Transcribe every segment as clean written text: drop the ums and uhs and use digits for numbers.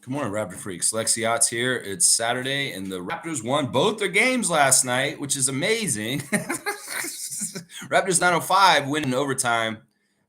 Good morning, Raptor Freaks. Lexiot's here. It's Saturday, and the Raptors won both their games last night, which is amazing. Raptors 905 win in overtime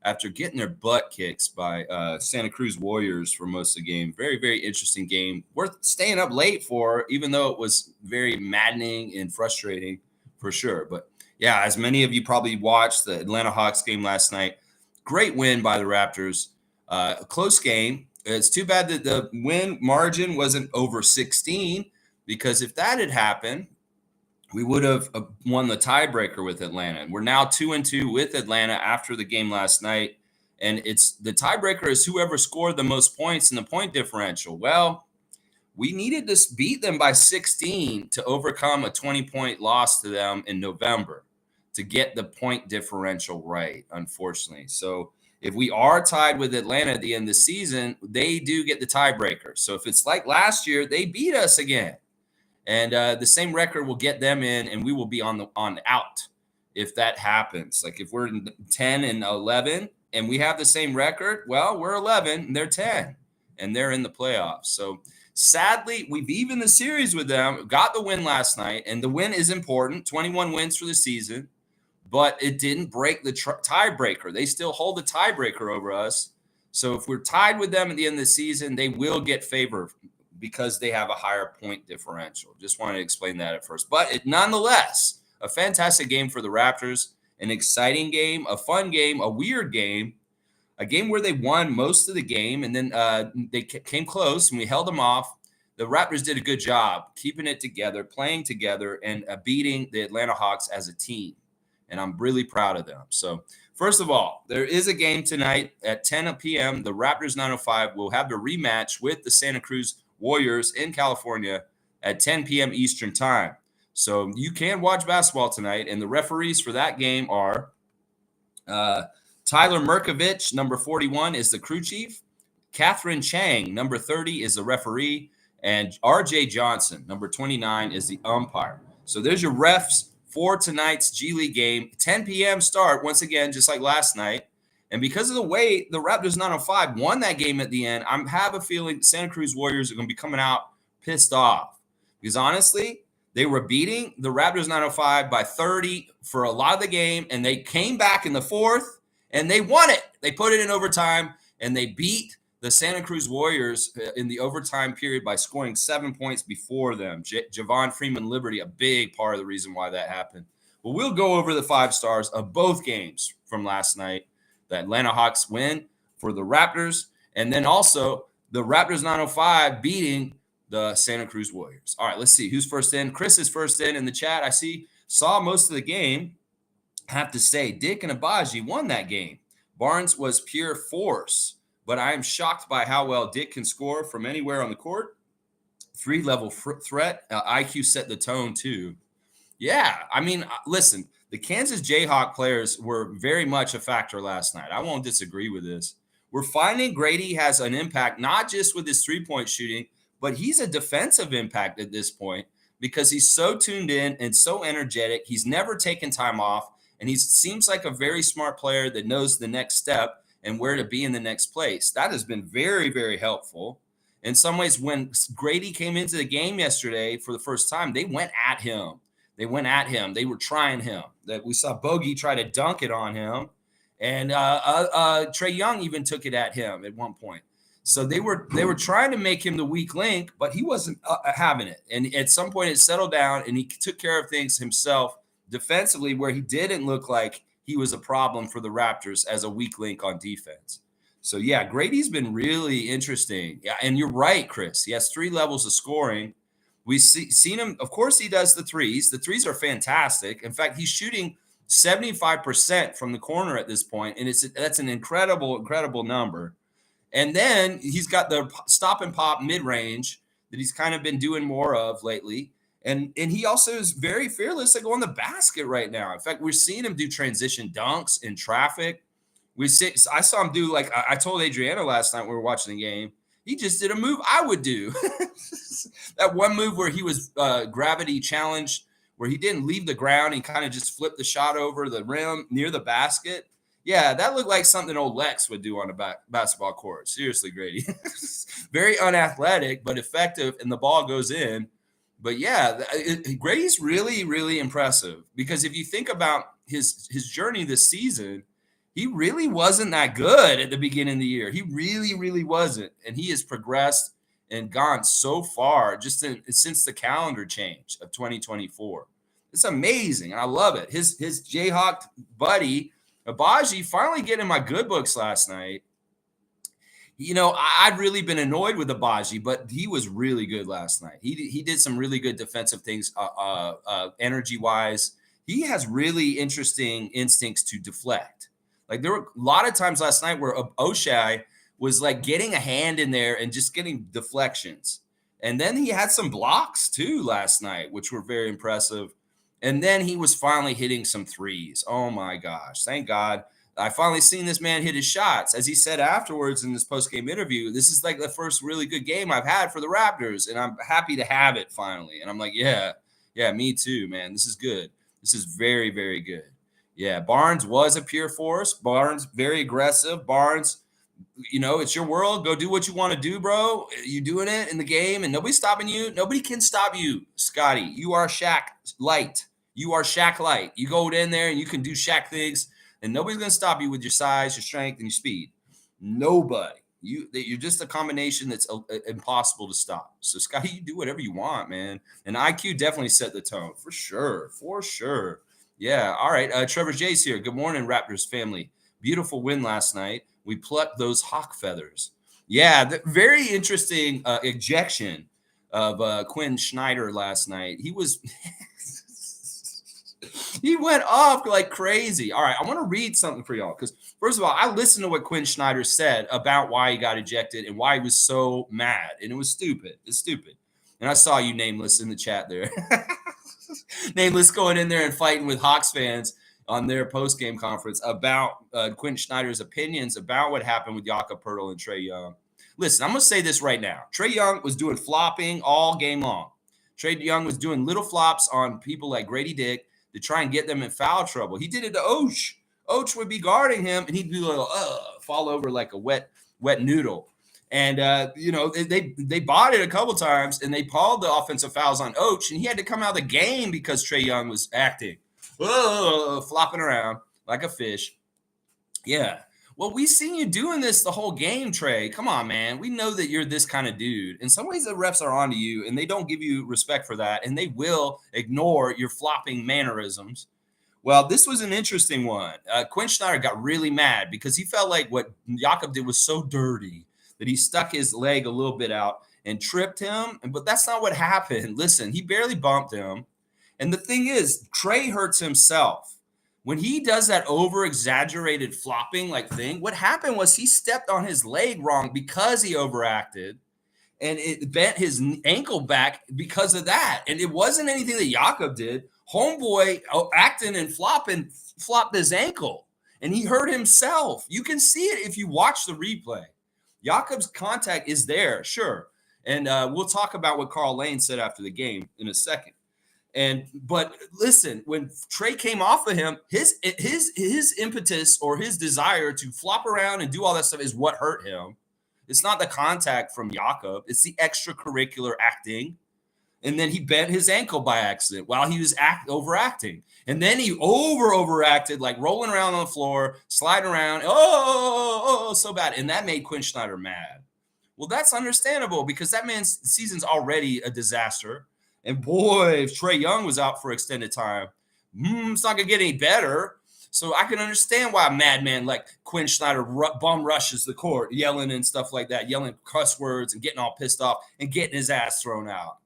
after getting their butt kicked by Santa Cruz Warriors for most of the game. Very, very interesting game. Worth staying up late for, even though it was very maddening and frustrating for sure. But yeah, as many of you probably watched the Atlanta Hawks game last night, great win by the Raptors. A close game. It's too bad that the win margin wasn't over 16, because if that had happened, we would have won the tiebreaker with Atlanta. We're now 2-2 with Atlanta after the game last night. And it's the tiebreaker is whoever scored the most points in the point differential. Well, we needed to beat them by 16 to overcome a 20-point loss to them in November to get the point differential right, unfortunately. So if we are tied with Atlanta at the end of the season, they do get the tiebreaker. So if it's like last year, they beat us again. And the same record will get them in, and we will be on out if that happens. Like if we're 10 and 11 and we have the same record, well, we're 11 and they're 10 and they're in the playoffs. So sadly, we've evened the series with them, got the win last night, and the win is important, 21 wins for the season, but it didn't break the tiebreaker. They still hold the tiebreaker over us. So if we're tied with them at the end of the season, they will get favor because they have a higher point differential. Just wanted to explain that at first. But nonetheless, a fantastic game for the Raptors, an exciting game, a fun game, a weird game, a game where they won most of the game, and then they came close, and we held them off. The Raptors did a good job keeping it together, playing together, and beating the Atlanta Hawks as a team. And I'm really proud of them. So first of all, there is a game tonight at 10 p.m. The Raptors 905 will have the rematch with the Santa Cruz Warriors in California at 10 p.m. Eastern time. So you can watch basketball tonight. And the referees for that game are Tyler Merkovich, number 41, is the crew chief. Catherine Chang, number 30, is the referee. And R.J. Johnson, number 29, is the umpire. So there's your refs for tonight's G League game. 10 p.m. start, once again, just like last night. And because of the way the Raptors 905 won that game at the end, I have a feeling Santa Cruz Warriors are going to be coming out pissed off. Because honestly, they were beating the Raptors 905 by 30 for a lot of the game, and they came back in the fourth, and they won it. They put it in overtime, and they beat the Santa Cruz Warriors in the overtime period by scoring 7 points before them. Javon Freeman-Liberty, a big part of the reason why that happened. But we'll go over the 5 stars of both games from last night. The Atlanta Hawks win for the Raptors, and then also the Raptors 905 beating the Santa Cruz Warriors. All right, let's see who's first in. Chris is first in the chat. I saw most of the game. I have to say, Dick and Abaji won that game. Barnes was pure force, but I am shocked by how well Dick can score from anywhere on the court. 3-level threat. IQ set the tone too. Yeah, I mean, listen, the Kansas Jayhawk players were very much a factor last night. I won't disagree with this. We're finding Grady has an impact, not just with his three-point shooting, but he's a defensive impact at this point because he's so tuned in and so energetic. He's never taken time off, and he seems like a very smart player that knows the next step and where to be in the next place. That has been very, very helpful. In some ways, when Grady came into the game yesterday for the first time, they went at him. They were trying him. That we saw Bogey try to dunk it on him. And Trae Young even took it at him at one point. So they were trying to make him the weak link, but he wasn't having it. And at some point it settled down, and he took care of things himself defensively, where he didn't look like he was a problem for the Raptors as a weak link on defense. So, yeah, Grady's been really interesting. Yeah, and you're right, Chris. He has 3 levels of scoring. We've seen him. Of course, he does the threes. The threes are fantastic. In fact, he's shooting 75% from the corner at this point, and that's an incredible, incredible number. And then he's got the stop and pop mid-range that he's kind of been doing more of lately. And he also is very fearless at going to the basket right now. In fact, we're seeing him do transition dunks in traffic. I saw him do, like I told Adriana last night when we were watching the game, he just did a move I would do. That one move where he was gravity challenged, where he didn't leave the ground. He kind of just flipped the shot over the rim near the basket. Yeah, that looked like something old Lex would do on a basketball court. Seriously, Grady. Very unathletic, but effective, and the ball goes in. But yeah, Grady's really, really impressive because if you think about his journey this season, he really wasn't that good at the beginning of the year. He really, really wasn't, and he has progressed and gone so far just since the calendar change of 2024. It's amazing. I love it. His Jayhawk buddy Abaji finally getting my good books last night. You know, I'd really been annoyed with Abaji, but he was really good last night. He did some really good defensive things, energy wise. He has really interesting instincts to deflect. Like there were a lot of times last night where Oshai was like getting a hand in there and just getting deflections. And then he had some blocks too last night, which were very impressive. And then he was finally hitting some threes. Oh my gosh. Thank God. I finally seen this man hit his shots. As he said afterwards in this post-game interview, this is like the first really good game I've had for the Raptors, and I'm happy to have it finally. And I'm like, yeah, me too, man. This is good. This is very, very good. Yeah, Barnes was a pure force. Barnes, very aggressive. Barnes, you know, it's your world. Go do what you want to do, bro. You doing it in the game, and nobody's stopping you. Nobody can stop you, Scottie. You are Shaq light. You are Shaq light. You go in there and you can do Shaq things. And nobody's going to stop you with your size, your strength, and your speed. Nobody. You're just a combination that's impossible to stop. So, Scottie, you do whatever you want, man. And IQ definitely set the tone. For sure. For sure. Yeah. All right. Trevor J's here. Good morning, Raptors family. Beautiful win last night. We plucked those hawk feathers. Yeah. Very interesting ejection of Quinn Snyder last night. He was... He went off like crazy. All right, I want to read something for y'all because, first of all, I listened to what Quinn Snyder said about why he got ejected and why he was so mad, and it was stupid. It's stupid. And I saw you, Nameless, in the chat there. Nameless going in there and fighting with Hawks fans on their post-game conference about Quinn Snyder's opinions about what happened with Jakob Poeltl and Trae Young. Listen, I'm going to say this right now. Trae Young was doing flopping all game long. Trae Young was doing little flops on people like Grady Dick to try and get them in foul trouble. He did it to Osh. Osh would be guarding him, and he'd be like, fall over like a wet noodle. And, you know, they bought it a couple times, and they called the offensive fouls on Osh, and he had to come out of the game because Trae Young was acting, flopping around like a fish. Yeah. Well, we seen you doing this the whole game, Trae. Come on, man. We know that you're this kind of dude. In some ways, the refs are onto you, and they don't give you respect for that, and they will ignore your flopping mannerisms. Well, this was an interesting one. Quinn Snyder got really mad because he felt like what Jakob did was so dirty that he stuck his leg a little bit out and tripped him. But that's not what happened. Listen, he barely bumped him. And the thing is, Trae hurts himself. When he does that over-exaggerated flopping like thing, what happened was he stepped on his leg wrong because he overacted, and it bent his ankle back because of that. And it wasn't anything that Jakob did. Homeboy acting and flopping flopped his ankle, and he hurt himself. You can see it if you watch the replay. Jakob's contact is there, sure. And we'll talk about what Carl Lane said after the game in a second. But listen, when Trae came off of him, his impetus or his desire to flop around and do all that stuff is what hurt him. It's not the contact from Jakob. It's the extracurricular acting. And then he bent his ankle by accident while he was overacting. And then he overacted, like rolling around on the floor, sliding around. So bad. And that made Quinn Snyder mad. Well, that's understandable because that man's season's already a disaster. And boy, if Trae Young was out for extended time, it's not going to get any better. So I can understand why a madman like Quinn Snyder bum rushes the court, yelling and stuff like that, yelling cuss words and getting all pissed off and getting his ass thrown out.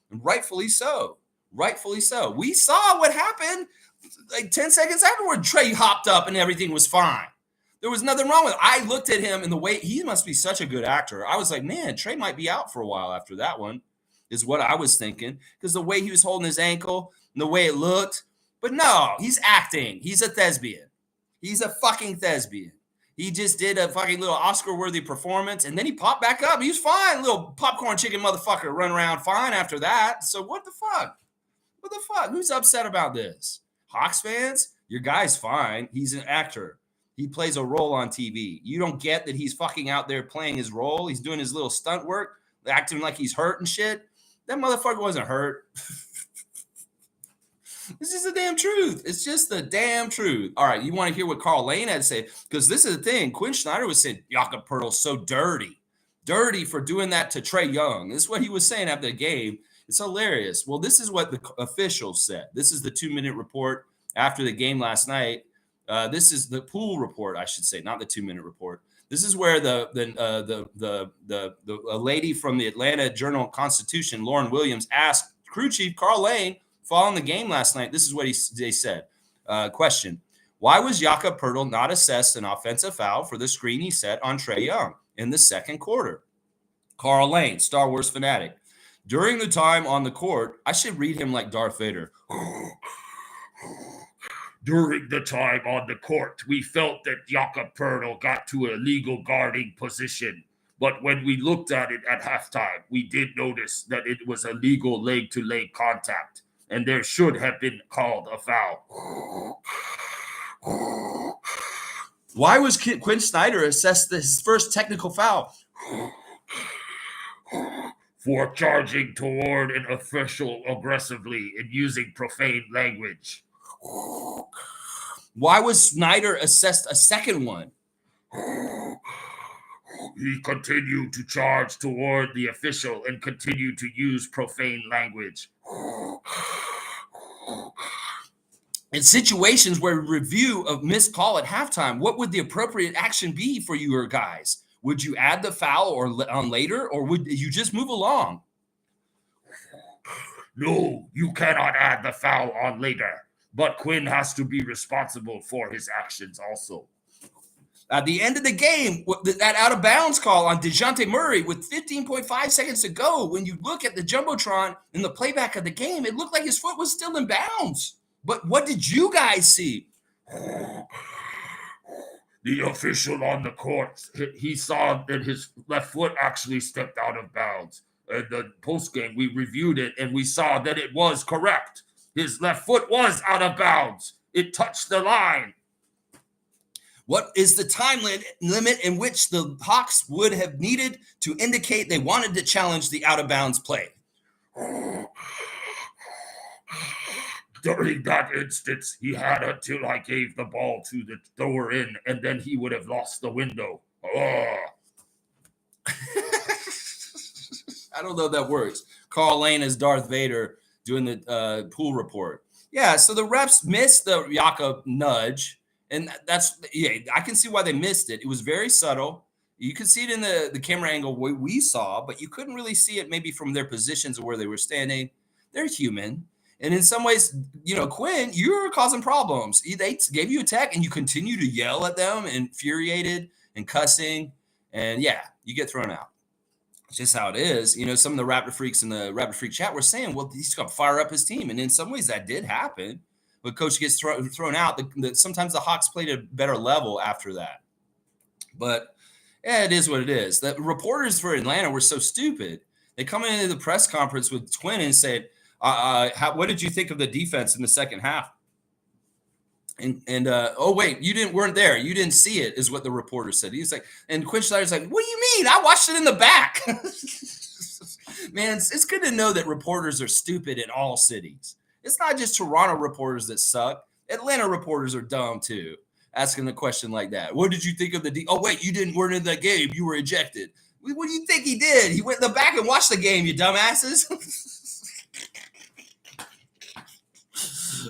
And rightfully so. Rightfully so. We saw what happened like 10 seconds afterward. Trae hopped up and everything was fine. There was nothing wrong with it. I looked at him and the way he must be such a good actor. I was like, man, Trae might be out for a while after that one. Is what I was thinking, because the way he was holding his ankle and the way it looked. But no, he's acting. He's a thespian. He's a fucking thespian. He just did a fucking little Oscar-worthy performance, and then he popped back up. He was fine. Little popcorn chicken motherfucker run around fine after that. So what the fuck? What the fuck? Who's upset about this? Hawks fans? Your guy's fine. He's an actor. he plays a role on TV. You don't get that he's fucking out there playing his role. He's doing his little stunt work, acting like he's hurt and shit. That motherfucker wasn't hurt. It's just the damn truth. It's just the damn truth. All right, you want to hear what Carl Lane had to say? Because this is the thing. Quinn Snyder was saying Jakob Poeltl's so dirty for doing that to Trae Young. This is what he was saying after the game. It's hilarious. Well, this is what the officials said. This is the 2-minute report after the game last night. This is the pool report, I should say, not the 2-minute report. This is where the lady from the Atlanta Journal-Constitution, Lauren Williams, asked crew chief Carl Lane following the game last night. This is what they said. Question: why was Jakob Poeltl not assessed an offensive foul for the screen he set on Trae Young in the second quarter? Carl Lane, Star Wars fanatic. During the time on the court, I should read him like Darth Vader. During the time on the court, we felt that Jakob Poeltl got to a legal guarding position. But when we looked at it at halftime, we did notice that it was a legal leg-to-leg contact, and there should have been called a foul. Why was Quinn Snyder assessed his first technical foul? For charging toward an official aggressively and using profane language. Why was Snyder assessed a second one? He continued to charge toward the official and continued to use profane language. In situations where review of missed call at halftime, what would the appropriate action be for your guys? Would you add the foul or on later, or would you just move along? No, you cannot add the foul on later, but Quinn has to be responsible for his actions also. At the end of the game, that out-of-bounds call on DeJounte Murray with 15.5 seconds to go, when you look at the Jumbotron in the playback of the game, it looked like his foot was still in bounds. But what did you guys see? The official on the court, he saw that his left foot actually stepped out of bounds. In the postgame, we reviewed it, and we saw that it was correct. His left foot was out of bounds. It touched the line. What is the time limit in which the Hawks would have needed to indicate they wanted to challenge the out-of-bounds play? During that instance, he had until I gave the ball to the thrower in, and then he would have lost the window. Oh. I don't know if that works. Carl Lane is Darth Vader doing the pool report. Yeah, so the refs missed the Jakob nudge, and I can see why they missed it. It was very subtle. You could see it in the camera angle we saw, but you couldn't really see it maybe from their positions or where they were standing. They're human. And in some ways, Quinn, you're causing problems. They gave you a tech, and you continue to yell at them, infuriated and cussing. And, yeah, you get thrown out. It's just how it is. Some of the Raptor Freaks in the Raptor Freak chat were saying, well, he's going to fire up his team. And in some ways, that did happen. But coach gets thrown out. Sometimes the Hawks played a better level after that. But, yeah, it is what it is. The reporters for Atlanta were so stupid. They come into the press conference with Quinn and said, what did you think of the defense in the second half? And oh wait, you weren't there. You didn't see it, is what the reporter said. He's like, and Quinn Snyder's like, what do you mean? I watched it in the back. Man, it's good to know that reporters are stupid in all cities. It's not just Toronto reporters that suck. Atlanta reporters are dumb too. Asking a question like that. What did you think of the? Oh wait, you weren't in that game. You were ejected. What do you think he did? He went in the back and watched the game. You dumbasses.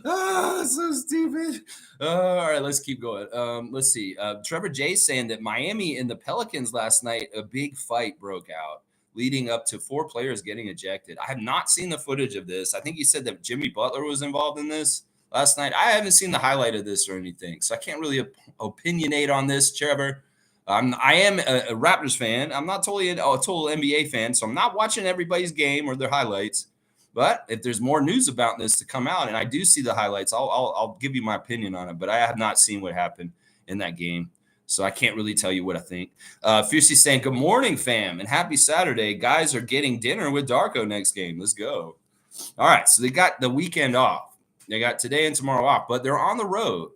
Oh, so stupid. All right, let's keep going. Let's see. Trevor J saying that Miami and the Pelicans last night, a big fight broke out, leading up to 4 players getting ejected. I have not seen the footage of this. I think you said that Jimmy Butler was involved in this last night. I haven't seen the highlight of this or anything, so I can't really opinionate on this, Trevor. I am a Raptors fan. I'm not totally a total NBA fan, so I'm not watching everybody's game or their highlights. But if there's more news about this to come out, and I do see the highlights, I'll give you my opinion on it. But I have not seen what happened in that game, so I can't really tell you what I think. Fiercey saying, good morning, fam, and happy Saturday. Guys are getting dinner with Darko next game. Let's go. All right, so they got the weekend off. They got today and tomorrow off, but they're on the road.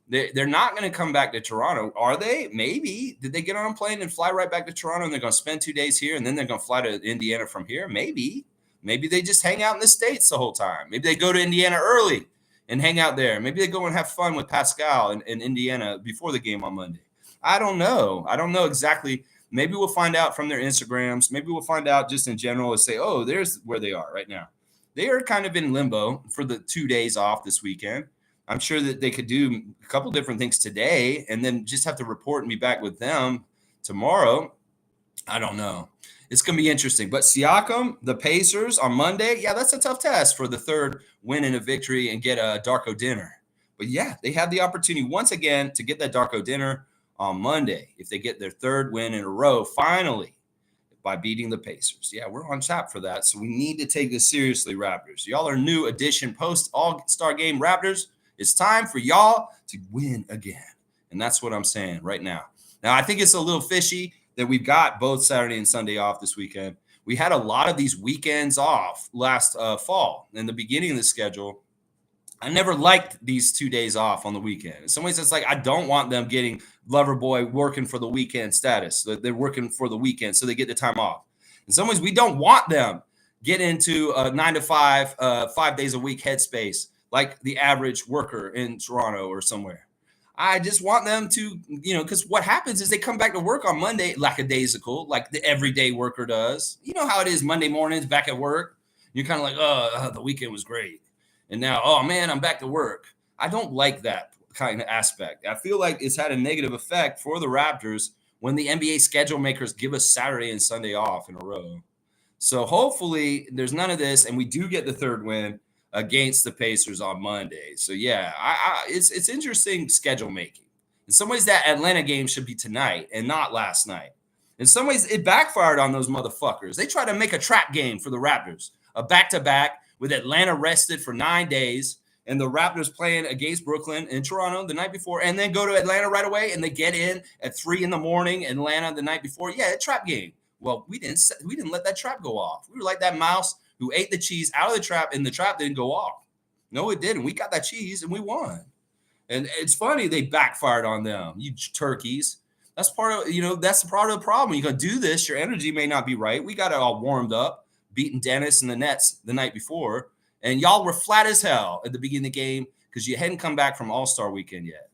They're not going to come back to Toronto, are they? Maybe. Did they get on a plane and fly right back to Toronto, and they're going to spend 2 days here, and then they're going to fly to Indiana from here? Maybe. Maybe they just hang out in the States the whole time. Maybe they go to Indiana early and hang out there. Maybe they go and have fun with Pascal in Indiana before the game on Monday. I don't know. I don't know exactly. Maybe we'll find out from their Instagrams. Maybe we'll find out just in general and say, oh, there's where they are right now. They are kind of in limbo for the 2 days off this weekend. I'm sure that they could do a couple different things today and then just have to report and be back with them tomorrow. I don't know. It's going to be interesting. But Siakam, the Pacers on Monday, yeah, that's a tough test for the third win and a victory and get a Darko dinner. But yeah, they have the opportunity once again to get that Darko dinner on Monday if they get their third win in a row, finally, by beating the Pacers. Yeah, we're on tap for that. So we need to take this seriously, Raptors. Y'all are new edition post-All-Star Game Raptors. It's time for y'all to win again. And that's what I'm saying right now. Now, I think it's a little fishy that we've got both Saturday and Sunday off this weekend. We had a lot of these weekends off last fall. In the beginning of the schedule, I never liked these 2 days off on the weekend. In some ways, it's like I don't want them getting Loverboy working for the weekend status. They're working for the weekend, so they get the time off. In some ways, we don't want them get into a 9 to 5, 5 days a week headspace like the average worker in Toronto or somewhere. I just want them to, because what happens is they come back to work on Monday lackadaisical, like the everyday worker does. You know how it is Monday mornings back at work. You're kind of like, oh, the weekend was great. And now, oh, man, I'm back to work. I don't like that kind of aspect. I feel like it's had a negative effect for the Raptors when the NBA schedule makers give us Saturday and Sunday off in a row. So hopefully there's none of this, and we do get the third win against the Pacers on Monday. So, yeah, it's interesting schedule making. In some ways, that Atlanta game should be tonight and not last night. In some ways, it backfired on those motherfuckers. They tried to make a trap game for the Raptors, a back-to-back with Atlanta rested for 9 days and the Raptors playing against Brooklyn and Toronto the night before, and then go to Atlanta right away, and they get in at 3 a.m. in Atlanta the night before. Yeah, a trap game. Well, we didn't let that trap go off. We were like that mouse who ate the cheese out of the trap, and the trap didn't go off. No, it didn't. We got that cheese, and we won. And it's funny they backfired on them, you turkeys. That's part of, that's part of the problem. You're going to do this, your energy may not be right. We got it all warmed up, beating Dennis and the Nets the night before, and y'all were flat as hell at the beginning of the game because you hadn't come back from All-Star weekend yet.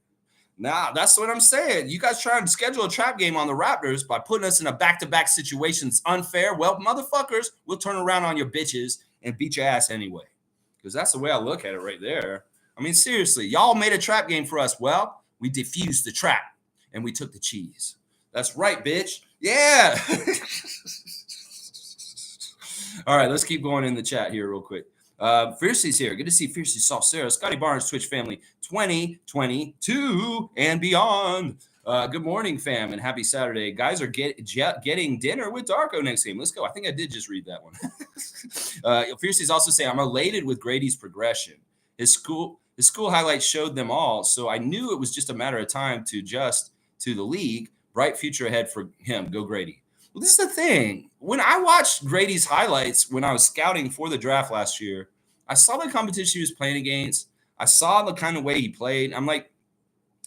Now, that's what I'm saying. You guys trying to schedule a trap game on the Raptors by putting us in a back-to-back situation. It's unfair. Well, motherfuckers, we'll turn around on your bitches and beat your ass anyway. Because that's the way I look at it right there. I mean, seriously, y'all made a trap game for us. Well, we diffused the trap and we took the cheese. That's right, bitch. Yeah. All right, let's keep going in the chat here real quick. Fiercey's here. Good to see Fiercey, Soft Sarah, Scotty Barnes, Twitch family, 2022 and beyond. Good morning, fam, and happy Saturday. Guys are getting dinner with Darko next game. Let's go. I think I did just read that one. Fiercey's also saying, I'm elated with Grady's progression. His school highlights showed them all, so I knew it was just a matter of time to adjust to the league. Bright future ahead for him. Go Grady. Well, this is the thing. When I watched Grady's highlights when I was scouting for the draft last year, I saw the competition he was playing against. I saw the kind of way he played. I'm like,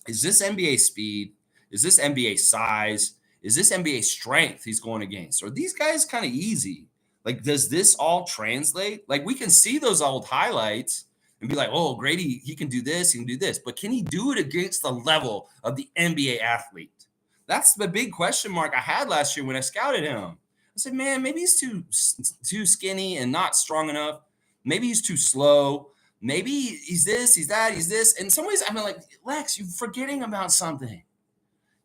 is this NBA speed? Is this NBA size? Is this NBA strength he's going against? Are these guys kind of easy? Like, does this all translate? Like, we can see those old highlights and be like, oh, Grady, he can do this, he can do this. But can he do it against the level of the NBA athlete? That's the big question mark I had last year when I scouted him. I said, man, maybe he's too skinny and not strong enough. Maybe he's too slow. Maybe he's this, he's that, he's this. In some ways, I'm like, Lex, you're forgetting about something.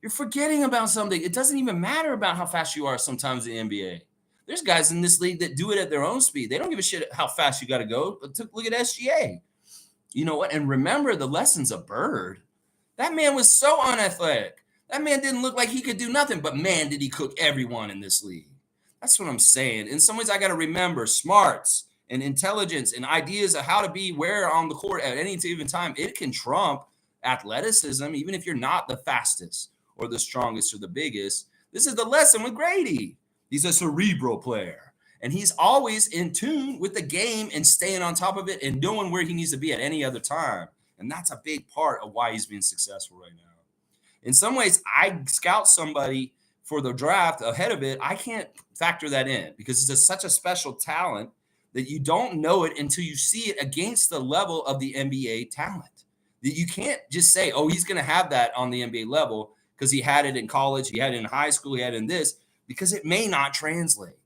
You're forgetting about something. It doesn't even matter about how fast you are sometimes in the NBA. There's guys in this league that do it at their own speed. They don't give a shit how fast you got to go. Look at SGA. You know what? And remember the lessons of Bird. That man was so unathletic. That man didn't look like he could do nothing, but man, did he cook everyone in this league. That's what I'm saying. In some ways, I got to remember smarts and intelligence and ideas of how to be where on the court at any given time. It can trump athleticism, even if you're not the fastest or the strongest or the biggest. This is the lesson with Grady. He's a cerebral player, and he's always in tune with the game and staying on top of it and knowing where he needs to be at any other time. And that's a big part of why he's being successful right now. In some ways, I scout somebody for the draft ahead of it. I can't factor that in because it's such a special talent that you don't know it until you see it against the level of the NBA talent. That you can't just say, oh, he's going to have that on the NBA level because he had it in college, he had it in high school, he had it in this, because it may not translate.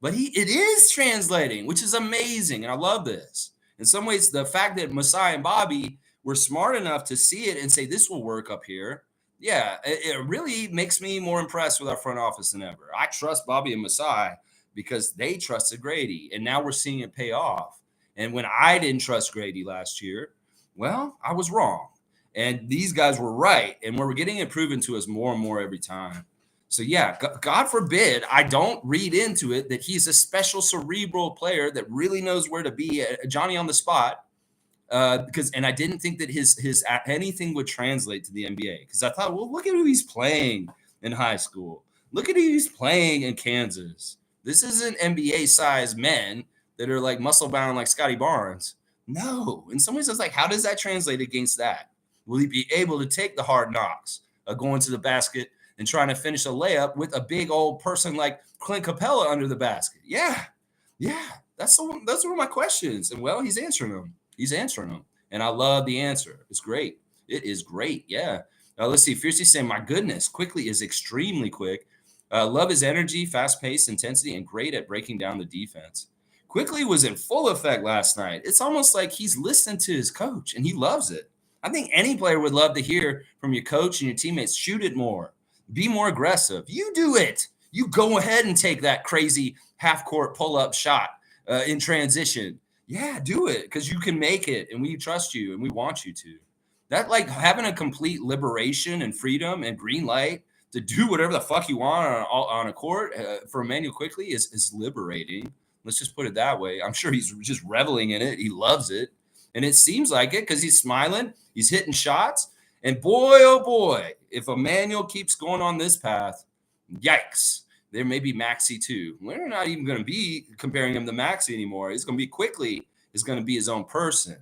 But it is translating, which is amazing. And I love this. In some ways, the fact that Masai and Bobby were smart enough to see it and say, this will work up here. Yeah, it really makes me more impressed with our front office than ever. I trust Bobby and Masai because they trusted Grady. And now we're seeing it pay off. And when I didn't trust Grady last year, well, I was wrong. And these guys were right. And we're getting it proven to us more and more every time. So, yeah, God forbid I don't read into it that he's a special cerebral player that really knows where to be, Johnny on the spot. And I didn't think that his anything would translate to the NBA because I thought, well, look at who he's playing in high school. Look at who he's playing in Kansas. This isn't NBA-sized men that are like muscle-bound like Scottie Barnes. No. In some ways, it's like, how does that translate against that? Will he be able to take the hard knocks of going to the basket and trying to finish a layup with a big old person like Clint Capella under the basket? Yeah. Those were my questions. And, well, he's answering them. And I love the answer. It's great. It is great. Yeah. Let's see. Fiercely saying, my goodness, Quickly is extremely quick. Love his energy, fast-paced, intensity, and great at breaking down the defense. Quickly was in full effect last night. It's almost like he's listening to his coach, and he loves it. I think any player would love to hear from your coach and your teammates, shoot it more. Be more aggressive. You do it. You go ahead and take that crazy half-court pull-up shot in transition. Yeah, do it because you can make it, and we trust you, and we want you to. That, like, having a complete liberation and freedom and green light to do whatever the fuck you want on a court for Emmanuel Quickly is liberating. Let's just put it that way. I'm sure he's just reveling in it. He loves it, and it seems like it because he's smiling. He's hitting shots. And boy, oh boy, if Emmanuel keeps going on this path, yikes, there may be Maxey too. We're not even going to be comparing him to Maxey anymore. He's going to be Quickly. He's going to be his own person.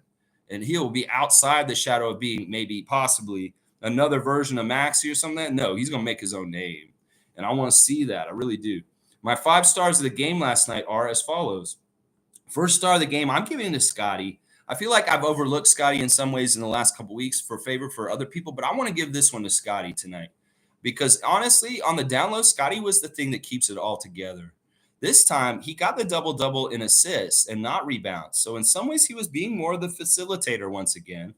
And he'll be outside the shadow of being maybe possibly another version of Maxey or something. No, he's going to make his own name. And I want to see that. I really do. My 5 stars of the game last night are as follows. First star of the game, I'm giving it to Scottie. I feel like I've overlooked Scottie in some ways in the last couple weeks for favor for other people, but I want to give this one to Scottie tonight because honestly, on the down low, Scottie was the thing that keeps it all together. This time, he got the double-double in assists and not rebounds. So in some ways, he was being more the facilitator once again.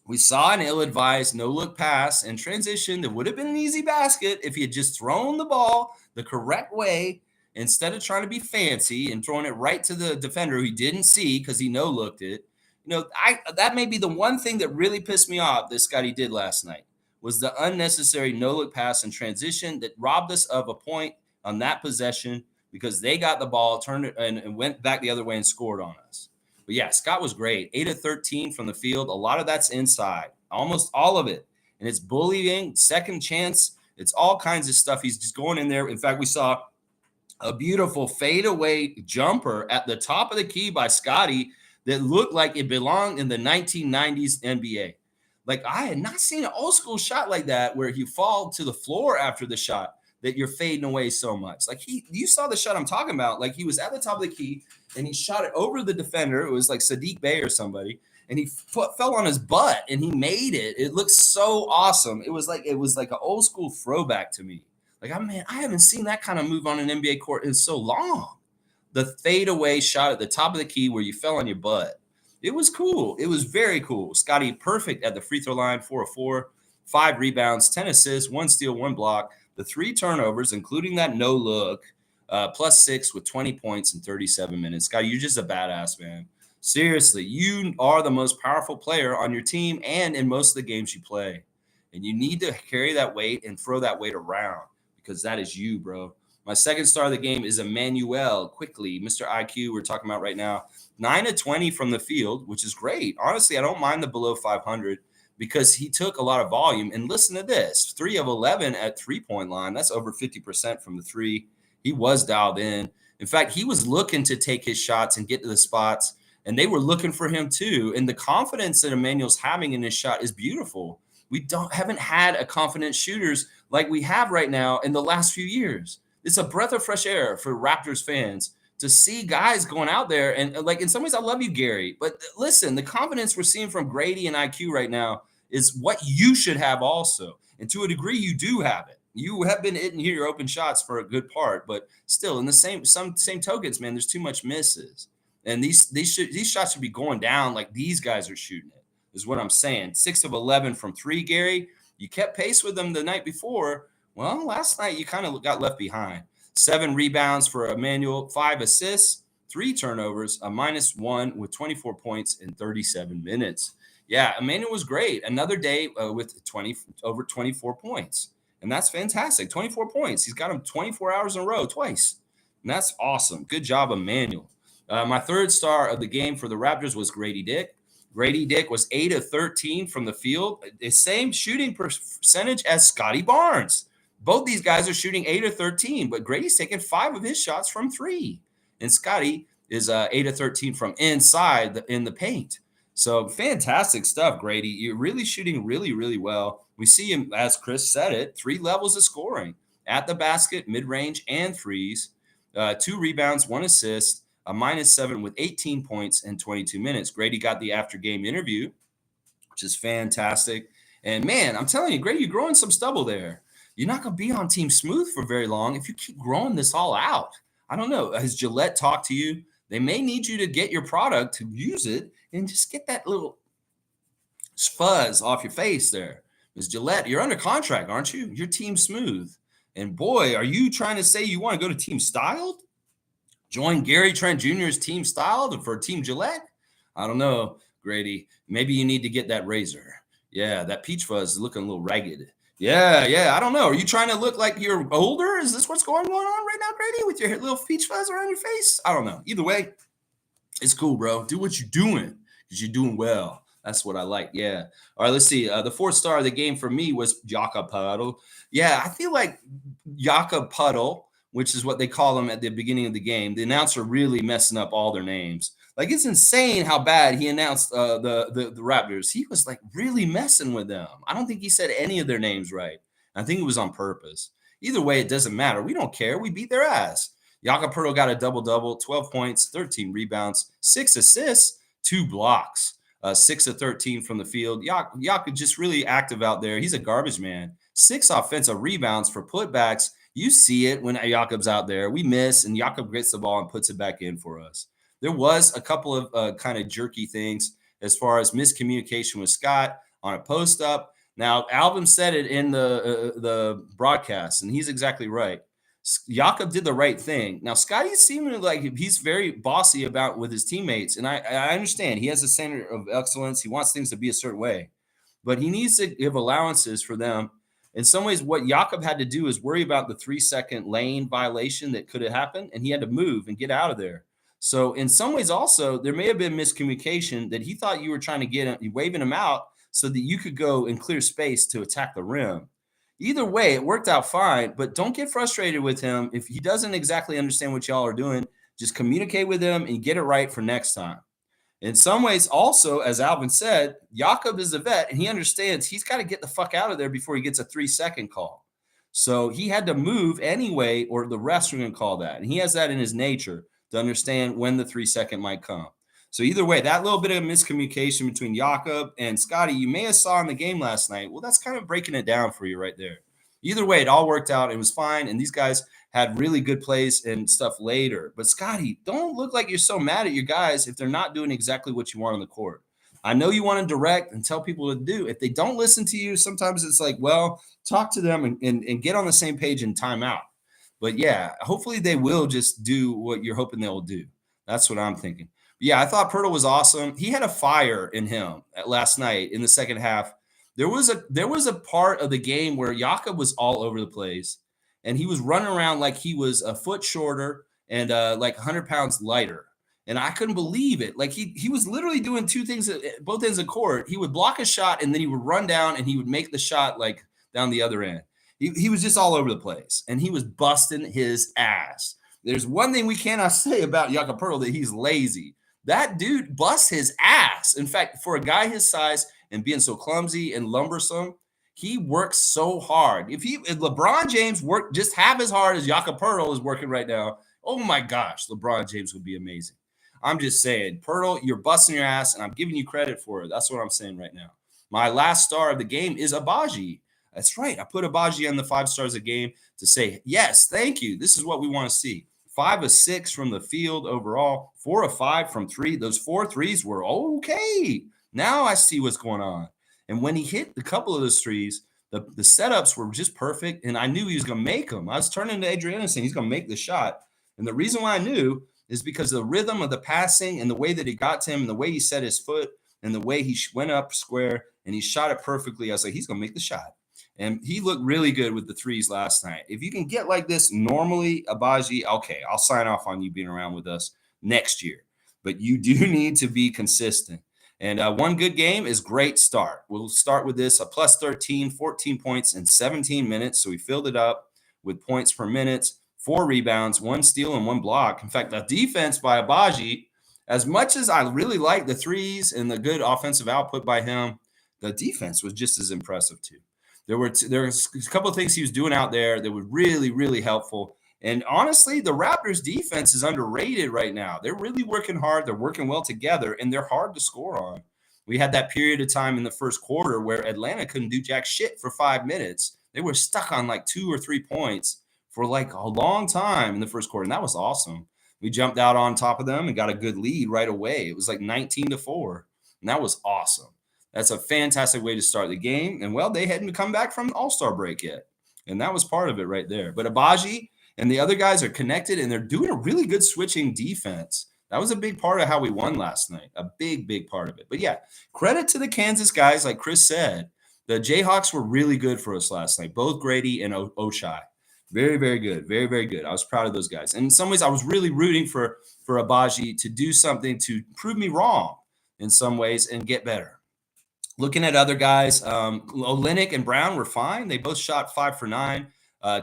We saw an ill-advised no-look pass and transition that would have been an easy basket if he had just thrown the ball the correct way instead of trying to be fancy and throwing it right to the defender who he didn't see because he no-looked it. That may be the one thing that really pissed me off that Scottie did last night was the unnecessary no-look pass and transition that robbed us of a point on that possession because they got the ball, turned it, and went back the other way and scored on us. But, yeah, Scott was great. 8 of 13 from the field. A lot of that's inside, almost all of it. And it's bullying, second chance. It's all kinds of stuff. He's just going in there. In fact, we saw a beautiful fadeaway jumper at the top of the key by Scottie that looked like it belonged in the 1990s NBA. Like, I had not seen an old school shot like that where you fall to the floor after the shot that you're fading away so much. Like, you saw the shot I'm talking about. Like, he was at the top of the key and he shot it over the defender. It was like Sadiq Bey or somebody. And he fell on his butt and he made it. It looked so awesome. It was like an old school throwback to me. Like, I haven't seen that kind of move on an NBA court in so long. The fadeaway shot at the top of the key where you fell on your butt. It was cool. It was very cool. Scottie perfect at the free throw line, 4 of 4, 5 rebounds, 10 assists, 1 steal, 1 block. The 3 turnovers, including that no look, plus 6 with 20 points in 37 minutes. Scottie, you're just a badass, man. Seriously, you are the most powerful player on your team and in most of the games you play. And you need to carry that weight and throw that weight around because that is you, bro. My second star of the game is Emmanuel Quickly, Mr. IQ we're talking about right now. 9 of 20 from the field, which is great. Honestly, I don't mind the below 500 because he took a lot of volume. And listen to this, 3 of 11 at three-point line. That's over 50% from the 3. He was dialed in. In fact, he was looking to take his shots and get to the spots and they were looking for him too. And the confidence that Emmanuel's having in his shot is beautiful. We haven't had a confident shooters like we have right now in the last few years. It's a breath of fresh air for Raptors fans to see guys going out there. And like, in some ways, I love you, Gary. But listen, the confidence we're seeing from Grady and IQ right now is what you should have also. And to a degree, you do have it. You have been hitting your open shots for a good part, but still, in the same tokens, man, there's too much misses. And these shots should be going down like these guys are shooting it, is what I'm saying. 6 of 11 from 3, Gary. You kept pace with them the night before. Well, last night you kind of got left behind. 7 rebounds for Emmanuel, 5 assists, 3 turnovers, a -1 with 24 points in 37 minutes. Yeah, Emmanuel was great. Another day with over 24 points. And that's fantastic. 24 points. He's got him 24 hours in a row twice. And that's awesome. Good job, Emmanuel. My third star of the game for the Raptors was Grady Dick. Grady Dick was 8 of 13 from the field, the same shooting percentage as Scottie Barnes. Both these guys are shooting 8 of 13, but Grady's taking 5 of his shots from 3. And Scottie is 8 of 13 from inside in the paint. So fantastic stuff, Grady. You're really shooting really, really well. We see him, as Chris said it, 3 levels of scoring at the basket, mid-range, and threes. 2 rebounds, 1 assist, a -7 with 18 points in 22 minutes. Grady got the after-game interview, which is fantastic. And, man, I'm telling you, Grady, you're growing some stubble there. You're not going to be on Team Smooth for very long if you keep growing this all out. I don't know. Has Gillette talked to you? They may need you to get your product to use it and just get that little fuzz off your face there. Ms. Gillette, you're under contract, aren't you? You're Team Smooth. And boy, are you trying to say you want to go to Team Styled? Join Gary Trent Jr.'s Team Styled for Team Gillette? I don't know, Grady. Maybe you need to get that razor. Yeah, that peach fuzz is looking a little ragged. Yeah. I don't know. Are you trying to look like you're older? Is this what's going on right now, Grady, with your little peach fuzz around your face? I don't know. Either way, it's cool, bro. Do what you're doing because you're doing well. That's what I like. Yeah. All right, let's see. The 4th star of the game for me was Jakob Puddle. Yeah, I feel like Jakob Puddle, which is what they call him at the beginning of the game, the announcer really messing up all their names. Like, it's insane how bad he announced the Raptors. He was like really messing with them. I don't think he said any of their names right. I think it was on purpose. Either way, it doesn't matter. We don't care. We beat their ass. Jakob Puddle got a double-double, 12 points, 13 rebounds, 6 assists, 2 blocks, 6 of 13 from the field. Jakob just really active out there. He's a garbage man. 6 offensive rebounds for putbacks. You see it when Jakob's out there. We miss, and Jakob gets the ball and puts it back in for us. There was a couple of kind of jerky things as far as miscommunication with Scott on a post-up. Now, Alvin said it in the broadcast, and he's exactly right. Jakob did the right thing. Now, Scotty's seeming like he's very bossy about with his teammates, and I understand. He has a standard of excellence. He wants things to be a certain way, but he needs to give allowances for them. In some ways, what Jakob had to do is worry about the 3-second lane violation that could have happened, and he had to move and get out of there. So in some ways also, there may have been miscommunication that he thought you were trying to get him, waving him out so that you could go and clear space to attack the rim. Either way, it worked out fine, but don't get frustrated with him. If he doesn't exactly understand what y'all are doing, just communicate with him and get it right for next time. In some ways, also, as Alvin said, Jakob is a vet, and he understands he's got to get the fuck out of there before he gets a 3-second call. So he had to move anyway, or the refs are going to call that. And he has that in his nature to understand when the 3-second might come. So either way, that little bit of miscommunication between Jakob and Scottie, you may have saw in the game last night. Well, that's kind of breaking it down for you right there. Either way, it all worked out. It was fine. And these guys had really good plays and stuff later. But Scottie, don't look like you're so mad at your guys if they're not doing exactly what you want on the court. I know you want to direct and tell people to do. If they don't listen to you, sometimes it's like, well, talk to them and get on the same page and time out. But yeah, hopefully they will just do what you're hoping they'll do. That's what I'm thinking. But yeah, I thought Pirtle was awesome. He had a fire in him last night in the second half. There was a part of the game where Jakob was all over the place, and he was running around like he was a foot shorter and like 100 pounds lighter. And I couldn't believe it. Like he was literally doing two things at both ends of the court. He would block a shot, and then he would run down, and he would make the shot like down the other end. He was just all over the place, and he was busting his ass. There's one thing we cannot say about Jakob Pirtle, that he's lazy. That dude busts his ass. In fact, for a guy his size and being so clumsy and lumbersome, he works so hard. If LeBron James worked just half as hard as Jakob Poeltl is working right now, oh my gosh, LeBron James would be amazing. I'm just saying, Poeltl, you're busting your ass, and I'm giving you credit for it. That's what I'm saying right now. My last star of the game is Agbaji. That's right. I put Agbaji on the 5 stars of the game to say, yes, thank you. This is what we want to see. 5 of 6 from the field overall, 4 of 5 from 3. Those 4 threes were okay. Now I see what's going on. And when he hit a couple of those threes, the setups were just perfect, and I knew he was going to make them. I was turning to Adrian saying he's going to make the shot. And the reason why I knew is because of the rhythm of the passing and the way that it got to him and the way he set his foot and the way he went up square and he shot it perfectly. I was like, he's going to make the shot. And he looked really good with the threes last night. If you can get like this normally, Agbaji, okay, I'll sign off on you being around with us next year. But you do need to be consistent. And one good game is great start. We'll start with this, a plus 13, 14 points in 17 minutes. So we filled it up with points per minute, 4 rebounds, 1 steal, and 1 block. In fact, the defense by Agbaji, as much as I really like the threes and the good offensive output by him, the defense was just as impressive too. There was a couple of things he was doing out there that were really, really helpful. And honestly, the Raptors defense is underrated right now. They're really working hard. They're working well together, and they're hard to score on. We had that period of time in the first quarter where Atlanta couldn't do jack shit for 5 minutes. They were stuck on like 2 or 3 points for like a long time in the first quarter, and that was awesome. We jumped out on top of them and got a good lead right away. It was like 19-4, and that was awesome. That's a fantastic way to start the game. And, well, they hadn't come back from All-Star break yet, and that was part of it right there. But Agbaji and the other guys are connected, and they're doing a really good switching defense. That was a big part of how we won last night, a big, big part of it. But, yeah, credit to the Kansas guys, like Chris said. The Jayhawks were really good for us last night, both Grady and Oshai. Very, very good. Very, very good. I was proud of those guys. And in some ways, I was really rooting for Agbaji to do something to prove me wrong in some ways and get better. Looking at other guys, Olynyk and Brown were fine. They both shot 5 for 9,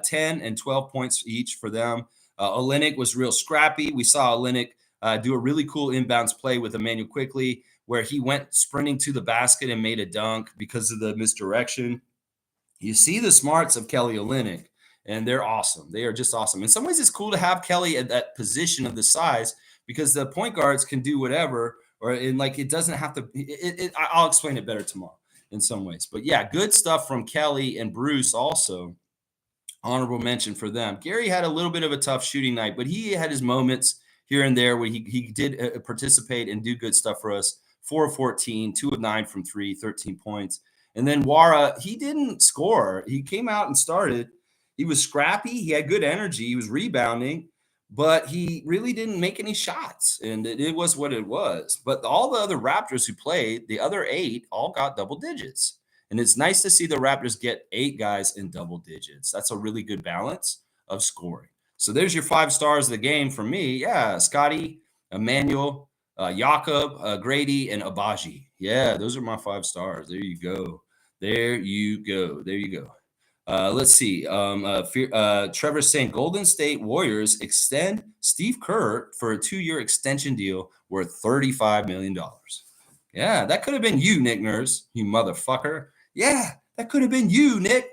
10 and 12 points each for them. Olynyk was real scrappy. We saw Olynyk do a really cool inbounds play with Emmanuel Quickly where he went sprinting to the basket and made a dunk because of the misdirection. You see the smarts of Kelly Olynyk, and they're awesome. They are just awesome. In some ways, it's cool to have Kelly at that position of the size because the point guards can do whatever. It doesn't have to. I'll explain it better tomorrow in some ways. But yeah, good stuff from Kelly and Bruce also. Honorable mention for them. Gary had a little bit of a tough shooting night, but he had his moments here and there where he did participate and do good stuff for us. 4 of 14, 2 of 9 from 3, 13 points. And then Wara, he didn't score. He came out and started. He was scrappy. He had good energy. He was rebounding. But he really didn't make any shots, and it was what it was. But all the other Raptors who played, the other 8, all got double digits. And it's nice to see the Raptors get 8 guys in double digits. That's a really good balance of scoring. So there's your 5 stars of the game for me. Yeah, Scottie, Emmanuel, Jakob, Grady, and Agbaji. Yeah, those are my 5 stars. There you go. There you go. There you go. Let's see. Trevor's saying Golden State Warriors extend Steve Kerr for a 2-year extension deal worth $35 million. Yeah, that could have been you, Nick Nurse, you motherfucker. Yeah, that could have been you, Nick.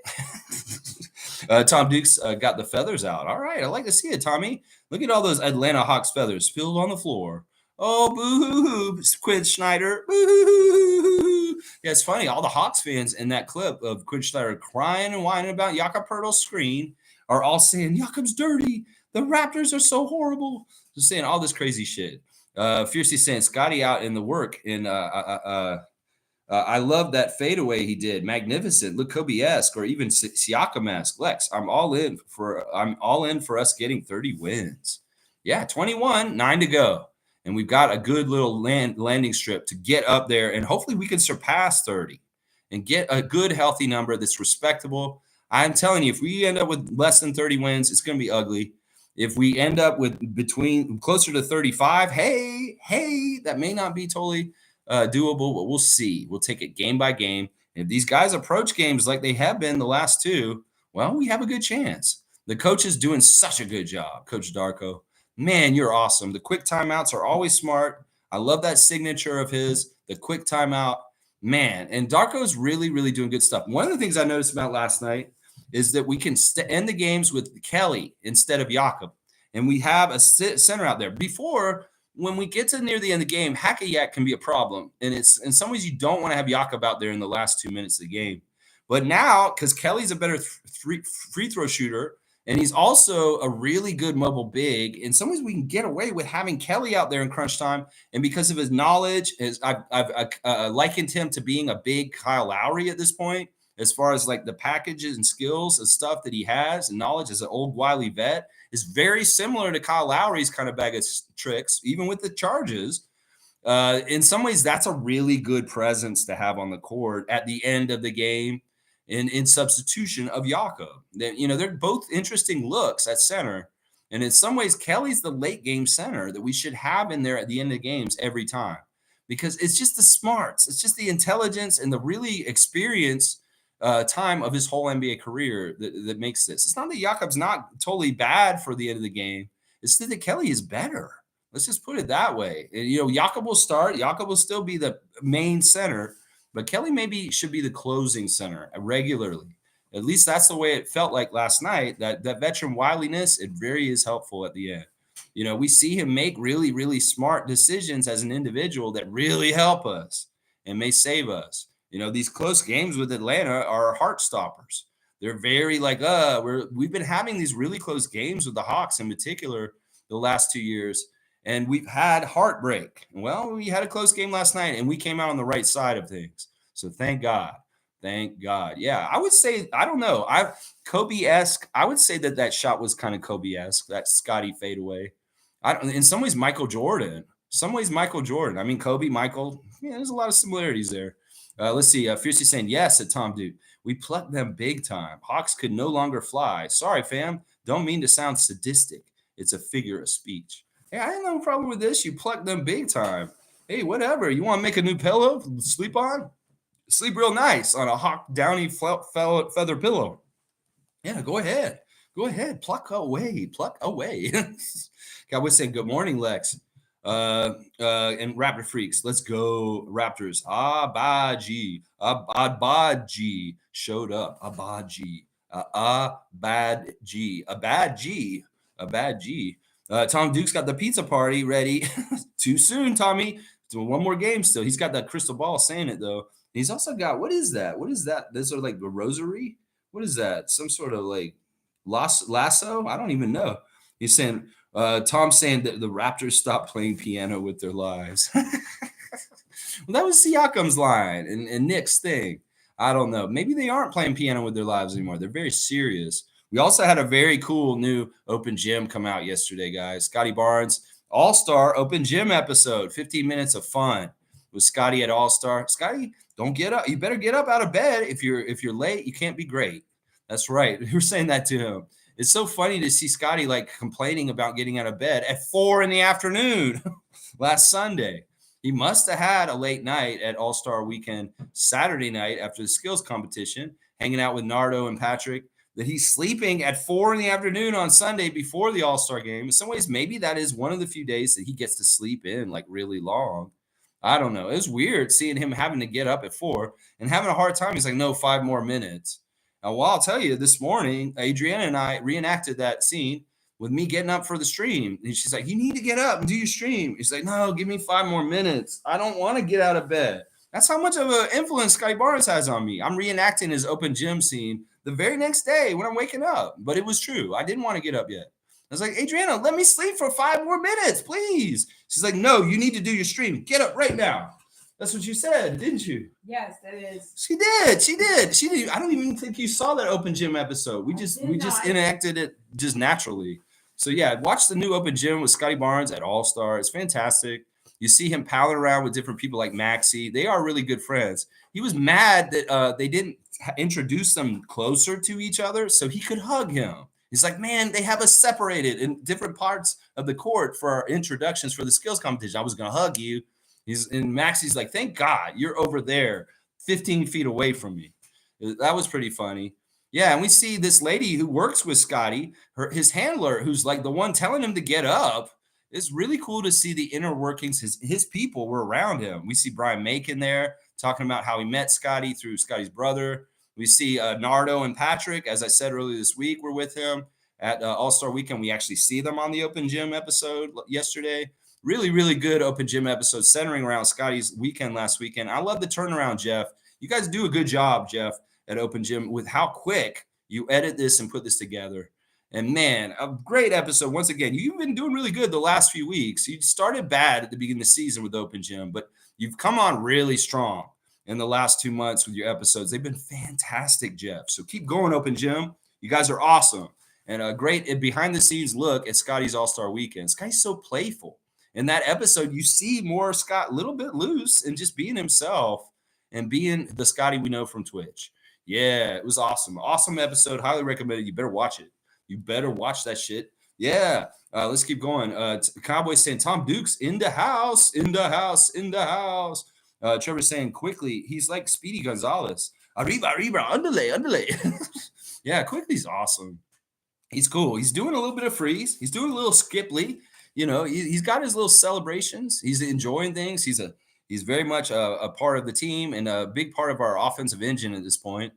Tom Dukes got the feathers out. All right, I like to see it, Tommy. Look at all those Atlanta Hawks feathers spilled on the floor. Oh, boo-hoo-hoo, Quinn Snyder. Boo-hoo-hoo-hoo. Yeah, it's funny. All the Hawks fans in that clip of Quinn Snyder crying and whining about Jakob Poeltl's screen are all saying, Jakob's dirty. The Raptors are so horrible. Just saying all this crazy shit. Fiercely saying Scottie out in the work. And I love that fadeaway he did. Magnificent. Look Kobe-esque or even Siakam-esque. Lex, I'm all in for us getting 30 wins. Yeah, 21, 9 to go. And we've got a good little landing strip to get up there, and hopefully we can surpass 30 and get a good, healthy number that's respectable. I'm telling you, if we end up with less than 30 wins, it's going to be ugly. If we end up with between closer to 35, hey, that may not be totally doable, but we'll see. We'll take it game by game. And if these guys approach games like they have been the last 2, well, we have a good chance. The coach is doing such a good job, Coach Darko. Man, you're awesome. The quick timeouts are always smart. I love that signature of his, the quick timeout. Man, and Darko's really, really doing good stuff. One of the things I noticed about last night is that we can end the games with Kelly instead of Jakob. And we have a center out there. Before, when we get to near the end of the game, Hackayak can be a problem. And it's in some ways you don't want to have Jakob out there in the last 2 minutes of the game. But now, because Kelly's a better free throw shooter, and he's also a really good mobile big, in some ways we can get away with having Kelly out there in crunch time. And because of his knowledge, I've likened him to being a big Kyle Lowry at this point, as far as like the packages and skills and stuff that he has and knowledge as an old wily vet is very similar to Kyle Lowry's kind of bag of tricks, even with the charges. In some ways, that's a really good presence to have on the court at the end of the game in substitution of Jakob. They're both interesting looks at center. And in some ways, Kelly's the late game center that we should have in there at the end of the games every time, because it's just the smarts. It's just the intelligence and the really experience time of his whole NBA career that makes this. It's not that Jakob's not totally bad for the end of the game. It's that Kelly is better. Let's just put it that way. And, Jakob will start. Jakob will still be the main center, but Kelly maybe should be the closing center regularly. At least that's the way it felt like last night. That veteran wiliness, it very is helpful at the end. We see him make really, really smart decisions as an individual that really help us and may save us. These close games with Atlanta are heart stoppers. They're very like, we've been having these really close games with the Hawks in particular the last 2 years. And we've had heartbreak. Well, we had a close game last night, and we came out on the right side of things. So thank God. Thank God. Yeah, I would say, I don't know. Kobe-esque. I would say that shot was kind of Kobe-esque, that Scottie fadeaway. In some ways, Michael Jordan. I mean, Kobe, Michael. Yeah, there's a lot of similarities there. Let's see. Fiercely saying yes at Tom Duke. We plucked them big time. Hawks could no longer fly. Sorry, fam. Don't mean to sound sadistic. It's a figure of speech. Hey, I ain't no problem with this. You plucked them big time. Hey, whatever. You want to make a new pillow to sleep on? Sleep real nice on a Hawk Downy feather pillow. Yeah, go ahead. Go ahead. Pluck away. Cowboy saying, good morning, Lex. And Raptor Freaks. Let's go, Raptors. Abaji showed up. Abaji. A bad G. Tom Duke's got the pizza party ready. Too soon, Tommy. One more game still. He's got that crystal ball saying it, though. He's also got, what is that? Those are like the rosary? What is that? Some sort of like lasso? I don't even know. He's saying, Tom's saying that the Raptors stopped playing piano with their lives. Well, that was Siakam's line and Nick's thing. I don't know. Maybe they aren't playing piano with their lives anymore. They're very serious. We also had a very cool new open gym come out yesterday, guys. Scottie Barnes, All-Star open gym episode, 15 minutes of fun with Scottie at All-Star. Scottie, don't get up. You better get up out of bed. If you're late, you can't be great. That's right. We were saying that to him. It's so funny to see Scottie like complaining about getting out of bed at 4 p.m. last Sunday. He must have had a late night at All-Star Weekend Saturday night after the skills competition, hanging out with Nardo and Patrick. That he's sleeping at 4 p.m. on Sunday before the All-Star game. In some ways, maybe that is one of the few days that he gets to sleep in like really long. I don't know. It was weird seeing him having to get up at 4 and having a hard time. He's like, no, 5 more minutes. Now, well, I'll tell you, this morning, Adriana and I reenacted that scene with me getting up for the stream. And she's like, you need to get up and do your stream. He's like, no, give me 5 more minutes. I don't want to get out of bed. That's how much of an influence Scottie Barnes has on me. I'm reenacting his open gym scene the very next day when I'm waking up. But it was true. I didn't want to get up yet. I was like, Adriana, let me sleep for 5 more minutes, please. She's like, no, you need to do your stream. Get up right now. That's what you said, didn't you? Yes, that is. She did. I don't even think you saw that open gym episode. We just enacted it just naturally. So yeah, watch the new open gym with Scottie Barnes at All-Star. It's fantastic. You see him palling around with different people like Maxey. They are really good friends. He was mad that they didn't introduce them closer to each other so he could hug him. He's like, man, they have us separated in different parts of the court for our introductions for the skills competition. I was going to hug you. And Maxey's like, thank God you're over there 15 feet away from me. That was pretty funny. Yeah, and we see this lady who works with Scottie, his handler, who's like the one telling him to get up. it's really cool to see the inner workings. His people were around him. We see Brian Macon there talking about how he met Scottie through Scottie's brother. We see Nardo and Patrick, as I said earlier this week, were with him at All-Star Weekend. We actually see them on the Open Gym episode yesterday. Really, really good Open Gym episode centering around Scottie's weekend last weekend. I love the turnaround, Jeff. You guys do a good job, Jeff, at Open Gym with how quick you edit this and put this together. And man, a great episode. Once again, you've been doing really good the last few weeks. You started bad at the beginning of the season with Open Gym, but you've come on really strong in the last 2 months with your episodes. They've been fantastic, Jeff. So keep going, Open Gym. You guys are awesome. And a great behind the scenes look at Scottie's All-Star Weekend. Scottie's so playful. In that episode, you see more Scott, a little bit loose and just being himself and being the Scottie we know from Twitch. Yeah, it was awesome. Awesome episode. Highly recommend it. You better watch it. You better watch that shit. Yeah. Let's keep going. Cowboy saying Tom Duke's in the house, in the house, in the house. Trevor saying quickly, he's like Speedy Gonzalez. Arriba, arriba, underlay. Yeah, Quickly's awesome. He's cool. He's doing a little bit of freeze. He's doing a little Skipley. You know, he's got his little celebrations. He's enjoying things. He's very much a part of the team and a big part of our offensive engine at this point.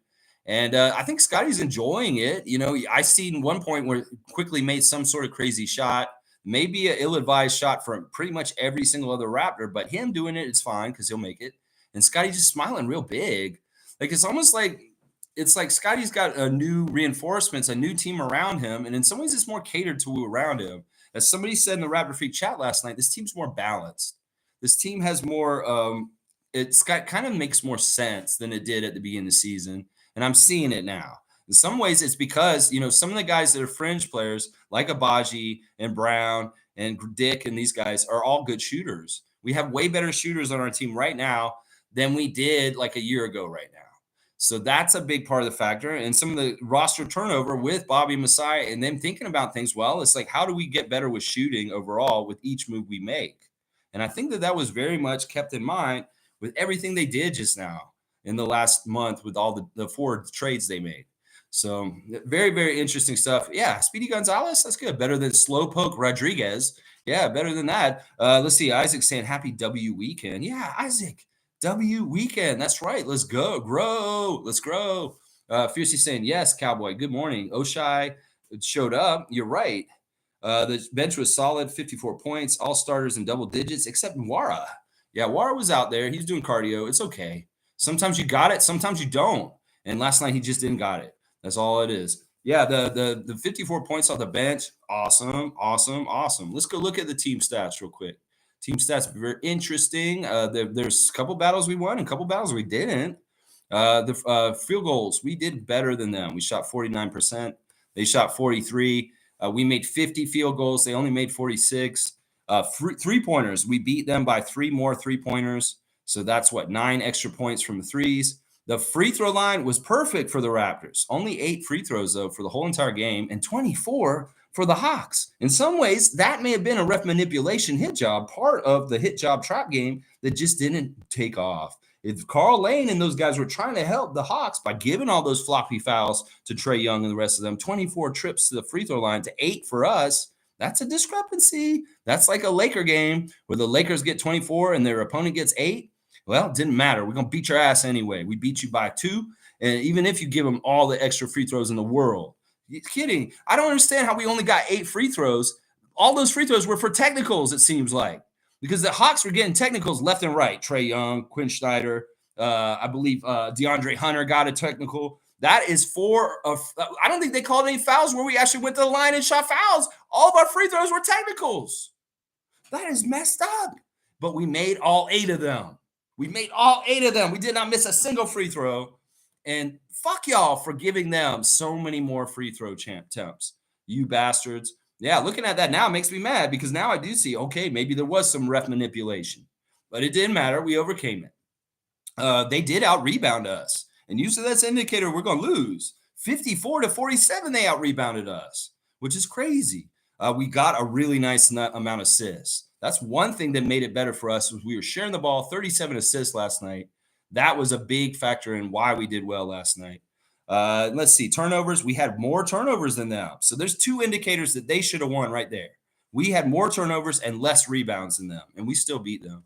And I think Scottie's enjoying it. You know, I seen one point where Quickly made some sort of crazy shot, maybe an ill-advised shot from pretty much every single other Raptor, but him doing it, it's fine because he'll make it. And Scottie just smiling real big. Like, it's almost like Scottie's got a new reinforcements, a new team around him. And in some ways, it's more catered to around him. As somebody said in the Raptor Freak chat last night, this team's more balanced. This team has more, it's got kind of makes more sense than it did at the beginning of the season. And I'm seeing it now. In some ways, it's because, you know, some of the guys that are fringe players like Abaji and Brown and Dick and these guys are all good shooters. We have way better shooters on our team right now than we did like a year ago right now. So that's a big part of the factor. And some of the roster turnover with Bobby Masai and them thinking about things, well, it's like, how do we get better with shooting overall with each move we make? And I think that was very much kept in mind with everything they did just now in the last month with all the 4 trades they made. So very, very interesting stuff. Yeah, Speedy Gonzalez, that's good. Better than Slowpoke Rodriguez. Yeah, better than that. Let's see. Isaac saying happy W weekend. Yeah, Isaac, W weekend. That's right. Let's go. Grow. Let's grow. Fiercely saying, yes, Cowboy. Good morning. Oshai showed up. You're right. The bench was solid, 54 points, all starters in double digits, except Wara. Yeah, Wara was out there. He's doing cardio. It's okay. Sometimes you got it, sometimes you don't. And last night he just didn't got it. That's all it is. Yeah, the 54 points off the bench, awesome. Let's go look at the team stats real quick. Team stats very interesting. There's a couple battles we won and a couple battles we didn't. The field goals, we did better than them. We shot 49%. They shot 43. We made 50 field goals. They only made 46. Three-pointers, we beat them by 3 more three-pointers. So that's 9 extra points from the threes. The free throw line was perfect for the Raptors. Only 8 free throws, though, for the whole entire game, and 24 for the Hawks. In some ways, that may have been a ref manipulation hit job, part of the hit job trap game that just didn't take off. If Carl Lane and those guys were trying to help the Hawks by giving all those floppy fouls to Trae Young and the rest of them, 24 trips to the free throw line to 8 for us, that's a discrepancy. That's like a Laker game where the Lakers get 24 and their opponent gets 8. Well, it didn't matter. We're going to beat your ass anyway. We beat you by 2. And even if you give them all the extra free throws in the world, you're kidding. I don't understand how we only got 8 free throws. All those free throws were for technicals, it seems like, because the Hawks were getting technicals left and right. Trae Young, Quinn Snyder, I believe DeAndre Hunter got a technical. That is I don't think they called any fouls where we actually went to the line and shot fouls. All of our free throws were technicals. That is messed up. But we made all 8 of them. We made all 8 of them. We did not miss a single free throw. And fuck y'all for giving them so many more free throw attempts. You bastards. Yeah, looking at that now makes me mad because now I do see, okay, maybe there was some ref manipulation. But it didn't matter. We overcame it. They did out-rebound us. And usually that's an indicator we're going to lose. 54-47, they out-rebounded us, which is crazy. We got a really nice amount of assists. That's one thing that made it better for us was we were sharing the ball, 37 assists last night. That was a big factor in why we did well last night. Let's see, turnovers. We had more turnovers than them. So there's 2 indicators that they should have won right there. We had more turnovers and less rebounds than them, and we still beat them.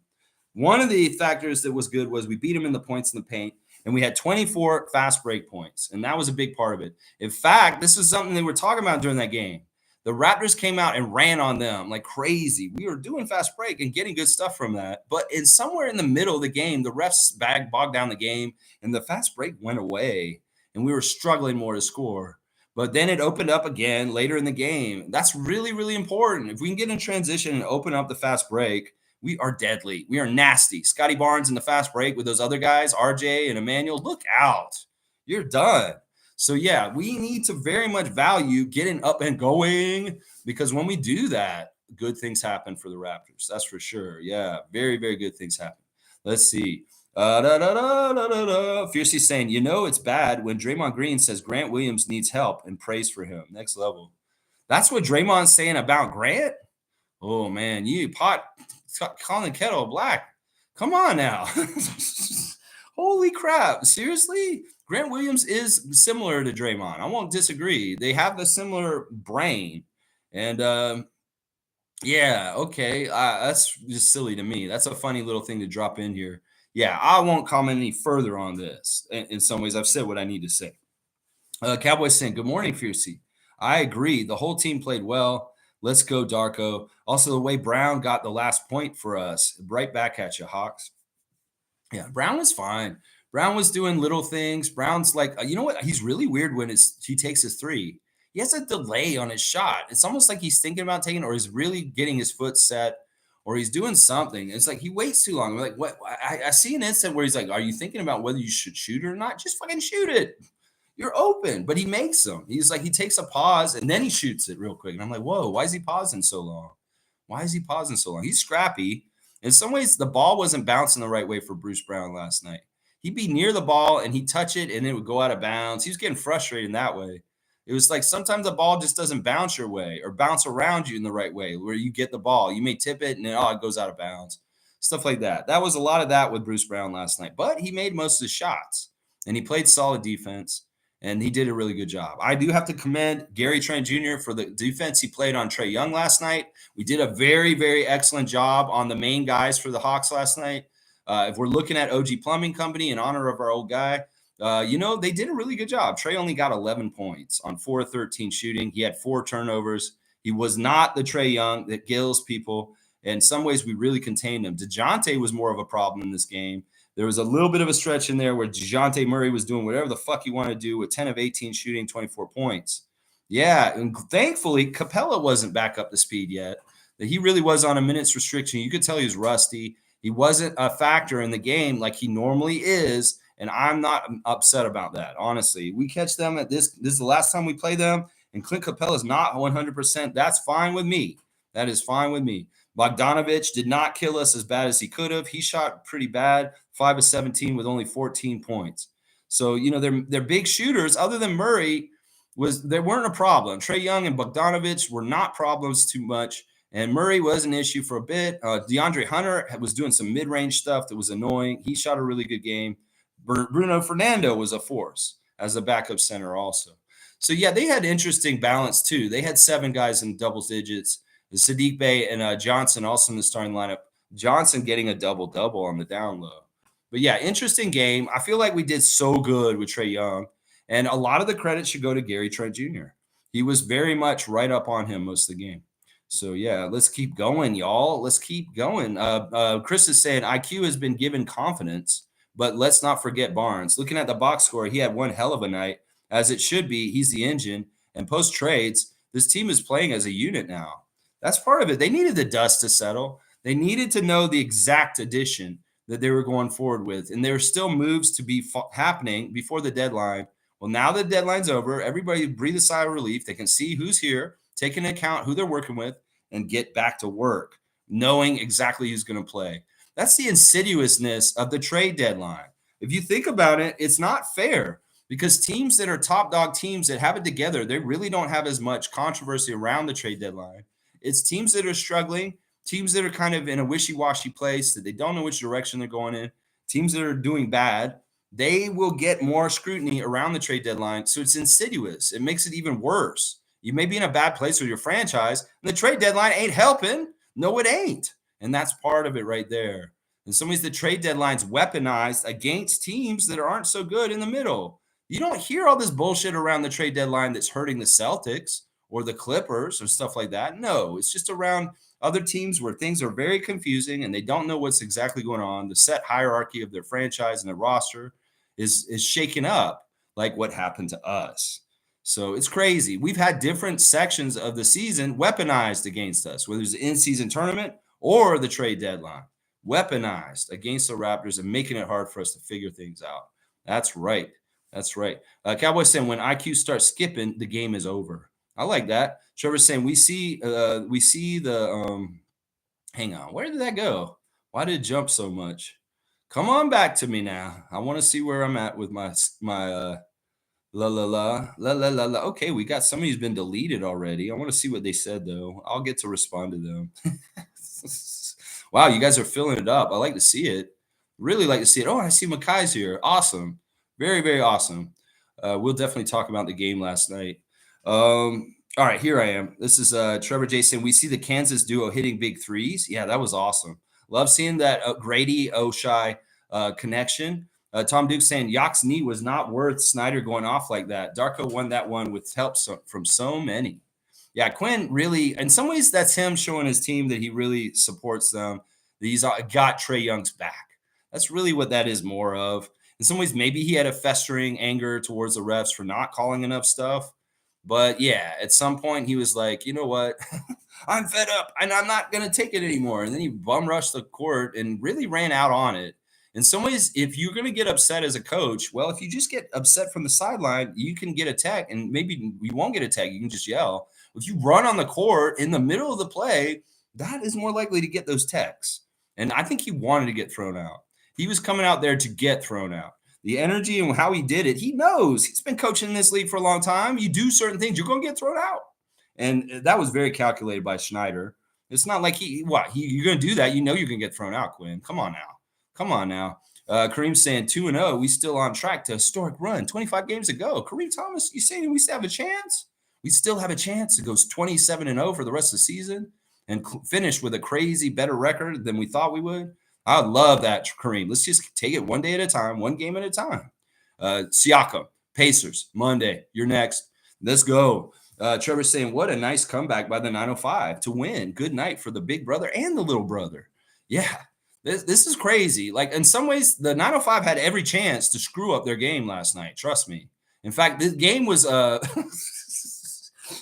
One of the factors that was good was we beat them in the points in the paint, and we had 24 fast break points, and that was a big part of it. In fact, this is something they were talking about during that game. The Raptors came out and ran on them like crazy. We were doing fast break and getting good stuff from that. But somewhere in the middle of the game, the refs bogged down the game, and the fast break went away, and we were struggling more to score. But then it opened up again later in the game. That's really, really important. If we can get in transition and open up the fast break, we are deadly. We are nasty. Scottie Barnes in the fast break with those other guys, RJ and Emmanuel, look out. You're done. So, yeah, we need to very much value getting up and going, because when we do that, good things happen for the Raptors. That's for sure. Yeah, very, very good things happen. Let's see. Fiercey saying, it's bad when Draymond Green says Grant Williams needs help and prays for him. Next level. That's what Draymond's saying about Grant? Oh, man, calling the kettle black. Come on now. Holy crap. Seriously? Grant Williams is similar to Draymond. I won't disagree. They have the similar brain. And, yeah, okay. That's just silly to me. That's a funny little thing to drop in here. Yeah, I won't comment any further on this. In some ways, I've said what I need to say. Cowboys saying, good morning, Fiercey. I agree. The whole team played well. Let's go, Darko. Also, the way Brown got the last point for us. Right back at you, Hawks. Yeah, Brown was fine. Brown was doing little things. Brown's like, you know what? He's really weird when he takes his three. He has a delay on his shot. It's almost like he's thinking about taking, or he's really getting his foot set, or he's doing something. It's like he waits too long. We're like, what? I see an instant where he's like, are you thinking about whether you should shoot or not? Just fucking shoot it. You're open. But he makes them. He's like, he takes a pause and then he shoots it real quick. And I'm like, whoa, why is he pausing so long? Why is he pausing so long? He's scrappy. In some ways, the ball wasn't bouncing the right way for Bruce Brown last night. He'd be near the ball and he'd touch it and it would go out of bounds. He was getting frustrated in that way. It was like sometimes the ball just doesn't bounce your way or bounce around you in the right way where you get the ball. You may tip it and then, it goes out of bounds. Stuff like that. That was a lot of that with Bruce Brown last night. But he made most of his shots and he played solid defense and he did a really good job. I do have to commend Gary Trent Jr. for the defense he played on Trae Young last night. We did a very, very excellent job on the main guys for the Hawks last night. If we're looking at OG Plumbing Company in honor of our old guy, they did a really good job. Trae only got 11 points on 4-13 shooting. He had 4 turnovers. He was not the Trae Young that gills people. In some ways, we really contained him. DeJounte was more of a problem in this game. There was a little bit of a stretch in there where DeJounte Murray was doing whatever the fuck he wanted to do with 10 of 18 shooting, 24 points. Yeah, and thankfully, Capella wasn't back up to speed yet. He really was on a minutes restriction. You could tell he was rusty. He wasn't a factor in the game like he normally is, and I'm not upset about that, honestly. We catch them at this is the last time we play them, and Clint Capella is not 100%. That's fine with me. That is fine with me. Bogdanovich did not kill us as bad as he could have. He shot pretty bad, 5 of 17 with only 14 points. So, they're big shooters. Other than Murray, they weren't a problem. Trae Young and Bogdanovich were not problems too much. And Murray was an issue for a bit. DeAndre Hunter was doing some mid-range stuff that was annoying. He shot a really good game. Bruno Fernando was a force as a backup center also. So, yeah, they had interesting balance too. They had 7 guys in double digits. Sadiq Bey and Johnson also in the starting lineup. Johnson getting a double-double on the down low. But, yeah, interesting game. I feel like we did so good with Trae Young. And a lot of the credit should go to Gary Trent Jr. He was very much right up on him most of the game. So, yeah, let's keep going, y'all. Let's keep going. Chris is saying IQ has been given confidence, but let's not forget Barnes. Looking at the box score, he had one hell of a night, as it should be. He's the engine. And post-trades, this team is playing as a unit now. That's part of it. They needed the dust to settle. They needed to know the exact addition that they were going forward with. And there are still moves to be happening before the deadline. Well, now the deadline's over. Everybody breathe a sigh of relief. They can see who's here, take into account who they're working with, and get back to work, knowing exactly who's going to play. That's the insidiousness of the trade deadline. If you think about it, it's not fair because teams that are top dog teams that have it together, they really don't have as much controversy around the trade deadline. It's teams that are struggling, teams that are kind of in a wishy-washy place, that they don't know which direction they're going in, teams that are doing bad, they will get more scrutiny around the trade deadline. So it's insidious. It makes it even worse. You may be in a bad place with your franchise, and the trade deadline ain't helping. No, it ain't. And that's part of it right there. In some ways, the trade deadline's weaponized against teams that aren't so good in the middle. You don't hear all this bullshit around the trade deadline that's hurting the Celtics or the Clippers or stuff like that. No, it's just around other teams where things are very confusing and they don't know what's exactly going on. The set hierarchy of their franchise and their roster is shaken up, like what happened to us. So it's crazy. We've had different sections of the season weaponized against us, whether it's the in-season tournament or the trade deadline, weaponized against the Raptors and making it hard for us to figure things out. That's right. That's right. Cowboys saying when IQ starts skipping, the game is over. I like that. Trevor's saying we see the hang on. Where did that go? Why did it jump so much? Come on back to me now. I want to see where I'm at with my la la la la la la la. Okay, we got somebody's been deleted already. I want to see what they said though. I'll get to respond to them. Wow, you guys are filling it up. I like to see it. Really like to see it. Oh, I see Makai's here. Awesome. Very, very awesome. We'll definitely talk about the game last night. All right, here I am. This is Trevor Jason. We see the Kansas duo hitting big threes. Yeah, that was awesome. Love seeing that Grady Oshai connection. Tom Duke saying Yak's knee was not worth Snyder going off like that. Darko won that one with help from so many. Yeah, Quinn really, in some ways, that's him showing his team that he really supports them. That he's got Trae Young's back. That's really what that is more of. In some ways, maybe he had a festering anger towards the refs for not calling enough stuff. But yeah, at some point he was like, you know what? I'm fed up and I'm not going to take it anymore. And then he bum rushed the court and really ran out on it. In some ways, if you're going to get upset as a coach, well, if you just get upset from the sideline, you can get a tech and maybe you won't get a tech. You can just yell. If you run on the court in the middle of the play, that is more likely to get those techs. And I think he wanted to get thrown out. He was coming out there to get thrown out. The energy and how he did it, he knows. He's been coaching in this league for a long time. You do certain things, you're going to get thrown out. And that was very calculated by Schneider. It's not like you're going to do that. You know you're going to get thrown out, Quinn. Come on now. Kareem's saying 2-0. We still on track to a historic run. 25 games ago. Kareem Thomas, you saying we still have a chance? We still have a chance. It goes 27-0 for the rest of the season and finish with a crazy better record than we thought we would. I love that, Kareem. Let's just take it one day at a time, one game at a time. Siakam, Pacers, Monday. You're next. Let's go. Trevor's saying, what a nice comeback by the 905 to win. Good night for the big brother and the little brother. Yeah, this is crazy. Like, in some ways, the 905 had every chance to screw up their game last night. Trust me. In fact, this game was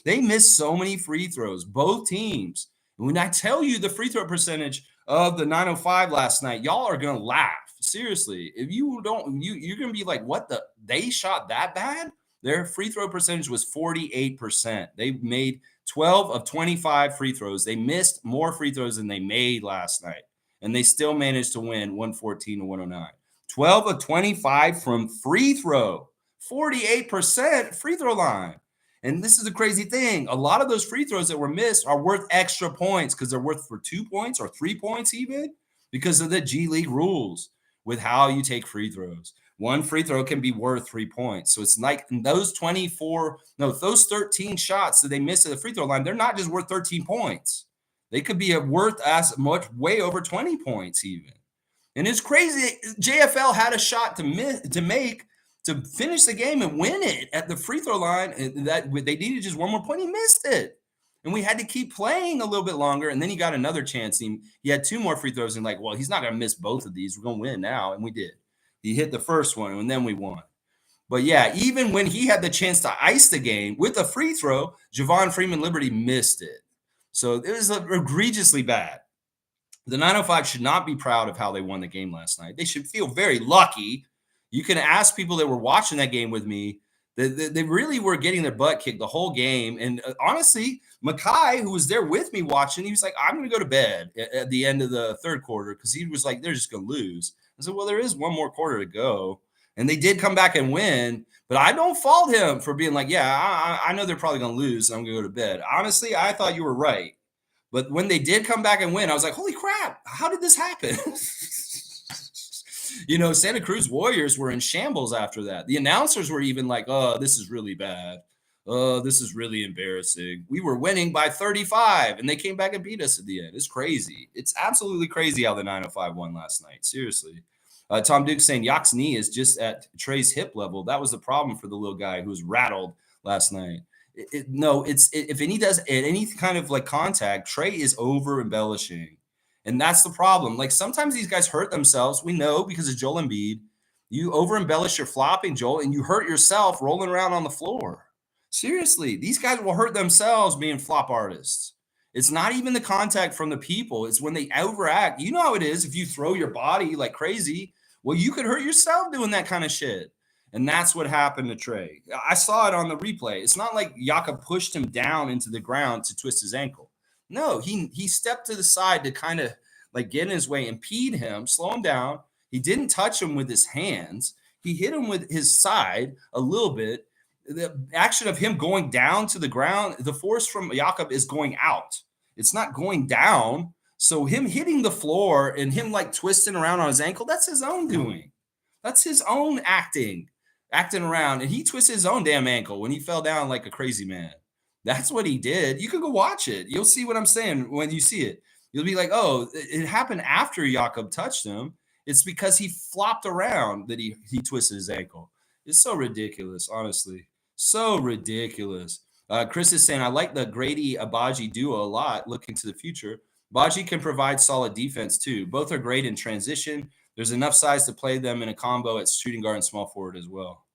they missed so many free throws, both teams. And when I tell you the free throw percentage of the 905 last night, y'all are going to laugh. Seriously. If you don't, you're going to be like, what they shot that bad? Their free throw percentage was 48%. They made 12 of 25 free throws. They missed more free throws than they made last night. And they still managed to win 114-109. 12 of 25 from free throw. 48% free throw line. And this is the crazy thing. A lot of those free throws that were missed are worth extra points because they're worth for 2 points or 3 points even because of the G League rules with how you take free throws. One free throw can be worth 3 points. So it's like those 13 shots that they missed at the free throw line, they're not just worth 13 points. They could be worth as much, way over 20 points even. And it's crazy. JFL had a shot to make to finish the game and win it at the free throw line. And that they needed just one more point. He missed it. And we had to keep playing a little bit longer. And then he got another chance. He had 2 more free throws. And well, he's not going to miss both of these. We're going to win now. And we did. He hit the first one, and then we won. But yeah, even when he had the chance to ice the game with a free throw, Javon Freeman Liberty missed it. So it was egregiously bad. The 905 should not be proud of how they won the game last night. They should feel very lucky. You can ask people that were watching that game with me. They really were getting their butt kicked the whole game. And honestly, Makai, who was there with me watching, he was like, I'm going to go to bed at the end of the third quarter because he was like, they're just going to lose. I said, well, there is one more quarter to go. And they did come back and win. But I don't fault him for being like, yeah, I know they're probably going to lose. So I'm going to go to bed. Honestly, I thought you were right. But when they did come back and win, I was like, holy crap, how did this happen? Santa Cruz Warriors were in shambles after that. The announcers were even like, oh, this is really bad. oh, this is really embarrassing. We were winning by 35 and they came back and beat us at the end. It's crazy. It's absolutely crazy how the 905 won last night. Seriously. Tom Duke saying Yak's knee is just at Trey's hip level. That was the problem for the little guy who was rattled last night. If he does any kind of like contact, Trey is over embellishing. And that's the problem. Like sometimes these guys hurt themselves. We know because of Joel Embiid. You over embellish your flopping, Joel, and you hurt yourself rolling around on the floor. Seriously, these guys will hurt themselves being flop artists. It's not even the contact from the people. It's when they overact. You know how it is if you throw your body like crazy. Well, you could hurt yourself doing that kind of shit. And that's what happened to Trey. I saw it on the replay. It's not like Yaka pushed him down into the ground to twist his ankle. No, he stepped to the side to kind of like get in his way, impede him, slow him down. He didn't touch him with his hands. He hit him with his side a little bit. The action of him going down to the ground, the force from Jakob is going out. It's not going down. So him hitting the floor and him like twisting around on his ankle, that's his own doing. That's his own acting around. And he twisted his own damn ankle when he fell down like a crazy man. That's what he did. You can go watch it. You'll see what I'm saying when you see it. You'll be like, oh, it happened after Jakob touched him. It's because he flopped around that he twisted his ankle. It's so ridiculous, honestly. So ridiculous. Chris is saying, I like the Grady Abaji duo a lot looking to the future. Abaji can provide solid defense too. Both are great in transition. There's enough size to play them in a combo at shooting guard and small forward as well.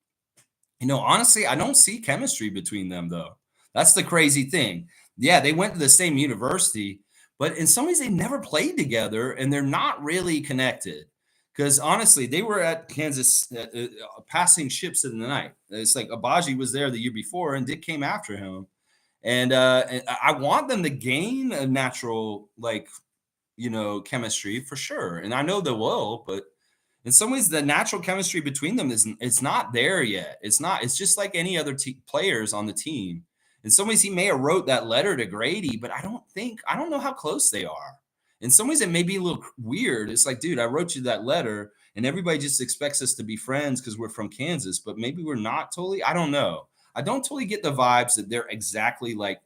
You know, honestly, I don't see chemistry between them, though. That's the crazy thing. Yeah, they went to the same university, but in some ways they never played together and they're not really connected. Because honestly, they were at Kansas passing ships in the night. It's like Abaji was there the year before and Dick came after him. And I want them to gain a natural, like, chemistry for sure. And I know they will, but in some ways, the natural chemistry between them it's not there yet. It's not. It's just like any other players on the team. In some ways, he may have wrote that letter to Grady, but I don't know how close they are. In some ways, it may be a little weird. It's like, dude, I wrote you that letter, and everybody just expects us to be friends because we're from Kansas, but maybe we're not totally. I don't know. I don't totally get the vibes that they're exactly like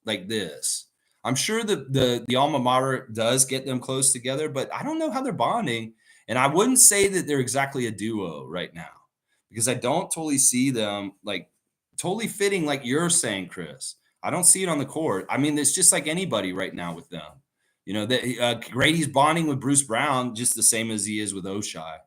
this. I'm sure the alma mater does get them close together, but I don't know how they're bonding. And I wouldn't say that they're exactly a duo right now because I don't totally see them like totally fitting like you're saying, Chris. I don't see it on the court. I mean, it's just like anybody right now with them. You know, that Grady's bonding with Bruce Brown just the same as he is with Oshai.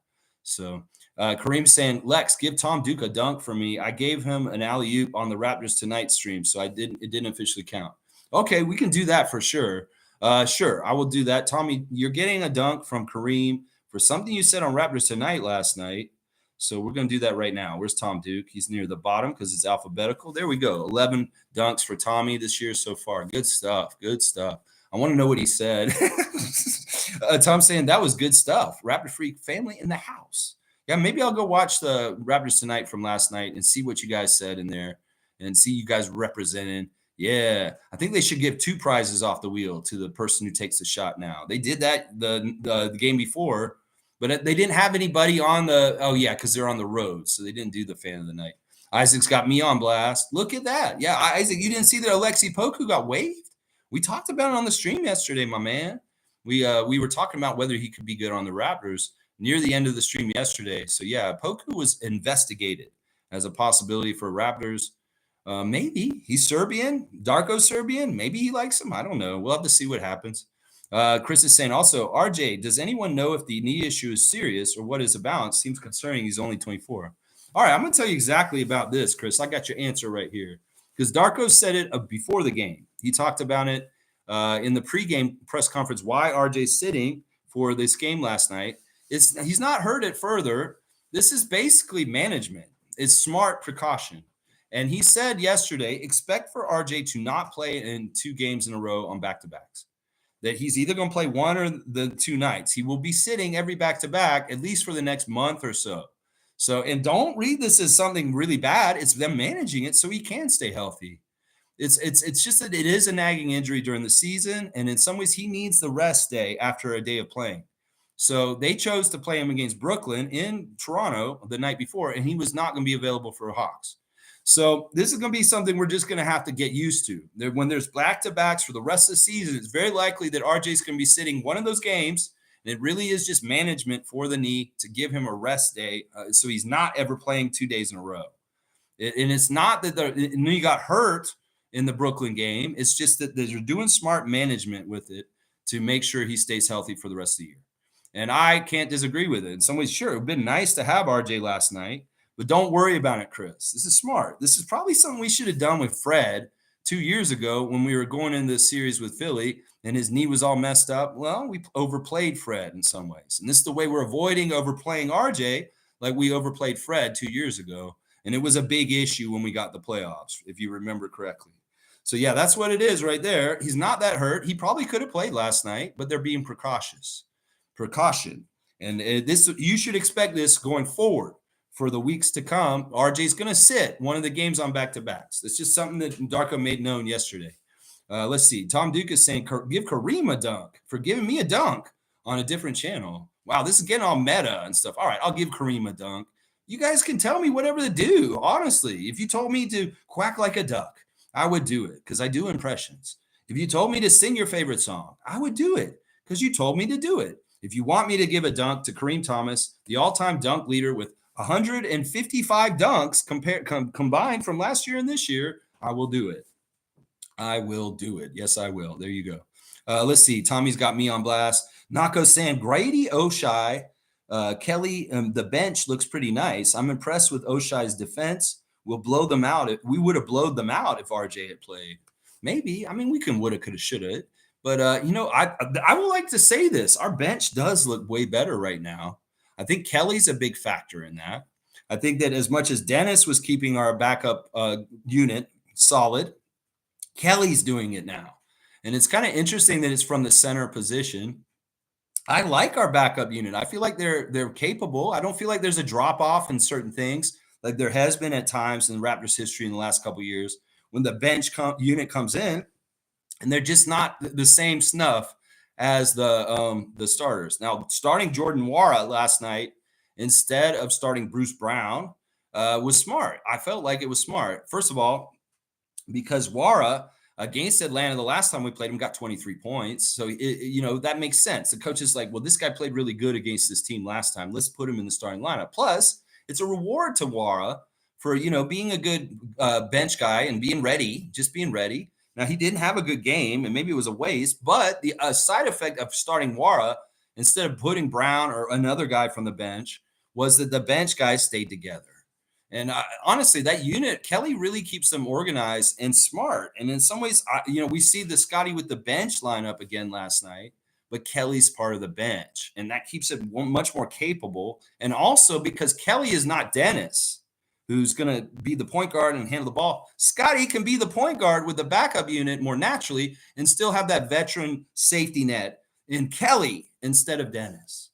So Kareem's saying, Lex, give Tom Duke a dunk for me. I gave him an alley-oop on the Raptors Tonight stream, so it didn't officially count. Okay, we can do that for sure. Sure, I will do that. Tommy, you're getting a dunk from Kareem for something you said on Raptors Tonight last night. So we're going to do that right now. Where's Tom Duke? He's near the bottom because it's alphabetical. There we go. 11 dunks for Tommy this year so far. Good stuff. Good stuff. I want to know what he said. Tom's saying that was good stuff. Raptor Freak family in the house. Yeah, maybe I'll go watch the Raptors Tonight from last night and see what you guys said in there and see you guys representing. Yeah, I think they should give 2 prizes off the wheel to the person who takes the shot now. They did that the game before, but they didn't have anybody on because they're on the road, so they didn't do the fan of the night. Isaac's got me on blast. Look at that. Yeah, Isaac, you didn't see that Alexei Poku got waived? We talked about it on the stream yesterday, my man. We were talking about whether he could be good on the Raptors near the end of the stream yesterday. So, yeah, Poku was investigated as a possibility for Raptors. Maybe he's Serbian, Darko Serbian. Maybe he likes him. I don't know. We'll have to see what happens. Chris is saying also, RJ, does anyone know if the knee issue is serious or what is about? Seems concerning. He's only 24. All right, I'm going to tell you exactly about this, Chris. I got your answer right here because Darko said it before the game. He talked about it in the pregame press conference. Why RJ's sitting for this game last night? He's not heard it further. This is basically management. It's smart precaution. And he said yesterday, expect for RJ to not play in 2 games in a row on back-to-backs. That he's either going to play one or the 2 nights. He will be sitting every back-to-back, at least for the next month or so. So, and don't read this as something really bad. It's them managing it so he can stay healthy. It's just that it is a nagging injury during the season, and in some ways he needs the rest day after a day of playing. So they chose to play him against Brooklyn in Toronto the night before, and he was not going to be available for Hawks. So this is going to be something we're just going to have to get used to. When there's back-to-backs for the rest of the season, it's very likely that RJ is going to be sitting one of those games, and it really is just management for the knee to give him a rest day, so he's not ever playing 2 days in a row. And it's not that the knee got hurt in the Brooklyn game. It's just that they're doing smart management with it to make sure he stays healthy for the rest of the year. And I can't disagree with it. In some ways, sure, it would have been nice to have RJ last night, but don't worry about it, Chris. This is smart. This is probably something we should have done with Fred 2 years ago when we were going into this series with Philly and his knee was all messed up. Well, we overplayed Fred in some ways. And this is the way we're avoiding overplaying RJ like we overplayed Fred 2 years ago. And it was a big issue when we got the playoffs, if you remember correctly. So, yeah, that's what it is right there. He's not that hurt. He probably could have played last night, but they're being precautious. Precaution. And this, you should expect this going forward for the weeks to come. RJ's going to sit one of the games on back-to-backs. It's just something that Darko made known yesterday. Let's see. Tom Duke is saying, give Kareem a dunk for giving me a dunk on a different channel. Wow, this is getting all meta and stuff. All right, I'll give Kareem a dunk. You guys can tell me whatever to do, honestly. If you told me to quack like a duck, I would do it because I do impressions. If you told me to sing your favorite song, I would do it because you told me to do it. If you want me to give a dunk to Kareem Thomas, the all-time dunk leader with 155 dunks combined from last year and this year, I will do it. I will do it. Yes, I will. There you go. Let's see. Tommy's got me on blast. Nako saying, Grady Oshai. Kelly, the bench looks pretty nice. I'm impressed with Oshai's defense. We'll blow them out. We would have blown them out if RJ had played. Maybe. I mean, we can woulda, coulda, shoulda. But, I would like to say this. Our bench does look way better right now. I think Kelly's a big factor in that. I think that as much as Dennis was keeping our backup unit solid, Kelly's doing it now. And it's kind of interesting that it's from the center position. I like our backup unit. I feel like they're capable. I don't feel like there's a drop off in certain things like there has been at times in Raptors history in the last couple of years when the bench unit comes in and they're just not the same snuff as the starters. Now, starting Jordan Nwora last night instead of starting Bruce Brown was smart. I felt like it was smart. First of all, because Nwora against Atlanta, the last time we played him, got 23 points. So, that makes sense. The coach is like, well, this guy played really good against this team last time. Let's put him in the starting lineup. Plus, it's a reward to Nwora for, being a good bench guy and being ready, just being ready. Now, he didn't have a good game, and maybe it was a waste, but the side effect of starting Nwora instead of putting Brown or another guy from the bench was that the bench guys stayed together. And honestly, that unit, Kelly really keeps them organized and smart. And in some ways, we see the Scottie with the bench lineup again last night, but Kelly's part of the bench. And that keeps it much more capable. And also because Kelly is not Dennis, who's going to be the point guard and handle the ball. Scottie can be the point guard with the backup unit more naturally and still have that veteran safety net in Kelly instead of Dennis.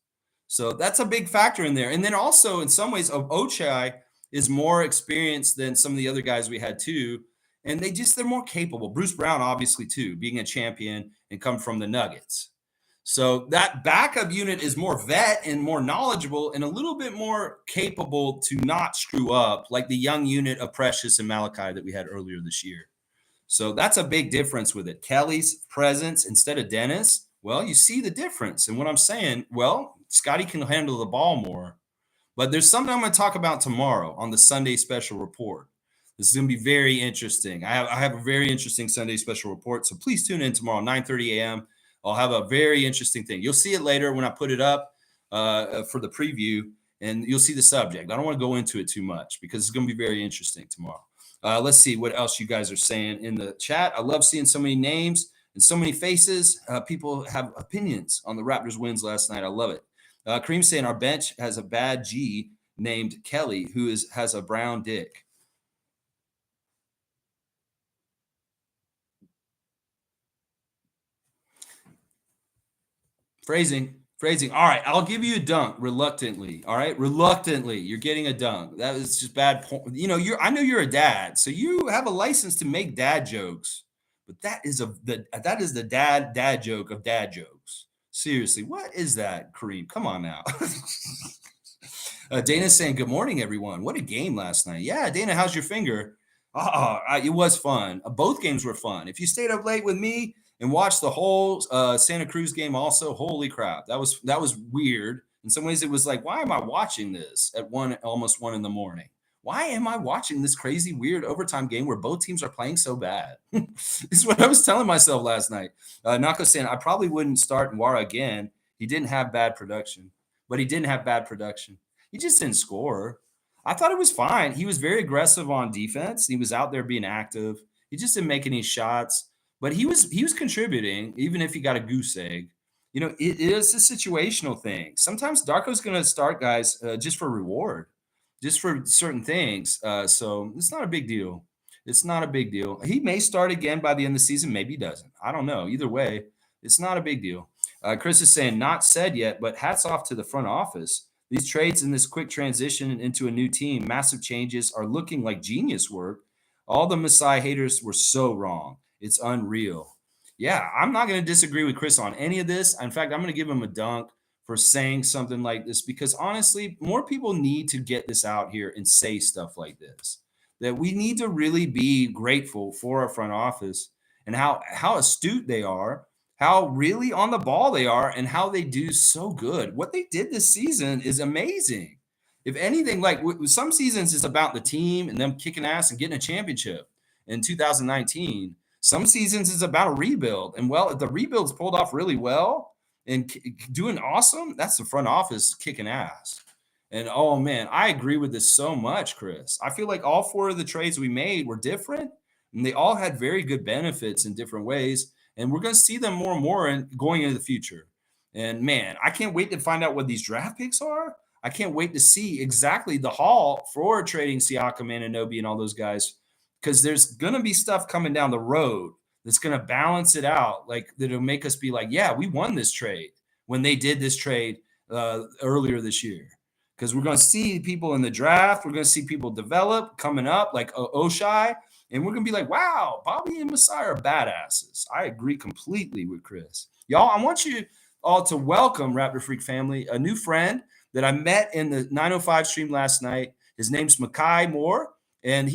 So that's a big factor in there. And then also in some ways, Ochai is more experienced than some of the other guys we had too. And they're more capable. Bruce Brown, obviously, too, being a champion and come from the Nuggets. So that backup unit is more vet and more knowledgeable and a little bit more capable to not screw up like the young unit of Precious and Malachi that we had earlier this year. So that's a big difference with it. Kelly's presence instead of Dennis, well, you see the difference. And what I'm saying, well, Scottie can handle the ball more. But there's something I'm going to talk about tomorrow on the Sunday special report. This is going to be very interesting. I have a very interesting Sunday special report. So please tune in tomorrow, 9:30 a.m. I'll have a very interesting thing. You'll see it later when I put it up for the preview, and you'll see the subject. I don't want to go into it too much because it's going to be very interesting tomorrow. Let's see what else you guys are saying in the chat. I love seeing so many names and so many faces. People have opinions on the Raptors wins last night. I love it. Kareem saying our bench has a bad G named Kelly who has a brown dick. Phrasing. All right, I'll give you a dunk reluctantly. All right, reluctantly, you're getting a dunk. That is just bad. I know you're a dad, so you have a license to make dad jokes. But that is the dad joke of dad jokes. Seriously, what is that, Kareem? Come on now. Dana's saying, good morning, everyone. What a game last night. Yeah, Dana, how's your finger? It was fun. Both games were fun. If you stayed up late with me and watched the whole Santa Cruz game, also, holy crap, that was weird. In some ways, it was like, why am I watching this at almost 1 in the morning? Why am I watching this crazy, weird overtime game where both teams are playing so bad? This is what I was telling myself last night. Nako saying I probably wouldn't start Nwara again. He didn't have bad production, but he didn't have bad production. He just didn't score. I thought it was fine. He was very aggressive on defense. He was out there being active. He just didn't make any shots, but he was contributing, even if he got a goose egg. It is a situational thing. Sometimes Darko's going to start guys just for reward, just for certain things. So it's not a big deal. It's not a big deal. He may start again by the end of the season. Maybe he doesn't. I don't know. Either way, it's not a big deal. Chris is saying not said yet, but hats off to the front office. These trades and this quick transition into a new team, massive changes are looking like genius work. All the Messiah haters were so wrong. It's unreal. Yeah, I'm not going to disagree with Chris on any of this. In fact, I'm going to give him a dunk for saying something like this because honestly, more people need to get this out here and say stuff like this. That we need to really be grateful for our front office and how astute they are, how really on the ball they are, and how they do so good. What they did this season is amazing. If anything, like some seasons is about the team and them kicking ass and getting a championship in 2019. Some seasons is about a rebuild. And well, if the rebuild's pulled off really well and doing awesome, that's the front office kicking ass. And oh man, I agree with this so much, Chris. I feel like all 4 of the trades we made were different and they all had very good benefits in different ways. And we're going to see them more and more going into the future. And man, I can't wait to find out what these draft picks are. I can't wait to see exactly the haul for trading Siakam, Anunoby, and all those guys, because there's going to be stuff coming down the road that's going to balance it out, like that'll make us be like, yeah, we won this trade when they did this trade earlier this year. Because we're going to see people in the draft, we're going to see people develop coming up, like Oshai, and we're going to be like, wow, Bobby and Messiah are badasses. I agree completely with Chris. Y'all, I want you all to welcome Raptor Freak family, a new friend that I met in the 905 stream last night. His name's Makai Moore, and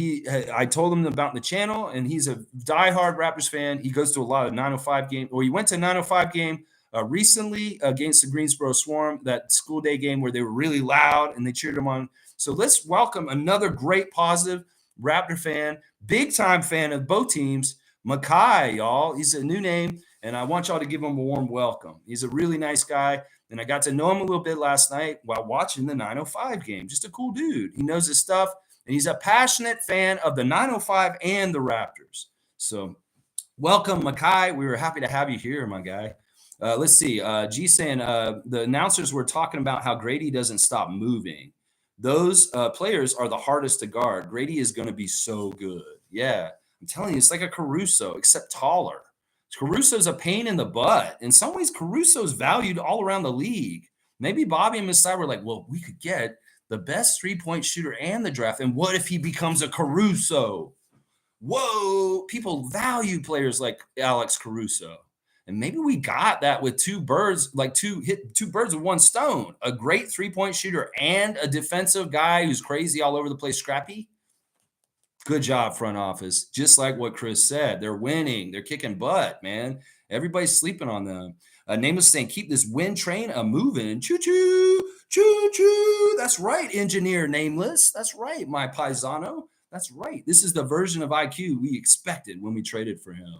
I told him about the channel, and he's a diehard Raptors fan. He goes to a lot of 905 games, or he went to a 905 game recently against the Greensboro Swarm, that school day game where they were really loud and they cheered him on. So let's welcome another great positive Raptor fan, big time fan of both teams, Makai, y'all. He's a new name, and I want y'all to give him a warm welcome. He's a really nice guy, and I got to know him a little bit last night while watching the 905 game. Just a cool dude. He knows his stuff, and he's a passionate fan of the 905 and the Raptors. So welcome, Makai. We were happy to have you here, my guy. Let's see. G saying the announcers were talking about how Grady doesn't stop moving. Those players are the hardest to guard. Grady is going to be so good. Yeah, I'm telling you, it's like a Caruso, except taller. Caruso's a pain in the butt. In some ways, Caruso's valued all around the league. Maybe Bobby and Messiah were like, well, we could get the best three-point shooter and the draft. And what if he becomes a Caruso? Whoa, people value players like Alex Caruso. And maybe we got that with two birds with one stone, a great three-point shooter and a defensive guy who's crazy all over the place, scrappy. Good job, front office. Just like what Chris said, they're winning. They're kicking butt, man. Everybody's sleeping on them. Nameless saying, keep this win train a-moving. Choo-choo, choo-choo. That's right, engineer Nameless. That's right, my paisano. That's right. This is the version of IQ we expected when we traded for him.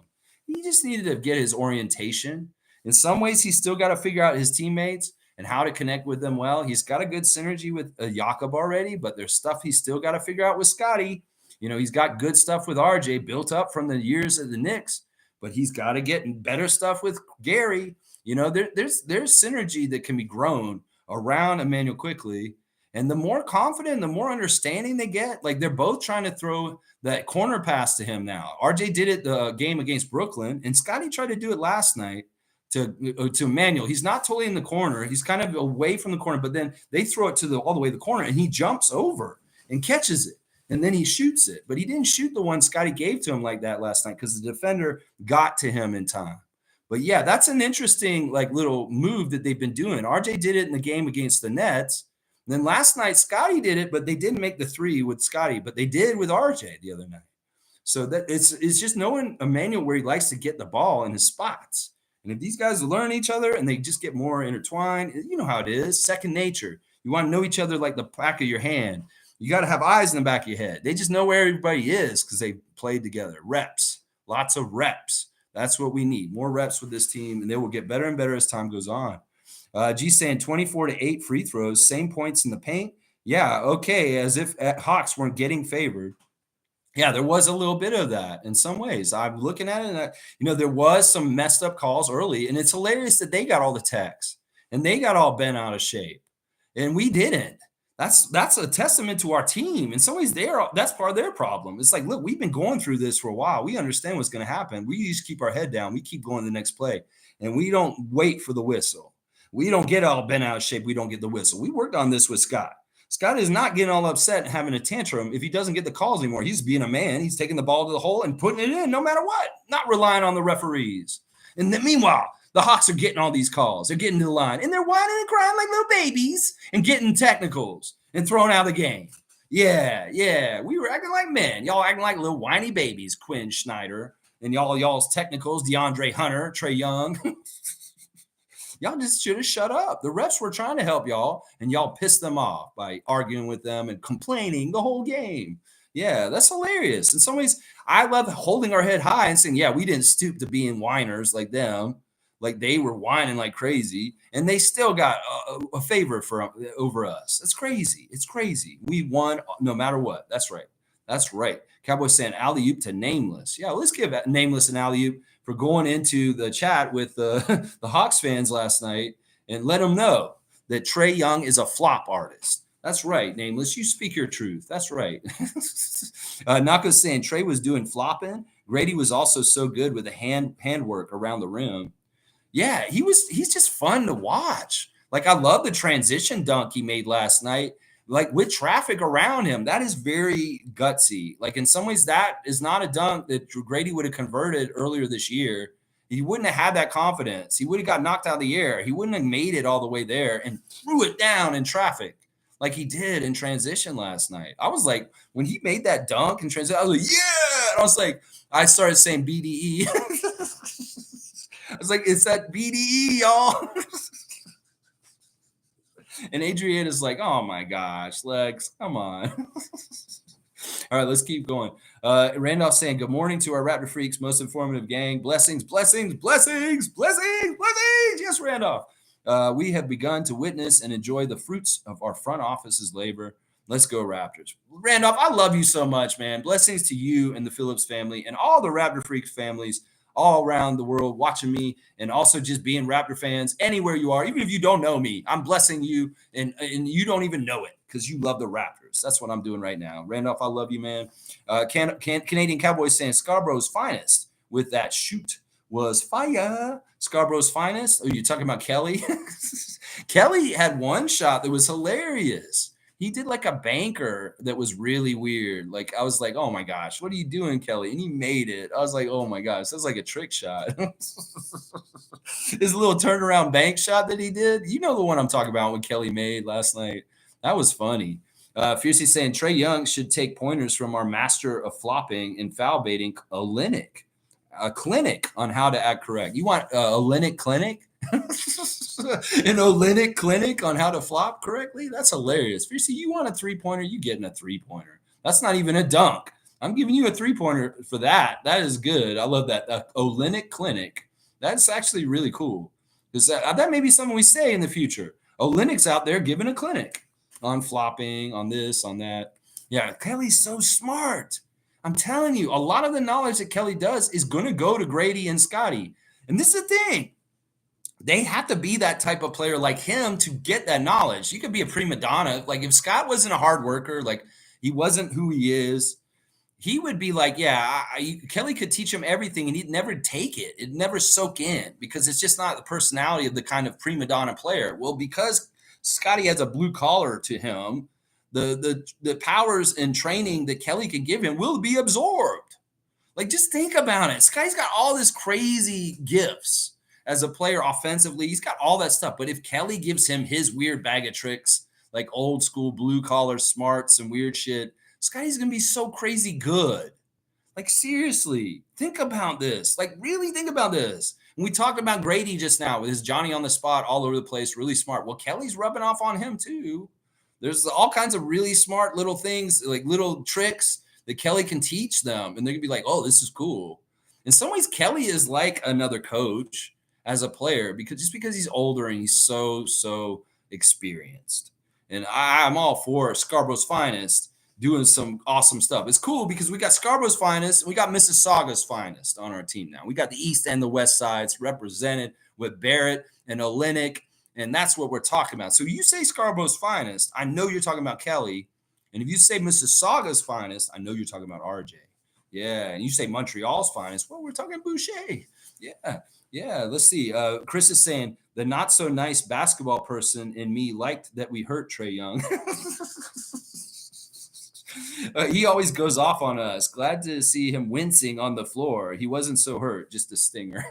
He just needed to get his orientation. In some ways, he's still got to figure out his teammates and how to connect with them well. He's got a good synergy with Jakob already, but there's stuff he's still got to figure out with Scottie. You know, he's got good stuff with RJ built up from the years of the Knicks, but he's got to get better stuff with Gary. You know, there's synergy that can be grown around Emmanuel Quickley. And the more confident, the more understanding they get, like they're both trying to throw that corner pass to him now. RJ did it the game against Brooklyn, and Scottie tried to do it last night to Emmanuel. He's not totally in the corner. He's kind of away from the corner, but then they throw it to all the way to the corner, and he jumps over and catches it, and then he shoots it. But he didn't shoot the one Scottie gave to him like that last night because the defender got to him in time. But, yeah, that's an interesting little move that they've been doing. RJ did it in the game against the Nets. Then last night, Scottie did it, but they didn't make the three with Scottie, but they did with RJ the other night. So that it's just knowing Emmanuel where he likes to get the ball in his spots. And if these guys learn each other and they just get more intertwined, you know how it is, second nature. You want to know each other like the back of your hand. You got to have eyes in the back of your head. They just know where everybody is because they played together. Reps, lots of reps. That's what we need. More reps with this team, and they will get better and better as time goes on. G saying 24-8 free throws, same points in the paint. Yeah, okay, as if Hawks weren't getting favored. Yeah, there was a little bit of that in some ways. I'm looking at it, and there was some messed up calls early, and it's hilarious that they got all the texts and they got all bent out of shape, and we didn't. That's a testament to our team. In some ways, that's part of their problem. It's like, look, we've been going through this for a while. We understand what's going to happen. We just keep our head down. We keep going to the next play, and we don't wait for the whistle. We don't get all bent out of shape. We don't get the whistle. We worked on this with Scott. Scott is not getting all upset and having a tantrum if he doesn't get the calls anymore. He's being a man. He's taking the ball to the hole and putting it in no matter what, not relying on the referees. And then meanwhile, the Hawks are getting all these calls. They're getting to the line, and they're whining and crying like little babies and getting technicals and thrown out of the game. Yeah. We were acting like men. Y'all acting like little whiny babies, Quinn Snyder. And y'all's technicals, DeAndre Hunter, Trae Young. Y'all just should have shut up. The refs were trying to help y'all, and y'all pissed them off by arguing with them and complaining the whole game. Yeah, that's hilarious. In some ways, I love holding our head high and saying, yeah, we didn't stoop to being whiners like them. Like they were whining like crazy, and they still got a favor over us. That's crazy. It's crazy. We won no matter what. That's right. Cowboys saying alley-oop to Nameless. Yeah, let's give Nameless an alley-oop for going into the chat with the Hawks fans last night and let them know that Trae Young is a flop artist. That's right, Nameless. You speak your truth. That's right. Nako's saying Trae was doing flopping. Grady was also so good with the handwork around the rim. Yeah, he's just fun to watch. Like, I love the transition dunk he made last night. Like, with traffic around him, that is very gutsy. Like, in some ways, that is not a dunk that Grady would have converted earlier this year. He wouldn't have had that confidence. He would have got knocked out of the air. He wouldn't have made it all the way there and threw it down in traffic like he did in transition last night. I was like, when he made that dunk in transition, I was like, yeah! And I was like, I started saying BDE. I was like, it's that BDE, y'all. And Adrian is like, oh my gosh, Lex, come on. All right, let's keep going. Randolph saying, good morning to our Raptor Freaks, most informative gang. Blessings. Yes, Randolph. We have begun to witness and enjoy the fruits of our front office's labor. Let's go, Raptors. Randolph, I love you so much, man. Blessings to you and the Phillips family and all the Raptor Freaks families all around the world watching me, and also just being Raptor fans anywhere you are. Even if you don't know me, I'm blessing you, and you don't even know it because you love the Raptors. That's what I'm doing right now. Randolph, I love you, man. Canadian Cowboys saying Scarborough's finest with that shoot was fire. Scarborough's finest. Oh, you're talking about Kelly? Kelly had one shot that was hilarious. He did like a banker that was really weird. Like, I was like, oh my gosh, what are you doing, Kelly? And he made it. I was like, oh my gosh, that's like a trick shot. His little turnaround bank shot that he did. You know the one I'm talking about when Kelly made last night. That was funny. Fiercely saying Trae Young should take pointers from our master of flopping and foul baiting, Olenek. A clinic on how to act correct. You want a Olenek clinic? An Olenek clinic on how to flop correctly? That's hilarious. If you want a three-pointer, you getting a three-pointer. That's not even a dunk. I'm giving you a three-pointer for that. That is good. I love that. Olenek clinic. That's actually really cool. Because that may be something we say in the future. Olenek's out there giving a clinic on flopping, on this, on that. Yeah, Kelly's so smart. I'm telling you, a lot of the knowledge that Kelly does is going to go to Grady and Scottie. And this is the thing. They have to be that type of player like him to get that knowledge. You could be a prima donna. Like, if Scott wasn't a hard worker, like he wasn't who he is, he would be like, yeah, Kelly could teach him everything and he'd never take it. It'd never soak in because it's just not the personality of the kind of prima donna player. Well, because Scottie has a blue collar to him, the powers and training that Kelly can give him will be absorbed. Like, just think about it. Scottie's got all this crazy gifts as a player offensively. He's got all that stuff. But if Kelly gives him his weird bag of tricks, like old school blue collar smarts and weird shit, Scottie's going to be so crazy good. Like, seriously, think about this. Like, really think about this. And we talked about Grady just now with his Johnny on the spot all over the place, really smart. Well, Kelly's rubbing off on him too. There's all kinds of really smart little things, like little tricks that Kelly can teach them. And they're going to be like, oh, this is cool. In some ways, Kelly is like another coach as a player because he's older and he's so experienced. And I'm all for Scarborough's finest doing some awesome stuff. It's cool because we got Scarborough's finest, we got Mississauga's finest on our team now. We got the East and the West sides represented with Barrett and Olenek, and that's what we're talking about. So you say Scarborough's finest, I know you're talking about Kelly. And if you say Mississauga's finest, I know you're talking about RJ. Yeah, and you say Montreal's finest, well, we're talking Boucher. Yeah. Let's see. Chris is saying the not so nice basketball person in me liked that we hurt Trae Young. He always goes off on us. Glad to see him wincing on the floor. He wasn't so hurt, just a stinger.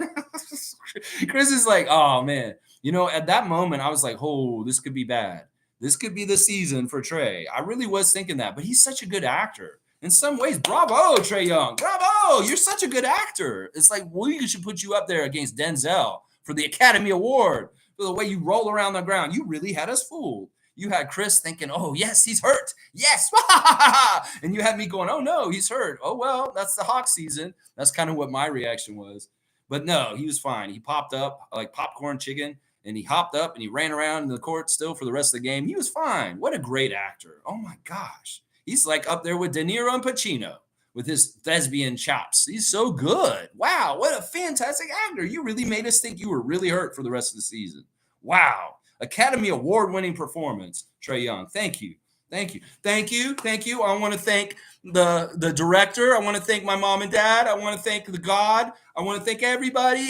Chris is like, oh man. At that moment, I was like, oh, this could be bad. This could be the season for Trae. I really was thinking that, but he's such a good actor. In some ways, bravo, Trae Young. Bravo. You're such a good actor. It's like, we should put you up there against Denzel for the Academy Award for the way you roll around the ground. You really had us fooled. You had Chris thinking, oh, yes, he's hurt. Yes. And you had me going, oh, no, he's hurt. Oh, well, that's the Hawk season. That's kind of what my reaction was. But no, he was fine. He popped up like popcorn chicken, and he hopped up and he ran around in the court still for the rest of the game. He was fine. What a great actor. Oh, my gosh. He's like up there with De Niro and Pacino with his thespian chops. He's so good. Wow, what a fantastic actor. You really made us think you were really hurt for the rest of the season. Wow. Academy Award-winning performance, Trae Young. Thank you. I want to thank the director. I want to thank my mom and dad. I want to thank the God. I want to thank everybody.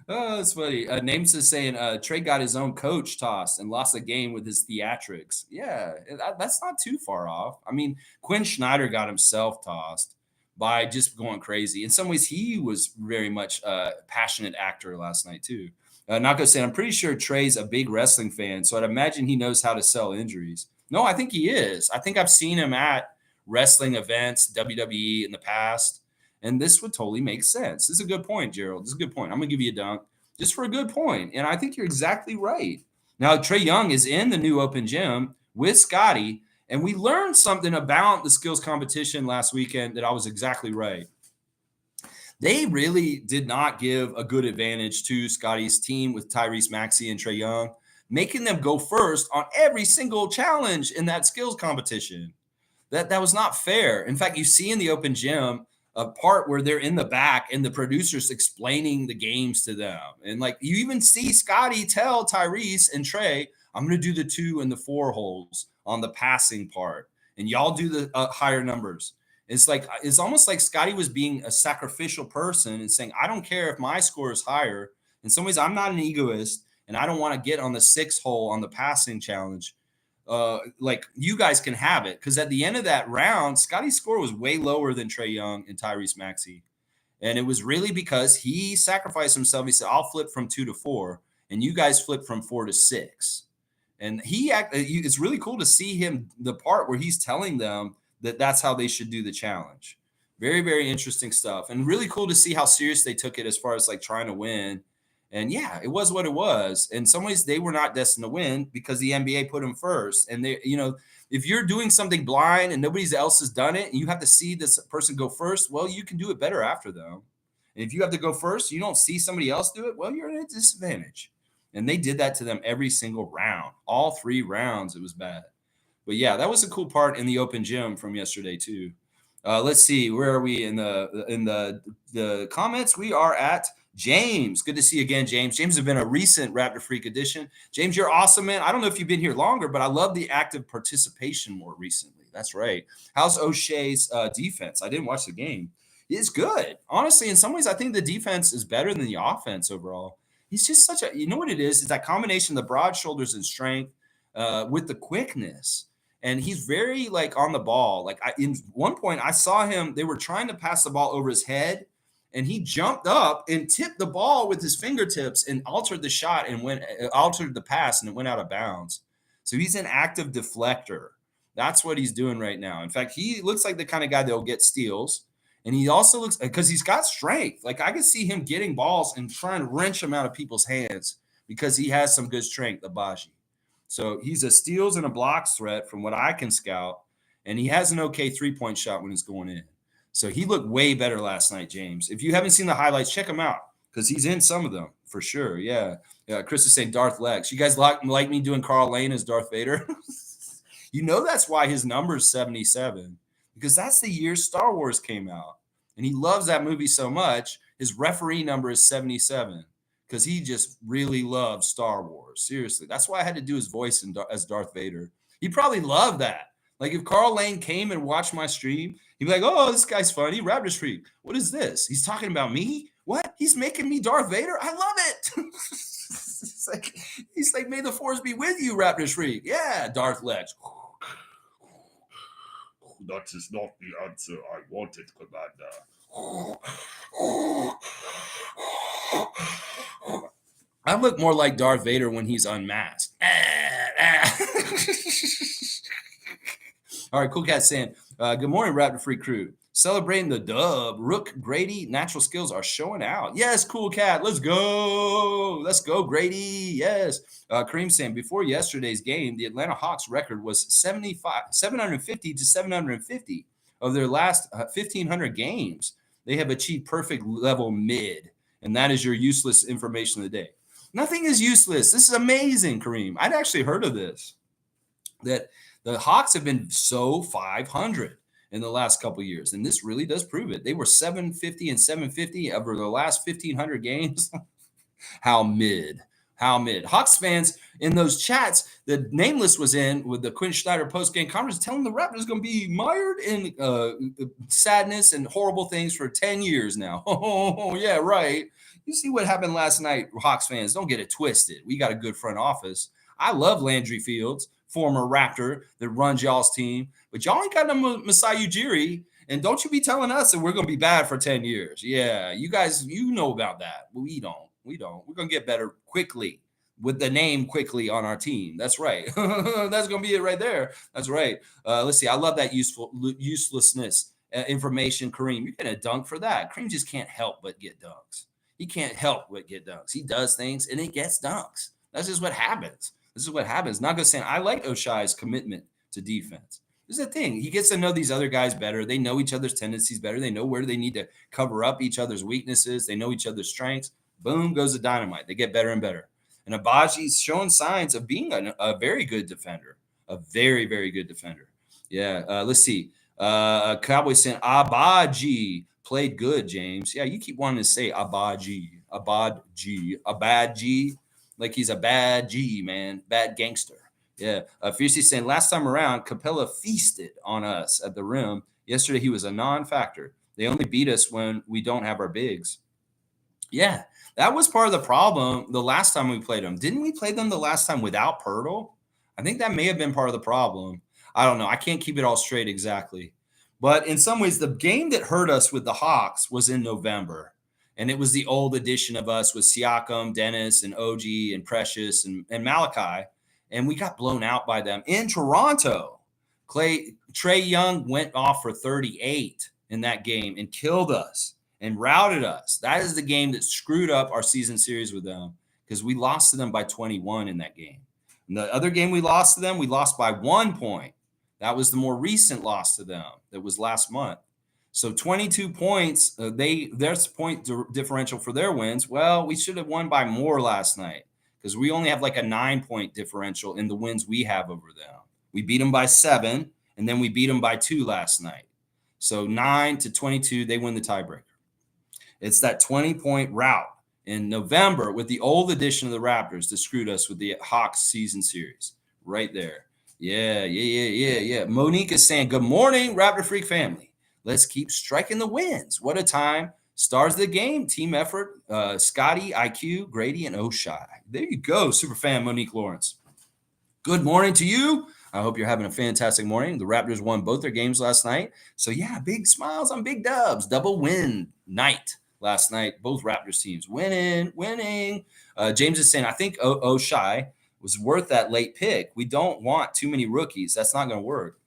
It's funny. Names is saying Trae got his own coach tossed and lost a game with his theatrics. Yeah, that's not too far off. I mean, Quinn Snyder got himself tossed by just going crazy. In some ways, he was very much a passionate actor last night, too. Nako saying, I'm pretty sure Trae's a big wrestling fan, so I'd imagine he knows how to sell injuries. No, I think he is. I think I've seen him at wrestling events, WWE in the past. And this would totally make sense. This is a good point, Gerald. This is a good point. I'm going to give you a dunk just for a good point. And I think you're exactly right. Now, Trae Young is in the new open gym with Scottie. And we learned something about the skills competition last weekend that I was exactly right. They really did not give a good advantage to Scottie's team with Tyrese Maxey and Trae Young, making them go first on every single challenge in that skills competition. That was not fair. In fact, you see in the open gym a part where they're in the back and the producer's explaining the games to them. And like you even see Scottie tell Tyrese and Trae, I'm going to do the 2 and the 4 holes on the passing part. And y'all do the higher numbers. It's almost like Scottie was being a sacrificial person and saying, I don't care if my score is higher. In some ways, I'm not an egoist and I don't want to get on the 6th hole on the passing challenge. Like you guys can have it, because at the end of that round, Scottie's score was way lower than Trae Young and Tyrese Maxey, and it was really because he sacrificed himself. He said, "I'll flip from 2 to 4, and you guys flip from 4 to 6." And it's really cool to see him, the part where he's telling them that that's how they should do the challenge. Very, very interesting stuff, and really cool to see how serious they took it as far as like trying to win. And yeah, it was what it was. In some ways, they were not destined to win because the NBA put them first. And they, if you're doing something blind and nobody else has done it, and you have to see this person go first, well, you can do it better after them. And if you have to go first, you don't see somebody else do it, well, you're at a disadvantage. And they did that to them every single round. All 3 rounds, it was bad. But yeah, that was a cool part in the open gym from yesterday too. Let's see, where are we in the comments? We are at James. Good to see you again, James. James has been a recent Raptor Freak edition. James, you're awesome, man. I don't know if you've been here longer, but I love the active participation more recently. That's right. How's O'Shea's defense? I didn't watch the game. It's good. Honestly, in some ways, I think the defense is better than the offense overall. He's just such a, you know what it is? It's that combination of the broad shoulders and strength with the quickness. And he's very like on the ball. Like in one point I saw him, they were trying to pass the ball over his head, and he jumped up and tipped the ball with his fingertips and altered the shot and altered the pass, and it went out of bounds. So he's an active deflector. That's what he's doing right now. In fact, he looks like the kind of guy that will get steals. And he also looks, because he's got strength. Like I can see him getting balls and trying to wrench them out of people's hands because he has some good strength, Abaji. So he's a steals and a blocks threat from what I can scout. And he has an okay 3-point shot when he's going in. So he looked way better last night, James. If you haven't seen the highlights, check him out because he's in some of them for sure. Yeah. Chris is saying Darth Lex. You guys like me doing Carl Lane as Darth Vader? You know that's why his number is 77, because that's the year Star Wars came out. And he loves that movie so much, his referee number is 77 because he just really loves Star Wars. Seriously. That's why I had to do his voice as Darth Vader. He probably loved that. Like if Carl Lane came and watched my stream, he'd be like, oh, this guy's funny. Raptors Freak. What is this? He's talking about me? What? He's making me Darth Vader? I love it. He's like, may the force be with you, Raptors Freak. Yeah, Darth Lex. That is not the answer I wanted, Commander. I look more like Darth Vader when he's unmasked. All right, Cool Cat saying, good morning, Raptor Free crew. Celebrating the dub. Rook, Grady, natural skills are showing out. Yes, Cool Cat. Let's go. Let's go, Grady. Yes. Kareem saying, before yesterday's game, the Atlanta Hawks record was 750 to 750 of their last 1,500 games. They have achieved perfect level mid, and that is your useless information of the day. Nothing is useless. This is amazing, Kareem. I'd actually heard of this, that the Hawks have been so 500 in the last couple of years, and this really does prove it. They were 750 and 750 over the last 1,500 games. How mid. Hawks fans in those chats, the Nameless was in with the Quinn Snyder post-game conference telling the Raptors going to be mired in sadness and horrible things for 10 years now. Oh, yeah, right. You see what happened last night, Hawks fans. Don't get it twisted. We got a good front office. I love Landry Fields, former Raptor that runs y'all's team. But y'all ain't got no Masai Ujiri. And don't you be telling us that we're going to be bad for 10 years. Yeah, you guys, you know about that. But we don't. We're going to get better quickly with the name quickly on our team. That's right. That's going to be it right there. That's right. Let's see. I love that uselessness information, Kareem. You're going to dunk for that. Kareem just can't help but get dunks. He can't help but get dunks. He does things and he gets dunks. That's just what happens. Naga saying, I like Oshai's commitment to defense. This is the thing. He gets to know these other guys better. They know each other's tendencies better. They know where they need to cover up each other's weaknesses. They know each other's strengths. Boom goes the dynamite. They get better and better. And Abaji's showing signs of being a very good defender, a very, very good defender. Yeah. Let's see. Cowboy saying Abaji played good, James. Yeah, you keep wanting to say Abaji, like he's a bad G, man, bad gangster. Yeah. Fiercey saying last time around, Capella feasted on us at the rim. Yesterday, he was a non-factor. They only beat us when we don't have our bigs. Yeah, that was part of the problem the last time we played them. Didn't we play them the last time without Pirtle? I think that may have been part of the problem. I don't know. I can't keep it all straight exactly. But in some ways, the game that hurt us with the Hawks was in November. And it was the old edition of us with Siakam, Dennis, and OG, and Precious, and Malachi. And we got blown out by them in Toronto. Trae Young went off for 38 in that game and killed us and routed us. That is the game that screwed up our season series with them because we lost to them by 21 in that game. And the other game we lost to them, we lost by 1 point. That was the more recent loss to them. That was last month. So 22 points, there's point differential for their wins. Well, we should have won by more last night because we only have like a 9-point differential in the wins we have over them. We beat them by 7, and then we beat them by 2 last night. So 9-22, they win the tiebreaker. It's that 20-point route in November with the old edition of the Raptors that screwed us with the Hawks season series right there. Yeah. Monique is saying, good morning, Raptor Freak family. Let's keep striking the wins. What a time. Stars of the game, team effort, Scottie, IQ, Grady, and Oshai. There you go, super fan Monique Lawrence. Good morning to you. I hope you're having a fantastic morning. The Raptors won both their games last night. So, yeah, big smiles on big dubs. Double win night last night. Both Raptors teams winning. James is saying, I think Oshai was worth that late pick. We don't want too many rookies. That's not going to work.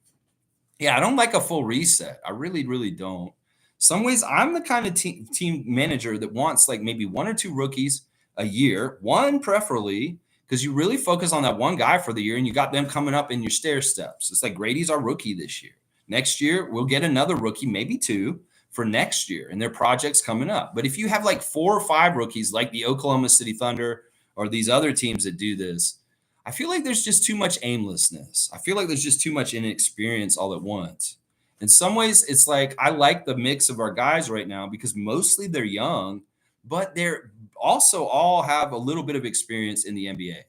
Yeah, I don't like a full reset. I really, really don't. Some ways, I'm the kind of team manager that wants like maybe one or two rookies a year, one preferably, because you really focus on that one guy for the year and you got them coming up in your stair steps. It's like Grady's our rookie this year. Next year, we'll get another rookie, maybe two for next year, and their projects coming up. But if you have like 4 or 5 rookies like the Oklahoma City Thunder or these other teams that do this, I feel like there's just too much aimlessness. I feel like there's just too much inexperience all at once. In some ways, it's like I like the mix of our guys right now because mostly they're young, but they're also all have a little bit of experience in the NBA.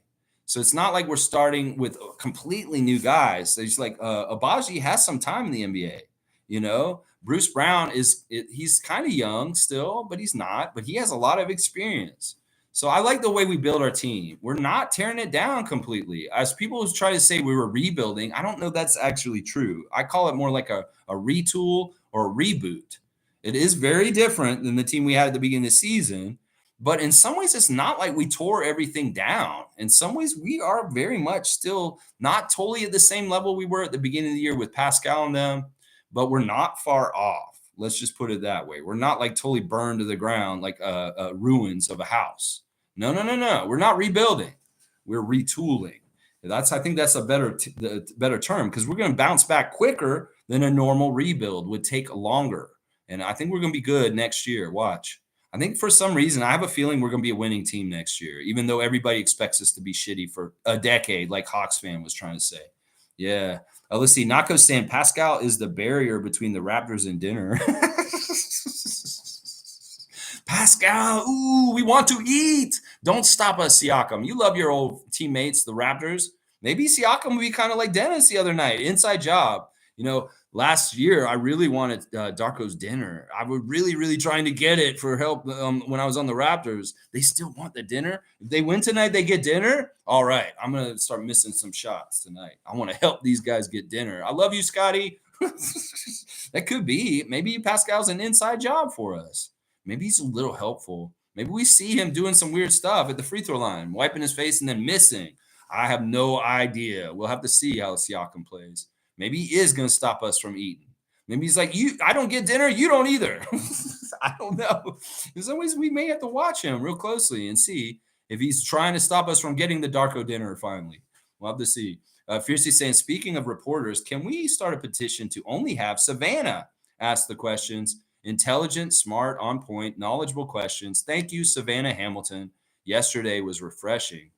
So it's not like we're starting with completely new guys. So it's like Abaji has some time in the NBA. You know, Bruce Brown he's kind of young still, but he's not. But he has a lot of experience. So I like the way we build our team. We're not tearing it down completely. As people try to say we were rebuilding, I don't know that's actually true. I call it more like a retool or a reboot. It is very different than the team we had at the beginning of the season. But in some ways, it's not like we tore everything down. In some ways, we are very much still not totally at the same level we were at the beginning of the year with Pascal and them, but we're not far off. Let's just put it that way. We're not like totally burned to the ground like ruins of a house. No, no, no, no. We're not rebuilding. We're retooling. I think that's a better term because we're going to bounce back quicker than a normal rebuild would take longer. And I think we're going to be good next year. Watch. I think for some reason, I have a feeling we're going to be a winning team next year, even though everybody expects us to be shitty for a decade, like Hawks fan was trying to say. Yeah. Let's see. Nako saying Pascal is the barrier between the Raptors and dinner. Pascal, ooh, we want to eat. Don't stop us, Siakam. You love your old teammates, the Raptors. Maybe Siakam would be kind of like Dennis the other night. Inside job. You know, last year I really wanted Darko's dinner. I was really, really trying to get it for help when I was on the Raptors. They still want the dinner. If they win tonight, they get dinner. All right, I'm going to start missing some shots tonight. I want to help these guys get dinner. I love you, Scotty. That could be. Maybe Pascal's an inside job for us. Maybe he's a little helpful. Maybe we see him doing some weird stuff at the free throw line, wiping his face and then missing. I have no idea. We'll have to see how Siakam plays. Maybe he is going to stop us from eating. Maybe he's like, I don't get dinner. You don't either. I don't know. In some ways, we may have to watch him real closely and see if he's trying to stop us from getting the Darko dinner finally. We'll have to see. Fiercely saying, speaking of reporters, can we start a petition to only have Savannah ask the questions? Intelligent, smart, on point, knowledgeable questions. Thank you, Savannah Hamilton. Yesterday was refreshing.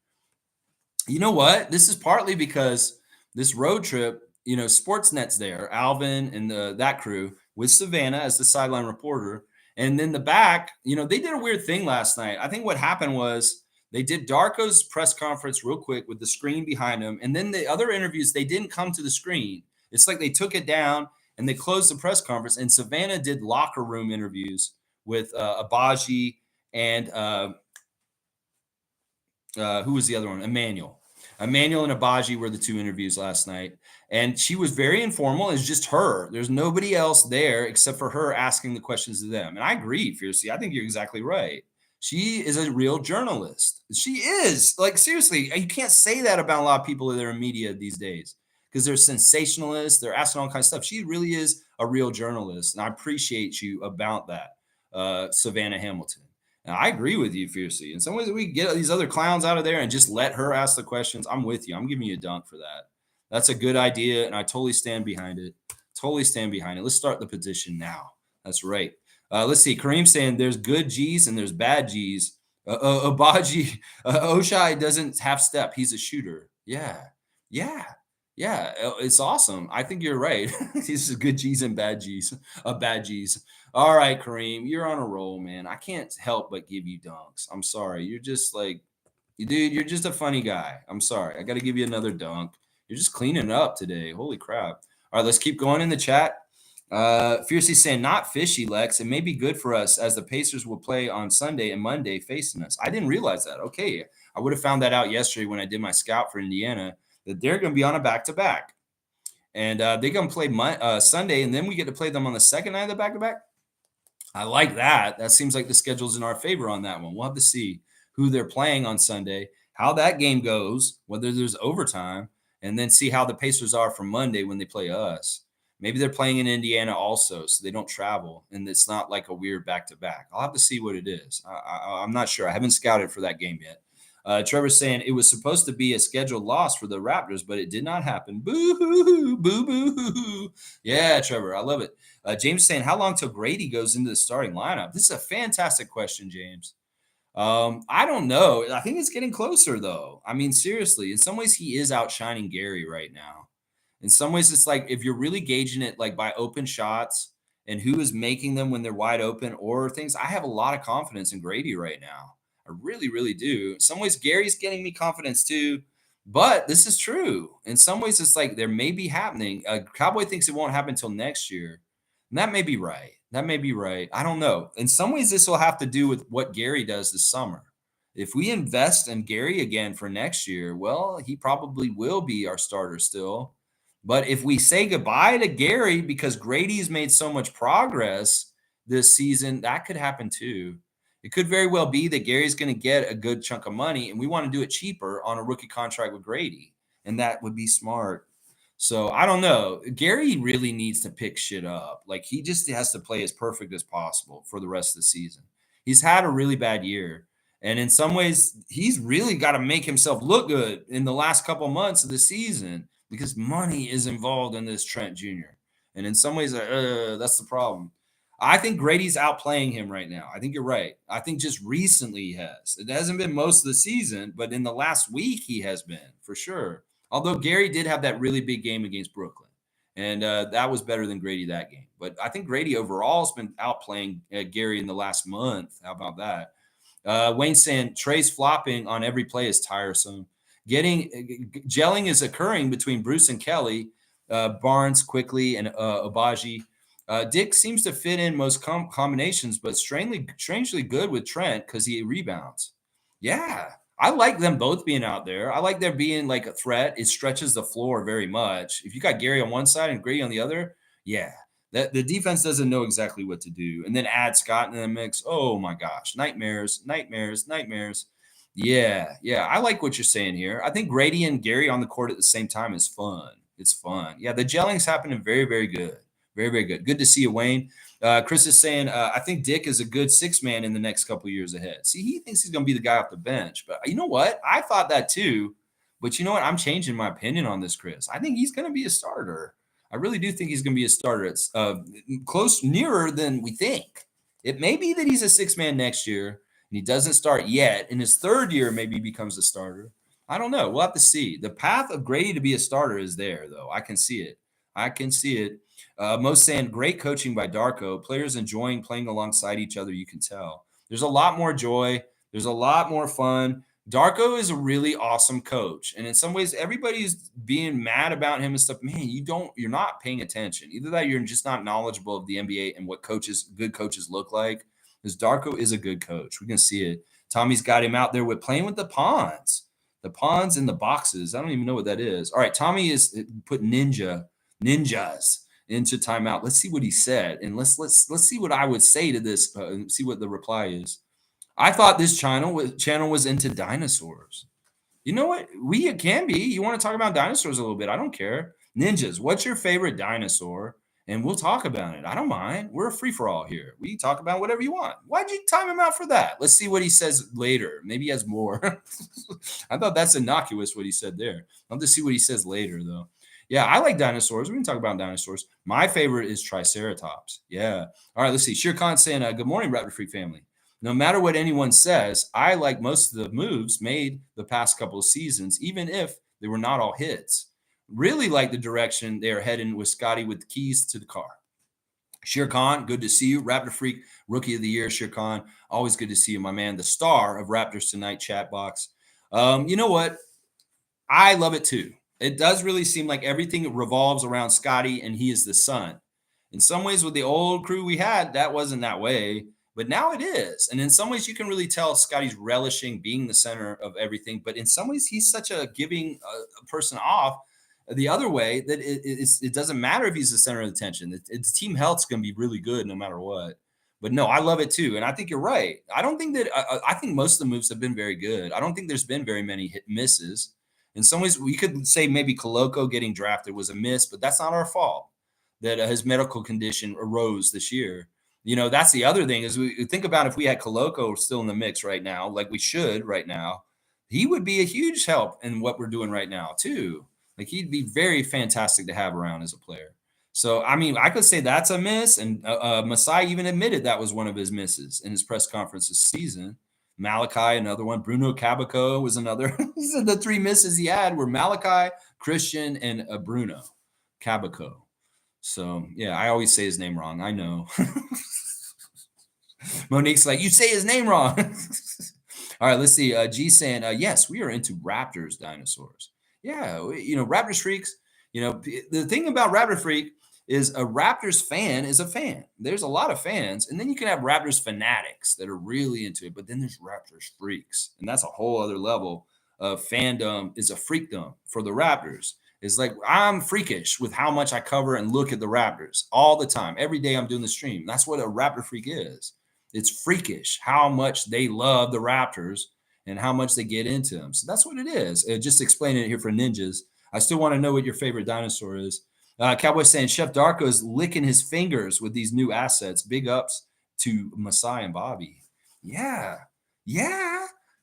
You know what? This is partly because this road trip, you know, Sportsnet's there, Alvin and that crew with Savannah as the sideline reporter. And then the back, you know, they did a weird thing last night. I think what happened was they did Darko's press conference real quick with the screen behind him. And then the other interviews, they didn't come to the screen. It's like they took it down and they closed the press conference. And Savannah did locker room interviews with Abaji and who was the other one? Emmanuel and Abaji were the 2 interviews last night. And she was very informal. It's just her. There's nobody else there except for her asking the questions to them. And I agree, Fiercely. I think you're exactly right. She is a real journalist. She is. Like, seriously, you can't say that about a lot of people that are in media these days because they're sensationalists. They're asking all kinds of stuff. She really is a real journalist. And I appreciate you about that, Savannah Hamilton. And I agree with you, Fiercely. In some ways, we get these other clowns out of there and just let her ask the questions. I'm with you. I'm giving you a dunk for that. That's a good idea, and I totally stand behind it. Totally stand behind it. Let's start the petition now. That's right. Let's see. Kareem saying there's good G's and there's bad G's. Abaji, Oshai doesn't half step. He's a shooter. Yeah. It's awesome. I think you're right. These are good G's and bad G's. Bad G's. All right, Kareem, you're on a roll, man. I can't help but give you dunks. I'm sorry. You're just like, dude, you're just a funny guy. I'm sorry. I got to give you another dunk. You're just cleaning up today. Holy crap. All right, let's keep going in the chat. Fiercely saying, not fishy, Lex. It may be good for us as the Pacers will play on Sunday and Monday facing us. I didn't realize that. Okay. I would have found that out yesterday when I did my scout for Indiana, that they're going to be on a back-to-back. And they're going to play Sunday, and then we get to play them on the second night of the back-to-back. I like that. That seems like the schedule's in our favor on that one. We'll have to see who they're playing on Sunday, how that game goes, whether there's overtime, and then see how the Pacers are for Monday when they play us. Maybe they're playing in Indiana also, so they don't travel, and it's not like a weird back-to-back. I'll have to see what it is. I'm not sure. I haven't scouted for that game yet. Trevor's saying it was supposed to be a scheduled loss for the Raptors, but it did not happen. Boo-hoo, boo-boo-hoo. Yeah, Trevor, I love it. James saying, how long till Grady goes into the starting lineup? This is a fantastic question, James. I don't know. I think it's getting closer, though. I mean, seriously, in some ways, he is outshining Gary right now. In some ways, it's like if you're really gauging it like by open shots and who is making them when they're wide open or things, I have a lot of confidence in Grady right now. I really, really do. In some ways, Gary's getting me confidence too. But this is true. In some ways, it's like there may be happening. Cowboy thinks it won't happen until next year. And that may be right. That may be right. I don't know. In some ways, this will have to do with what Gary does this summer. If we invest in Gary again for next year, well, he probably will be our starter still. But if we say goodbye to Gary because Grady's made so much progress this season, that could happen too. It could very well be that Gary's going to get a good chunk of money and we want to do it cheaper on a rookie contract with Grady. And that would be smart. So I don't know. Gary really needs to pick shit up. Like he just has to play as perfect as possible for the rest of the season. He's had a really bad year. And in some ways, he's really got to make himself look good in the last couple months of the season because money is involved in this Trent Jr. And in some ways, that's the problem. I think Grady's outplaying him right now. I think you're right. I think just recently he has. It hasn't been most of the season, but in the last week he has been for sure. Although Gary did have that really big game against Brooklyn, and that was better than Grady that game. But I think Grady overall has been outplaying Gary in the last month. How about that? Wayne saying Trey's flopping on every play is tiresome. Gelling is occurring between Bruce and Kelly, Barnes quickly, and Obaji. Dick seems to fit in most combinations, but strangely good with Trent because he rebounds. Yeah, I like them both being out there. I like there being like a threat. It stretches the floor very much. If you got Gary on one side and Grady on the other, yeah, the defense doesn't know exactly what to do. And then add Scott in the mix. Oh my gosh, nightmares. Yeah, I like what you're saying here. I think Grady and Gary on the court at the same time is fun. It's fun. Yeah, the gelling's happening very, very good. Very, very good. Good to see you, Wayne. Chris is saying, I think Dick is a good six-man in the next couple of years ahead. See, he thinks he's going to be the guy off the bench. But you know what? I thought that too. But you know what? I'm changing my opinion on this, Chris. I think he's going to be a starter. I really do think he's going to be a starter. It's nearer than we think. It may be that he's a six-man next year, and he doesn't start yet. In his third year, maybe he becomes a starter. I don't know. We'll have to see. The path of Grady to be a starter is there, though. I can see it. Most saying great coaching by Darko. Players enjoying playing alongside each other. You can tell. There's a lot more joy. There's a lot more fun. Darko is a really awesome coach. And in some ways, everybody's being mad about him and stuff. Man, you're not paying attention. Either that you're just not knowledgeable of the NBA and what good coaches look like. Because Darko is a good coach. We can see it. Tommy's got him out there playing with the pawns. The pawns in the boxes. I don't even know what that is. All right, Tommy is put ninjas into timeout. Let's see what he said, and let's see what I would say to this. See what the reply is. I thought this channel was into dinosaurs. You know what? We can be. You want to talk about dinosaurs a little bit? I don't care. Ninjas, what's your favorite dinosaur? And we'll talk about it. I don't mind. We're a free-for-all here. We talk about whatever you want. Why'd you time him out for that? Let's see what he says later. Maybe he has more. I thought that's innocuous what he said there. I'll just see what he says later, though. Yeah, I like dinosaurs. We can talk about dinosaurs. My favorite is Triceratops. Yeah. All right, let's see. Shir Khan saying, good morning, Raptor Freak family. No matter what anyone says, I like most of the moves made the past couple of seasons, even if they were not all hits. Really like the direction they are heading with Scottie with the keys to the car. Shir Khan, good to see you. Raptor Freak, Rookie of the Year, Shir Khan. Always good to see you, my man. The star of Raptors Tonight chat box. You know what? I love it too. It does really seem like everything revolves around Scottie and he is the sun. In some ways, with the old crew we had, that wasn't that way. But now it is. And in some ways, you can really tell Scottie's relishing being the center of everything. But in some ways, he's such a giving person off the other way that it doesn't matter if he's the center of attention. The team health's going to be really good no matter what. But no, I love it too. And I think you're right. I don't think that I think most of the moves have been very good. I don't think there's been very many hit misses. In some ways, we could say maybe Koloko getting drafted was a miss, but that's not our fault. that his medical condition arose this year. That's the other thing is we think about if we had Coloco still in the mix right now, like we should right now, he would be a huge help in what we're doing right now too. Like he'd be very fantastic to have around as a player. So, I mean, I could say that's a miss. And Masai even admitted that was one of his misses in his press conference this season. Malachi, another one. Bruno Cabaco was another. The three misses he had were Malachi, Christian, and Bruno Cabaco. So, yeah, I always say his name wrong. I know. Monique's like, you say his name wrong. All right, let's see. G saying, yes, we are into Raptors dinosaurs. Yeah, Raptors freaks. The thing about Raptor Freak is a Raptors fan is a fan. There's a lot of fans, and then you can have Raptors fanatics that are really into it, but then there's Raptors freaks, and that's a whole other level of fandom is a freakdom for the Raptors. It's like I'm freakish with how much I cover and look at the Raptors all the time. Every day I'm doing the stream. That's what a Raptor freak is. It's freakish how much they love the Raptors and how much they get into them. So that's what it is. Just explaining it here for ninjas. I still want to know what your favorite dinosaur is. Cowboy saying Chef Darko is licking his fingers with these new assets. Big ups to Masai and Bobby. Yeah.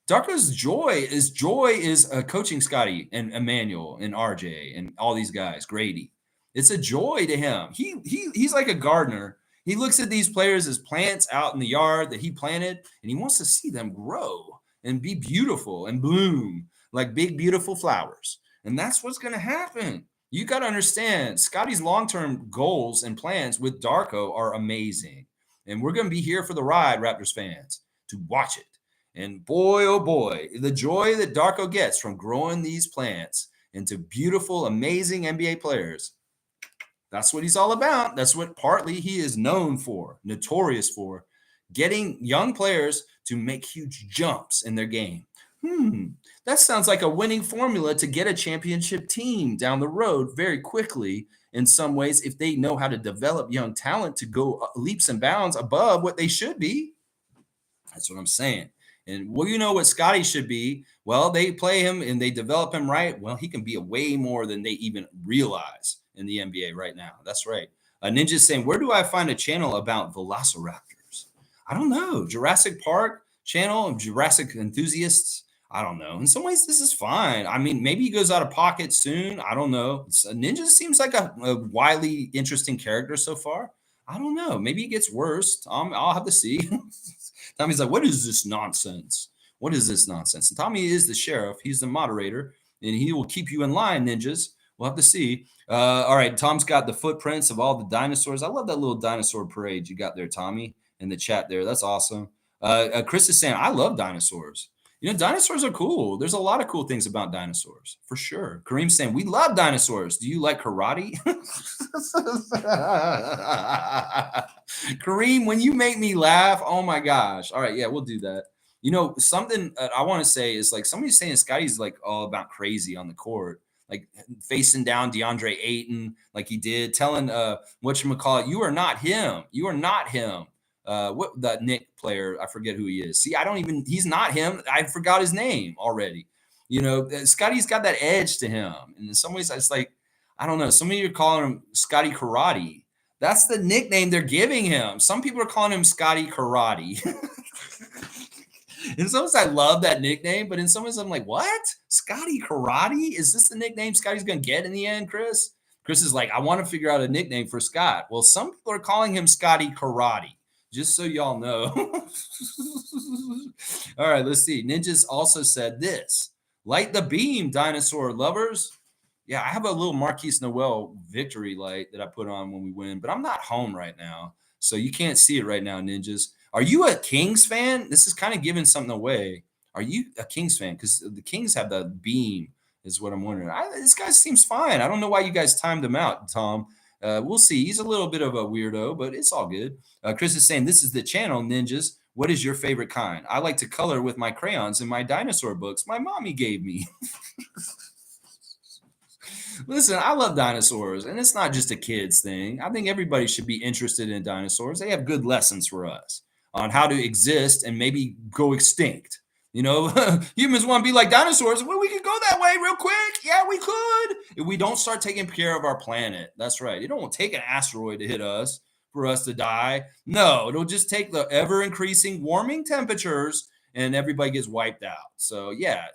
Darko's joy is coaching Scottie and Emmanuel and RJ and all these guys. Grady. It's a joy to him. He's like a gardener. He looks at these players as plants out in the yard that he planted, and he wants to see them grow and be beautiful and bloom like big, beautiful flowers. And that's what's going to happen. You got to understand, Scottie's long-term goals and plans with Darko are amazing. And we're going to be here for the ride, Raptors fans, to watch it. And boy, oh boy, the joy that Darko gets from growing these plants into beautiful, amazing NBA players. That's what he's all about. That's what partly he is known for, notorious for, getting young players to make huge jumps in their game. That sounds like a winning formula to get a championship team down the road very quickly in some ways if they know how to develop young talent to go leaps and bounds above what they should be. That's what I'm saying. And well, you know what Scottie should be? Well, they play him and they develop him right. Well, he can be a way more than they even realize in the NBA right now. That's right. Ninja's saying, where do I find a channel about velociraptors? I don't know. Jurassic Park channel, Jurassic enthusiasts. I don't know. In some ways, this is fine. I mean, maybe he goes out of pocket soon. I don't know. Ninja seems like a wildly interesting character so far. I don't know. Maybe it gets worse. I'll have to see. Tommy's like, what is this nonsense? What is this nonsense? And Tommy is the sheriff. He's the moderator, and he will keep you in line, ninjas. We'll have to see. All right, Tom's got the footprints of all the dinosaurs. I love that little dinosaur parade you got there, Tommy, in the chat there. That's awesome. Chris is saying, I love dinosaurs. Dinosaurs are cool. There's a lot of cool things about dinosaurs, for sure. Kareem's saying, we love dinosaurs. Do you like karate? Kareem, when you make me laugh, oh my gosh. All right, yeah, we'll do that. Something I want to say is like somebody's saying Scottie's like all about crazy on the court, like facing down DeAndre Ayton like he did, telling whatchamacallit, you are not him. You are not him. What that Nick player, I forget who he is. See, he's not him. I forgot his name already. Scottie's got that edge to him. And in some ways, it's like, I don't know. Some of you are calling him Scottie Karate. That's the nickname they're giving him. Some people are calling him Scottie Karate. In some ways, I love that nickname, but in some ways, I'm like, what? Scottie Karate? Is this the nickname Scottie's going to get in the end, Chris? Chris is like, I want to figure out a nickname for Scott. Well, some people are calling him Scottie Karate. Just so y'all know. All right, let's see. Ninjas also said this. Light the beam, dinosaur lovers. Yeah, I have a little Marquise Noel victory light that I put on when we win, but I'm not home right now. So you can't see it right now, ninjas. Are you a Kings fan? This is kind of giving something away. Are you a Kings fan? Because the Kings have the beam is what I'm wondering. This guy seems fine. I don't know why you guys timed him out, Tom. We'll see. He's a little bit of a weirdo, but it's all good. Chris is saying, this is the channel, ninjas. What is your favorite kind? I like to color with my crayons in my dinosaur books my mommy gave me. Listen, I love dinosaurs, and it's not just a kid's thing. I think everybody should be interested in dinosaurs. They have good lessons for us on how to exist and maybe go extinct. You know, humans want to be like dinosaurs. Well, we could go that way real quick. Yeah, we could. If we don't start taking care of our planet. That's right. It don't take an asteroid to hit us for us to die. No, it'll just take the ever increasing warming temperatures and everybody gets wiped out. So, yeah,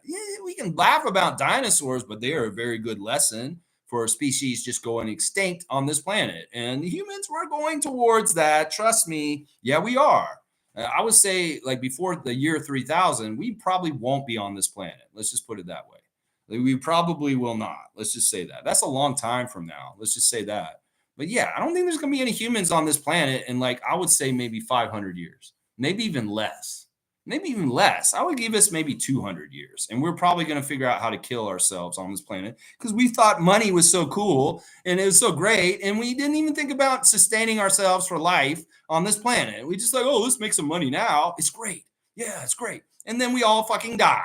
we can laugh about dinosaurs, but they are a very good lesson for a species just going extinct on this planet. And humans, we're going towards that. Trust me. Yeah, we are. I would say, like before the year 3000, we probably won't be on this planet. Let's just put it that way. We probably will not. Let's just say that. That's a long time from now. Let's just say that. But yeah, I don't think there's going to be any humans on this planet in, like, I would say maybe 500 years, maybe even less. Maybe even less. I would give us maybe 200 years. And we're probably going to figure out how to kill ourselves on this planet because we thought money was so cool and it was so great. And we didn't even think about sustaining ourselves for life on this planet. We just like, oh, let's make some money now. It's great. Yeah, it's great. And then we all fucking die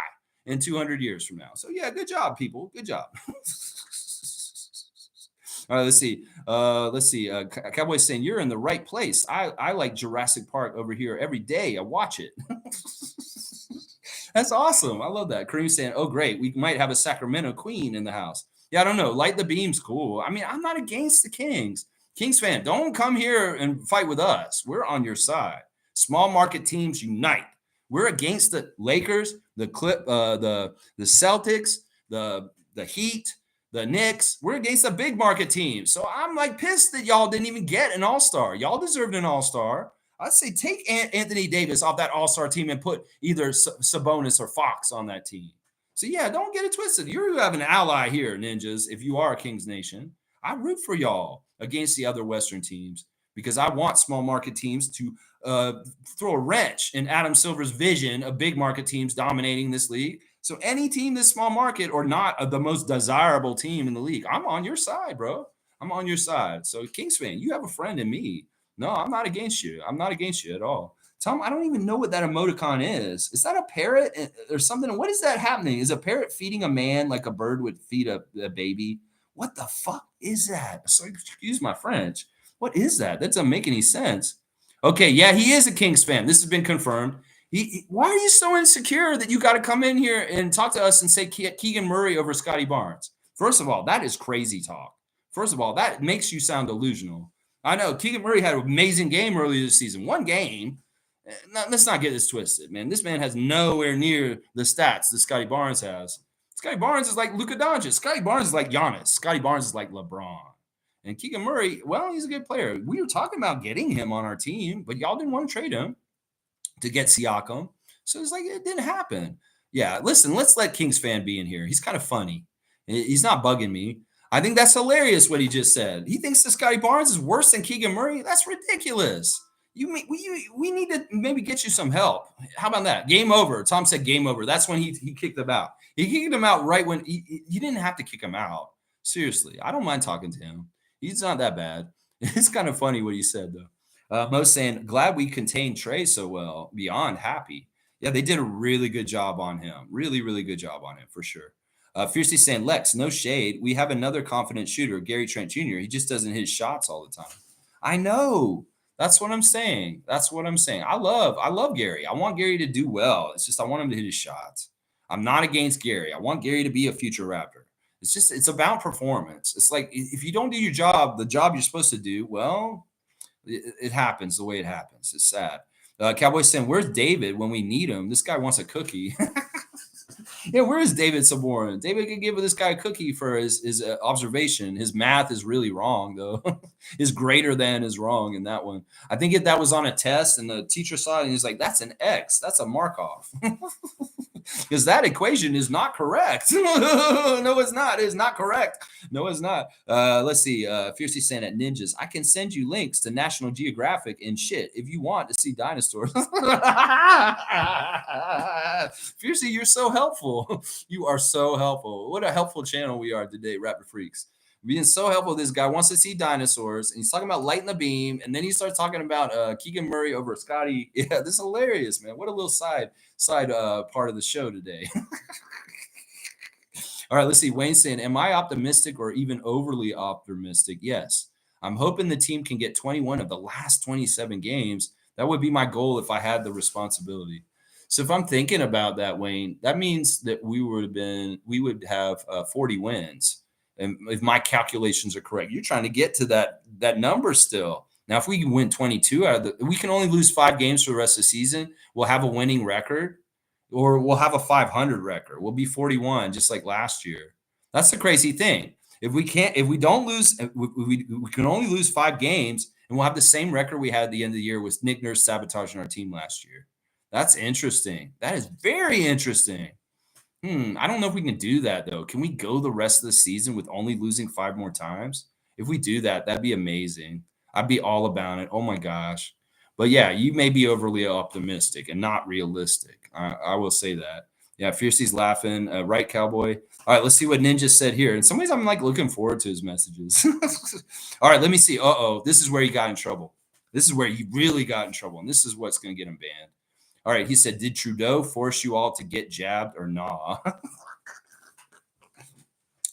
in 200 years from now. So yeah, good job, people. Good job. All right, let's see. Cowboy's saying you're in the right place. I like Jurassic Park over here every day. I watch it. That's awesome. I love that. Kareem's saying, oh, great. We might have a Sacramento Queen in the house. Yeah, I don't know. Light the beam's cool. I mean, I'm not against the Kings. Kings fan, don't come here and fight with us. We're on your side. Small market teams unite. We're against the Lakers, the Celtics, the Heat, the Knicks. We're against the big market teams. So I'm like pissed that y'all didn't even get an all-star. Y'all deserved an all-star. I'd say take Anthony Davis off that all-star team and put either Sabonis or Fox on that team. So yeah, don't get it twisted. You have an ally here, Ninjas, if you are a Kings Nation. I root for y'all against the other Western teams because I want small market teams to throw a wrench in Adam Silver's vision of big market teams dominating this league. So any team that's small market or not the most desirable team in the league, I'm on your side, bro. I'm on your side. So Kings fan, you have a friend in me. No, I'm not against you. I'm not against you at all. Tom, I don't even know what that emoticon is. Is that a parrot or something? What is that happening? Is a parrot feeding a man like a bird would feed a baby? What the fuck is that? So excuse my French. What is that? That doesn't make any sense. Okay, yeah, he is a Kings fan. This has been confirmed. Why are you so insecure that you got to come in here and talk to us and say Keegan Murray over Scottie Barnes? First of all, that is crazy talk. First of all, that makes you sound delusional. I know Keegan Murray had an amazing game earlier this season. One game. Let's not get this twisted, man. This man has nowhere near the stats that Scottie Barnes has. Scottie Barnes is like Luka Doncic. Scottie Barnes is like Giannis. Scottie Barnes is like LeBron. And Keegan Murray, well, he's a good player. We were talking about getting him on our team, but y'all didn't want to trade him to get Siakam. So it's like it didn't happen. Yeah, listen, let's let Kings fan be in here. He's kind of funny. He's not bugging me. I think that's hilarious what he just said. He thinks that Scottie Barnes is worse than Keegan Murray. That's ridiculous. We need to maybe get you some help. How about that? Game over. Tom said game over. That's when he kicked him out. He kicked him out right when you didn't have to kick him out. Seriously, I don't mind talking to him. He's not that bad. It's kind of funny what he said, though. Mo's saying, glad we contained Trey so well. Beyond happy. Yeah, they did a really good job on him. Really, really good job on him, for sure. Fiercely saying, Lex, no shade. We have another confident shooter, Gary Trent Jr. He just doesn't hit shots all the time. I know. That's what I'm saying. That's what I'm saying. I love Gary. I want Gary to do well. It's just I want him to hit his shots. I'm not against Gary. I want Gary to be a future Raptor. It's about performance. It's like if you don't do your job, the job you're supposed to do, well, it happens the way it happens. It's sad. Cowboys saying, where's David when we need him? This guy wants a cookie. Yeah, where is David Saborin? David could give this guy a cookie for his observation. His math is really wrong, though. His greater than is wrong in that one. I think if that was on a test and the teacher saw it and he's like, that's an X. That's a Markov. Because that equation is not correct. No, it's not. It's not correct. No, it's not. Let's see. Fiercely saying at Ninjas, I can send you links to National Geographic and shit if you want to see dinosaurs. Fiercely, you're so helpful. You are so helpful. What a helpful channel we are today, Raptor Freaks. Being so helpful. This guy wants to see dinosaurs, and he's talking about lighting the beam, and then he starts talking about Keegan Murray over Scottie. Yeah, this is hilarious, man. What a little side part of the show today. All right, let's see. Wayne saying, am I optimistic or even overly optimistic? Yes. I'm hoping the team can get 21 of the last 27 games. That would be my goal if I had the responsibility. So if I'm thinking about that, Wayne, that means that we would have 40 wins. And if my calculations are correct, you're trying to get to that number still. Now, if we can win 22 out of we can only lose 5 games for the rest of the season. We'll have a winning record, or we'll have a 500 record. We'll be 41, just like last year. That's the crazy thing. If we don't lose, we can only lose 5 games, and we'll have the same record we had at the end of the year with Nick Nurse sabotaging our team last year. That's interesting. That is very interesting. I don't know if we can do that, though. Can we go the rest of the season with only losing 5 more times? If we do that, that'd be amazing. I'd be all about it. Oh, my gosh. But, yeah, you may be overly optimistic and not realistic. I will say that. Yeah, Fiercey's laughing. Right, Cowboy? All right, let's see what Ninja said here. In some ways, I'm, looking forward to his messages. All right, let me see. Uh-oh, this is where he got in trouble. This is where he really got in trouble, and this is what's going to get him banned. All right, he said, did Trudeau force you all to get jabbed or nah?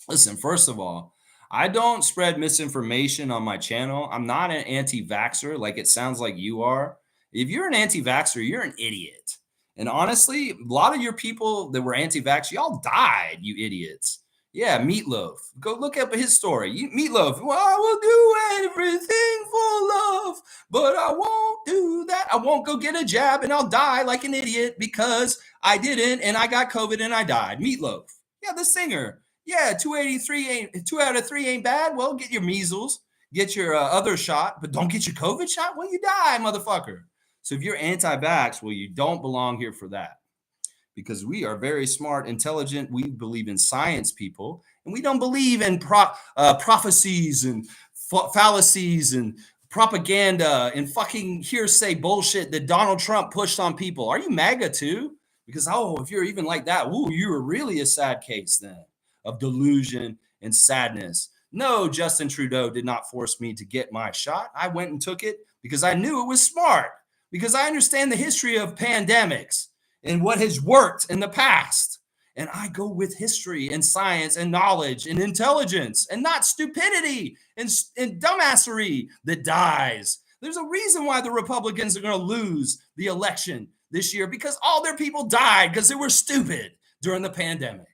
Listen, first of all, I don't spread misinformation on my channel. I'm not an anti-vaxxer like it sounds like you are. If you're an anti-vaxxer, you're an idiot. And honestly, a lot of your people that were anti-vax, y'all died, you idiots. Yeah, Meatloaf. Go look up his story. Meatloaf, well, I will do everything for love, but I won't do that. I won't go get a jab and I'll die like an idiot because I didn't and I got COVID and I died. Meatloaf. Yeah, the singer. Yeah, 283 2 out of 3 ain't bad. Well, get your measles, get your other shot, but don't get your COVID shot. Well, you die, motherfucker. So if you're anti-vax, well, you don't belong here for that. Because we are very smart, intelligent. We believe in science, people, and we don't believe in prophecies and fallacies and propaganda and fucking hearsay bullshit that Donald Trump pushed on people. Are you MAGA too? Because, if you're even like that, you were really a sad case then of delusion and sadness. No, Justin Trudeau did not force me to get my shot. I went and took it because I knew it was smart, because I understand the history of pandemics and what has worked in the past. And I go with history and science and knowledge and intelligence and not stupidity and dumbassery that dies. There's a reason why the Republicans are going to lose the election this year, because all their people died because they were stupid during the pandemic.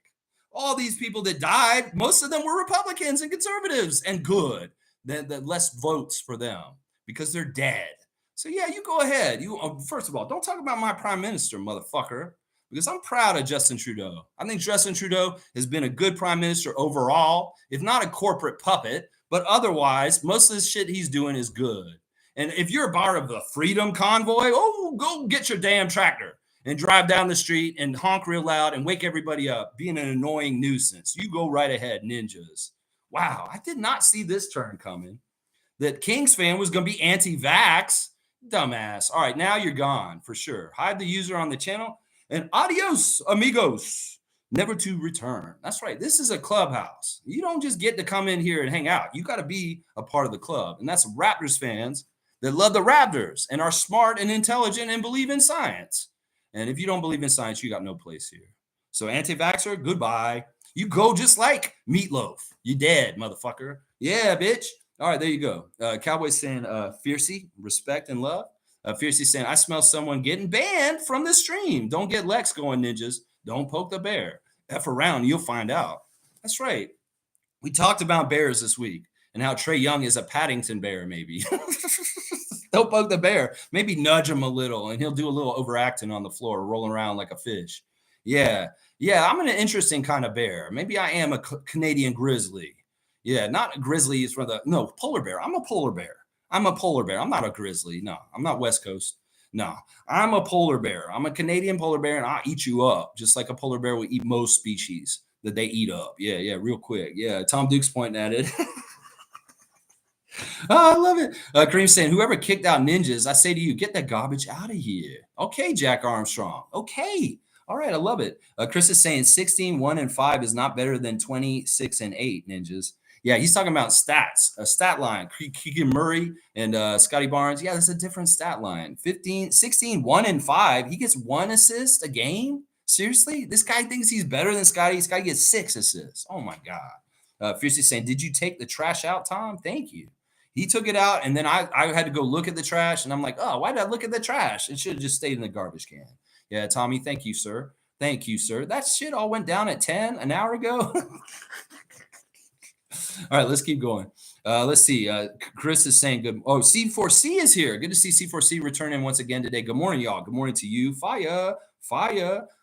All these people that died, most of them were Republicans and conservatives and good. The less votes for them because they're dead. So, yeah, you go ahead. First of all, don't talk about my prime minister, motherfucker, because I'm proud of Justin Trudeau. I think Justin Trudeau has been a good prime minister overall, if not a corporate puppet, but otherwise, most of the shit he's doing is good. And if you're a part of the Freedom Convoy, go get your damn tractor and drive down the street and honk real loud and wake everybody up, being an annoying nuisance. You go right ahead, ninjas. Wow, I did not see this turn coming. That Kings fan was going to be anti-vax. Dumbass. All right, now you're gone for sure. Hide the user on the channel and adios, amigos. Never to return. That's right. This is a clubhouse. You don't just get to come in here and hang out. You got to be a part of the club. And that's Raptors fans that love the Raptors and are smart and intelligent and believe in science. And if you don't believe in science, you got no place here. So anti-vaxxer, goodbye. You go just like Meatloaf. You dead, motherfucker. Yeah, bitch. All right, there you go. Cowboy's saying, Fiercey, respect and love. Fiercey saying, I smell someone getting banned from the stream. Don't get Lex going, ninjas. Don't poke the bear. F around, you'll find out. That's right. We talked about bears this week and how Trae Young is a Paddington bear, maybe. Don't poke the bear. Maybe nudge him a little, and he'll do a little overacting on the floor, rolling around like a fish. Yeah, I'm an interesting kind of bear. Maybe I am a Canadian grizzly. Yeah, not a grizzly is polar bear. I'm a polar bear. I'm not a grizzly. No, I'm not West Coast. No, I'm a polar bear. I'm a Canadian polar bear, and I'll eat you up just like a polar bear will eat most species that they eat up. Yeah, real quick. Yeah, Tom Duke's pointing at it. I love it. Kareem's saying, whoever kicked out ninjas, I say to you, get that garbage out of here. Okay, Jack Armstrong. Okay. All right, I love it. Chris is saying 16, 1, and 5 is not better than 26 and 8 ninjas. Yeah, he's talking about stats, a stat line. Keegan Murray and Scottie Barnes. Yeah, that's a different stat line. 16, 1, and 5. He gets 1 assist a game? Seriously? This guy thinks he's better than Scottie. Scottie gets 6 assists. Oh, my God. Fiercely saying, did you take the trash out, Tom? Thank you. He took it out, and then I had to go look at the trash, and I'm like, oh, why did I look at the trash? It should have just stayed in the garbage can. Yeah, Tommy, thank you, sir. Thank you, sir. That shit all went down at 10 an hour ago. All right, let's keep going. Let's see. Chris is saying good. Oh, C4C is here. Good to see C4C returning once again today. Good morning, y'all. Good morning to you. Fire.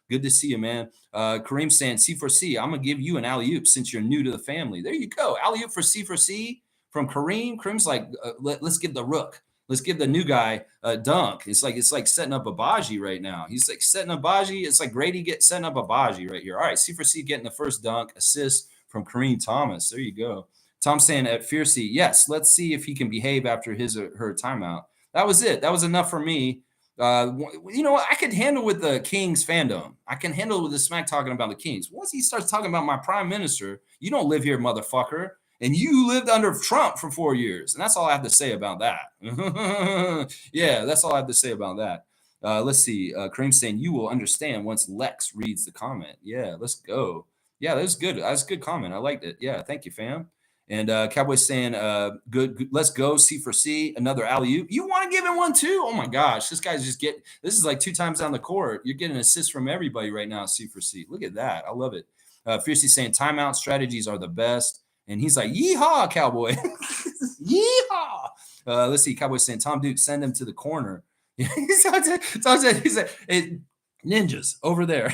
Good to see you, man. Kareem saying C4C, I'm going to give you an alley-oop since you're new to the family. There you go. Alley-oop for C4C from Kareem. Kareem's like, let's give the rook. Let's give the new guy a dunk. It's like setting up a Baji right now. He's like setting up Baji. It's like Grady setting up a Baji right here. All right, C4C getting the first dunk assist from Kareem Thomas. There you go. Tom saying at Fiercey, yes, let's see if he can behave after his or her timeout. That was it. That was enough for me. I could handle with the Kings fandom. I can handle with the smack talking about the Kings. Once he starts talking about my prime minister, you don't live here, motherfucker. And you lived under Trump for 4 years. And that's all I have to say about that. Yeah, that's all I have to say about that. Let's see. Kareem saying, you will understand once Lex reads the comment. Yeah, let's go. Yeah, that was good. That's a good comment. I liked it. Yeah, thank you, fam. And Cowboys saying, good. Let's go. C4C. Another alley-oop. You want to give him one too? Oh my gosh, this guy's just this is like 2 times down the court. You're getting assists from everybody right now. C4C. Look at that. I love it. Fiercey saying timeout strategies are the best. And he's like, yeehaw, Cowboy. Yeehaw. Let's see. Cowboy saying, Tom Duke, send him to the corner. He's like, hey, ninjas over there.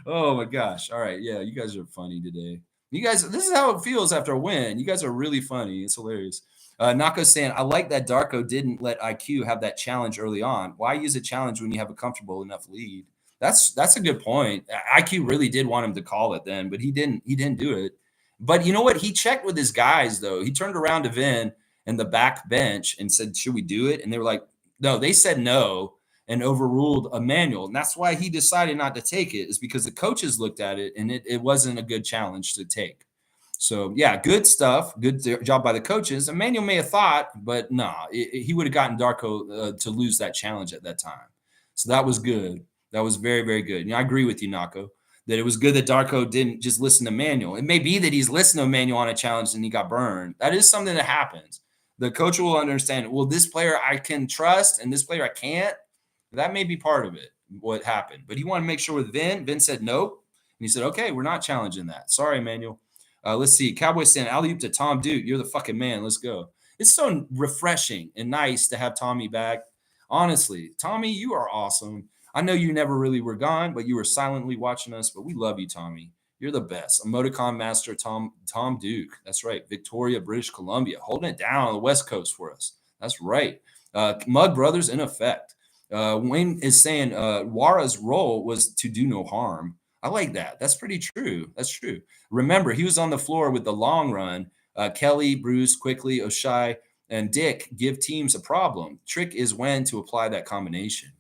Oh my gosh. All right. Yeah, you guys are funny today. You guys, this is how it feels after a win. You guys are really funny. It's hilarious. Nako's saying, I like that Darko didn't let IQ have that challenge early on. Why use a challenge when you have a comfortable enough lead? That's a good point. IQ really did want him to call it then, but he didn't do it. But you know what? He checked with his guys, though. He turned around to Vin and the back bench and said, should we do it? And they were like, no, they said no and overruled Emmanuel. And that's why he decided not to take it, is because the coaches looked at it and it wasn't a good challenge to take. So, yeah, good stuff. Good job by the coaches. Emmanuel may have thought, but he would have gotten Darko to lose that challenge at that time. So that was good. That was very, very good. I agree with you, Nako, that it was good that Darko didn't just listen to Emmanuel. It may be that he's listened to Emmanuel on a challenge and he got burned. That is something that happens. The coach will understand, well, this player I can trust and this player I can't. That may be part of it, what happened. But he wanted to make sure with Vin. Vin said nope. And he said, okay, we're not challenging that. Sorry, Emmanuel. Let's see. Cowboys saying, alley-oop to Tom Duke. You're the fucking man. Let's go. It's so refreshing and nice to have Tommy back. Honestly, Tommy, you are awesome. I know you never really were gone, but you were silently watching us. But we love you, Tommy. You're the best. Emoticon master, Tom Duke. That's right. Victoria, British Columbia. Holding it down on the West Coast for us. That's right. Mug Brothers in effect. Wayne is saying Wara's role was to do no harm. I like that. That's pretty true. That's true. Remember, he was on the floor with the long run. Kelly, Bruce, Quickly, Oshai, and Dick give teams a problem. Trick is when to apply that combination.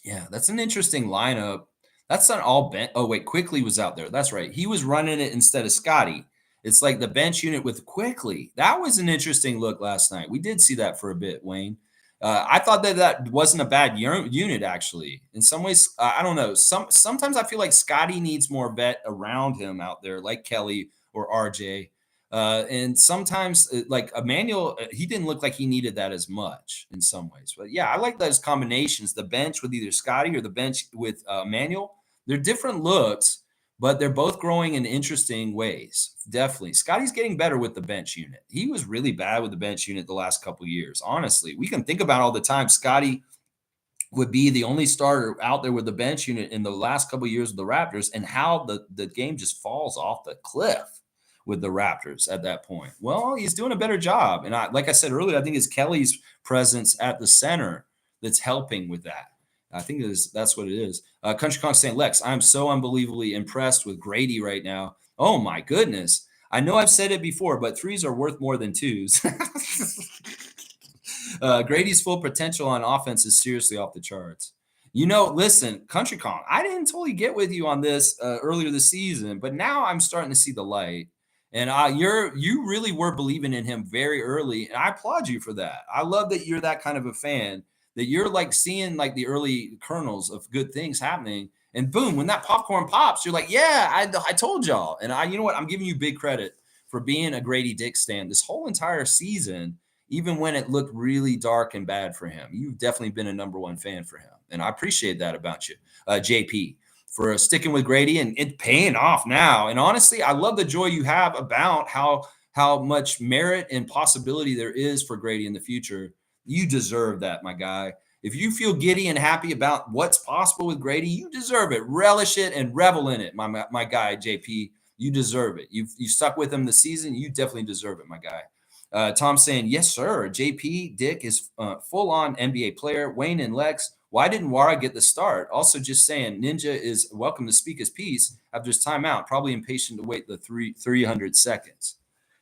Yeah, that's an interesting lineup. That's not all bench. Oh, wait, Quickly was out there. That's right. He was running it instead of Scottie. It's like the bench unit with Quickly. That was an interesting look last night. We did see that for a bit, Wayne. I thought that wasn't a bad unit, actually. In some ways, I don't know. Sometimes I feel like Scottie needs more vet around him out there, like Kelly or RJ. And sometimes, like Emmanuel, he didn't look like he needed that as much in some ways. But yeah, I like those combinations. The bench with either Scottie or the bench with Emmanuel. They're different looks, but they're both growing in interesting ways. Definitely. Scottie's getting better with the bench unit. He was really bad with the bench unit the last couple of years. Honestly, we can think about all the time Scottie would be the only starter out there with the bench unit in the last couple of years of the Raptors, and how the game just falls off the cliff with the Raptors at that point. Well, he's doing a better job. And like I said earlier, I think it's Kelly's presence at the center that's helping with that. I think that's what it is. Country Kong saying, Lex, I'm so unbelievably impressed with Grady right now. Oh, my goodness. I know I've said it before, but threes are worth more than twos. Grady's full potential on offense is seriously off the charts. Listen, Country Kong, I didn't totally get with you on this earlier this season, but now I'm starting to see the light. And you really were believing in him very early, and I applaud you for that. I love that you're that kind of a fan, that you're like seeing like the early kernels of good things happening, and boom, when that popcorn pops, you're like, yeah, I told y'all. And you know what? I'm giving you big credit for being a Grady Dick stan this whole entire season, even when it looked really dark and bad for him. You've definitely been a number one fan for him. And I appreciate that about you, JP, for sticking with Grady and it paying off now. And honestly, I love the joy you have about how much merit and possibility there is for Grady in the future. You deserve that, my guy. If you feel giddy and happy about what's possible with Grady, you deserve it. Relish it and revel in it, my guy, JP. You deserve it. You stuck with him this season. You definitely deserve it, my guy. Tom saying, yes, sir. JP Dick is full-on NBA player. Wayne and Lex, why didn't Wara get the start? Also just saying, Ninja is welcome to speak his piece after his timeout. Probably impatient to wait the 300 seconds.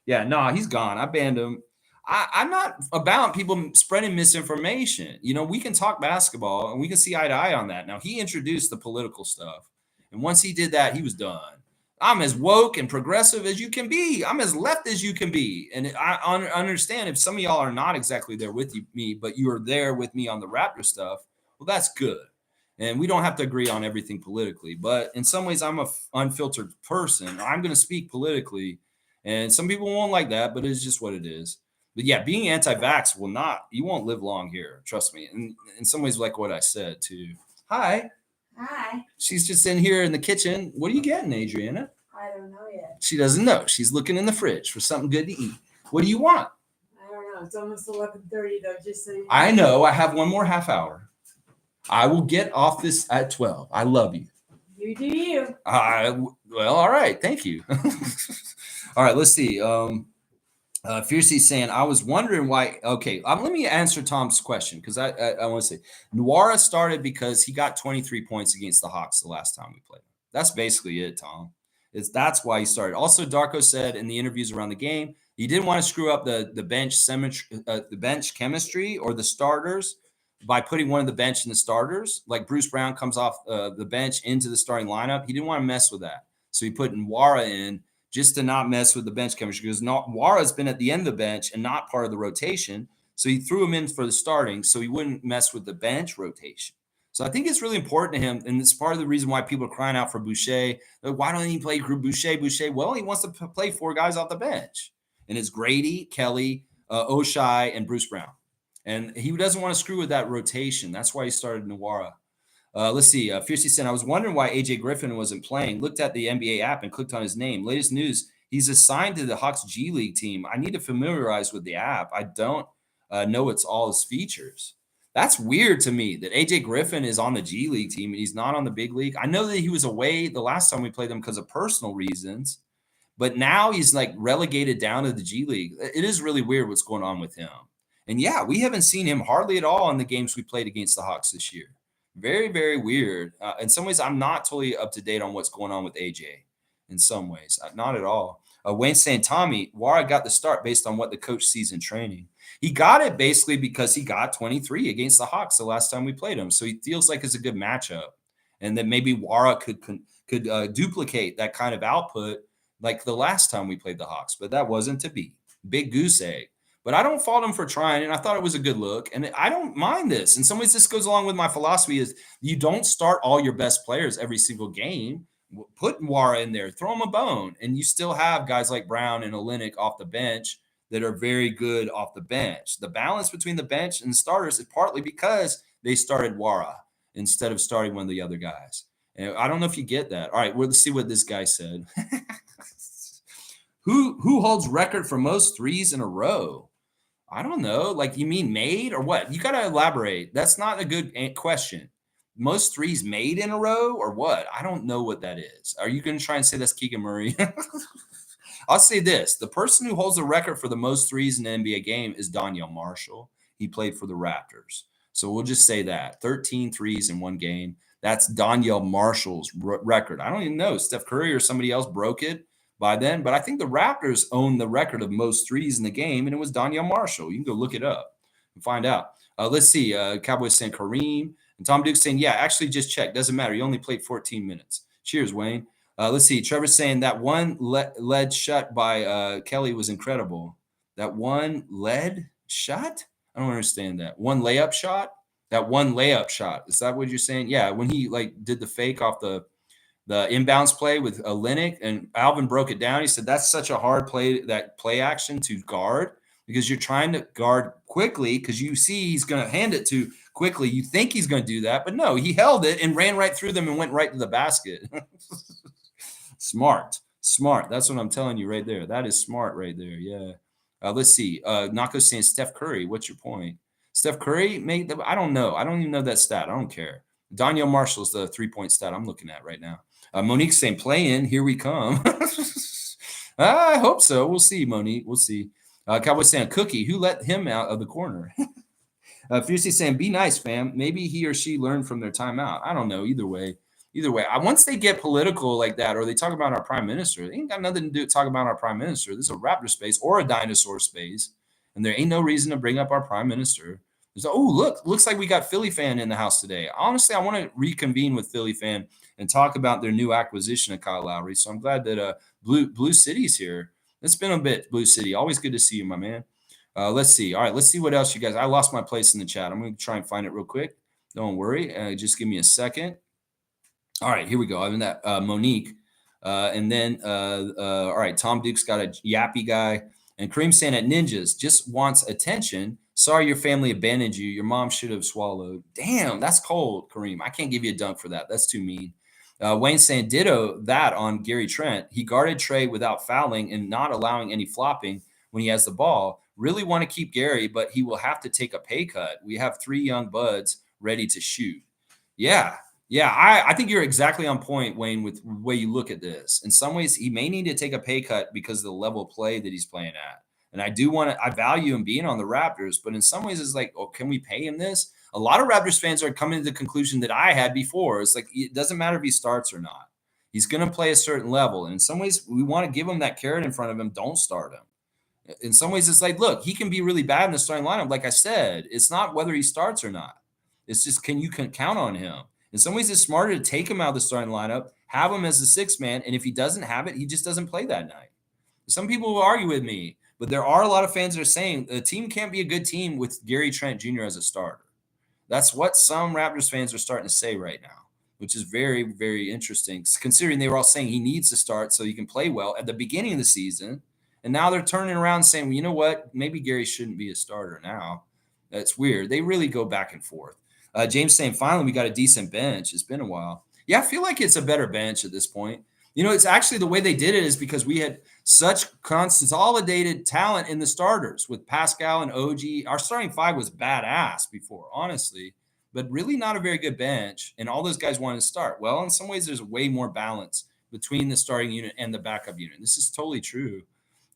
Yeah, no, he's gone. I banned him. I'm not about people spreading misinformation. You know, we can talk basketball and we can see eye to eye on that. Now, he introduced the political stuff. And once he did that, he was done. I'm as woke and progressive as you can be. I'm as left as you can be. And I understand if some of y'all are not exactly there with me, but you are there with me on the Raptor stuff. Well, that's good. And we don't have to agree on everything politically. But in some ways, I'm an unfiltered person. I'm going to speak politically. And some people won't like that, but it's just what it is. But yeah, being anti-vax you won't live long here. Trust me. And in some ways, like what I said too. Hi. Hi. She's just in here in the kitchen. What are you getting, Adriana? I don't know yet. She doesn't know. She's looking in the fridge for something good to eat. What do you want? I don't know. It's almost 11:30 though, just saying. I know. I have one more half hour. I will get off this at 12. I love you. You do you. Well, all right. Thank you. All right, let's see. Fiercey saying, I was wondering why. Okay, let me answer Tom's question because I want to say Nwara started because he got 23 points against the Hawks the last time we played. That's basically it, Tom. That's why he started. Also, Darko said in the interviews around the game, he didn't want to screw up the bench chemistry or the starters by putting one of the bench in the starters. Like Bruce Brown comes off the bench into the starting lineup. He didn't want to mess with that. So he put Nwara in just to not mess with the bench chemistry because Nwara's been at the end of the bench and not part of the rotation. So he threw him in for the starting so he wouldn't mess with the bench rotation. So I think it's really important to him, and it's part of the reason why people are crying out for Boucher. Like, why don't he play Boucher? Well, he wants to play four guys off the bench, and it's Grady, Kelly, Oshai, and Bruce Brown. And he doesn't want to screw with that rotation. That's why he started Nwara. Let's see. Fiercey said, I was wondering why AJ Griffin wasn't playing. Looked at the NBA app and clicked on his name. Latest news, he's assigned to the Hawks G League team. I need to familiarize with the app. I don't know it's all his features. That's weird to me that AJ Griffin is on the G League team and he's not on the big league. I know that he was away the last time we played him because of personal reasons, but now he's like relegated down to the G League. It is really weird what's going on with him. And yeah, we haven't seen him hardly at all in the games we played against the Hawks this year. Very, very weird. In some ways, I'm not totally up to date on what's going on with AJ. In some ways, not at all. Wayne saying, Tommy, Wara got the start based on what the coach sees in training. He got it basically because he got 23 against the Hawks the last time we played him. So he feels like it's a good matchup. And that maybe Wara could duplicate that kind of output like the last time we played the Hawks. But that wasn't to be. Big goose egg. But I don't fault him for trying, and I thought it was a good look. And I don't mind this. In some ways, this goes along with my philosophy is you don't start all your best players every single game. Put Nwara in there, throw him a bone, and you still have guys like Brown and Olynyk off the bench that are very good off the bench. The balance between the bench and the starters is partly because they started Nwara instead of starting one of the other guys. And I don't know if you get that. All right, let's see what this guy said. Who holds record for most threes in a row? I don't know. Like, you mean made or what? You got to elaborate. That's not a good question. Most threes made in a row or what? I don't know what that is. Are you going to try and say that's Keegan Murray? I'll say this. The person who holds the record for the most threes in an NBA game is Donyell Marshall. He played for the Raptors. So we'll just say that. 13 threes in one game. That's Donyell Marshall's record. I don't even know. Steph Curry or somebody else broke it by then, but I think the Raptors own the record of most threes in the game, and it was Donyell Marshall. You can go look it up and find out. Let's see. Cowboys saying Kareem, and Tom Duke saying, yeah, actually just check. Doesn't matter. You only played 14 minutes. Cheers, Wayne. Let's see. Trevor saying that one lead shot by Kelly was incredible. That one lead shot? I don't understand that. One layup shot? That one layup shot. Is that what you're saying? Yeah, when he did the fake off the inbounds play with Olynyk, and Alvin broke it down. He said, that's such a hard play, that play action to guard. because you're trying to guard quickly because you see he's going to hand it to quickly. You think he's going to do that, but no, he held it and ran right through them and went right to the basket. Smart. That's what I'm telling you right there. That is smart right there. Yeah. Let's see. Nako's saying Steph Curry. What's your point? Steph Curry made the, I don't know. I don't even know that stat. I don't care. Danielle Marshall's the 3-point stat I'm looking at right now. Monique's saying play in. Here we come. I hope so. We'll see, Monique. We'll see. Cowboy saying Cookie. Who let him out of the corner? Fiercely saying be nice, fam. Maybe he or she learned from their timeout. I don't know. Either way, once they get political like that, or they talk about our prime minister, they ain't got nothing to do with talking about our prime minister. This is a Raptor space or a dinosaur space, and there ain't no reason to bring up our prime minister. Looks like we got Philly fan in the house today. Honestly, I want to reconvene with Philly fan and talk about their new acquisition of Kyle Lowry. So I'm glad that Blue City's here. It's been a bit, Blue City. Always good to see you, my man. Let's see. All right, let's see what else you guys. I lost my place in the chat. I'm going to try and find it real quick. Don't worry. Just give me a second. All right, here we go. I'm in that Monique. And then, all right, Tom Duke's got a yappy guy. And Kareem saying at Ninjas just wants attention. Sorry your family abandoned you. Your mom should have swallowed. Damn, that's cold, Kareem. I can't give you a dunk for that. That's too mean. Wayne saying ditto that on Gary Trent. He guarded Trey without fouling and not allowing any flopping when he has the ball. Really want to keep Gary, but he will have to take a pay cut. We have 3 young buds ready to shoot. Yeah, I think you're exactly on point, Wayne, with the way you look at this. In some ways, he may need to take a pay cut because of the level of play that he's playing at. And I value him being on the Raptors, but in some ways it's like, oh, can we pay him this? A lot of Raptors fans are coming to the conclusion that I had before. It's like, it doesn't matter if he starts or not. He's going to play a certain level. And in some ways, we want to give him that carrot in front of him. Don't start him. In some ways, it's like, look, he can be really bad in the starting lineup. Like I said, it's not whether he starts or not. It's just, can you count on him? In some ways, it's smarter to take him out of the starting lineup, have him as the 6th man, and if he doesn't have it, he just doesn't play that night. Some people will argue with me, but there are a lot of fans that are saying the team can't be a good team with Gary Trent Jr. as a starter. That's what some Raptors fans are starting to say right now, which is very, very interesting, considering they were all saying he needs to start so he can play well at the beginning of the season. And now they're turning around saying, well, you know what? Maybe Gary shouldn't be a starter now. That's weird. They really go back and forth. James saying, finally, we got a decent bench. It's been a while. Yeah, I feel like it's a better bench at this point. You know, it's actually the way they did it is because we had such consolidated talent in the starters with Pascal and OG. Our starting 5 was badass before, honestly, but really not a very good bench. And all those guys wanted to start. Well, in some ways, there's way more balance between the starting unit and the backup unit. This is totally true.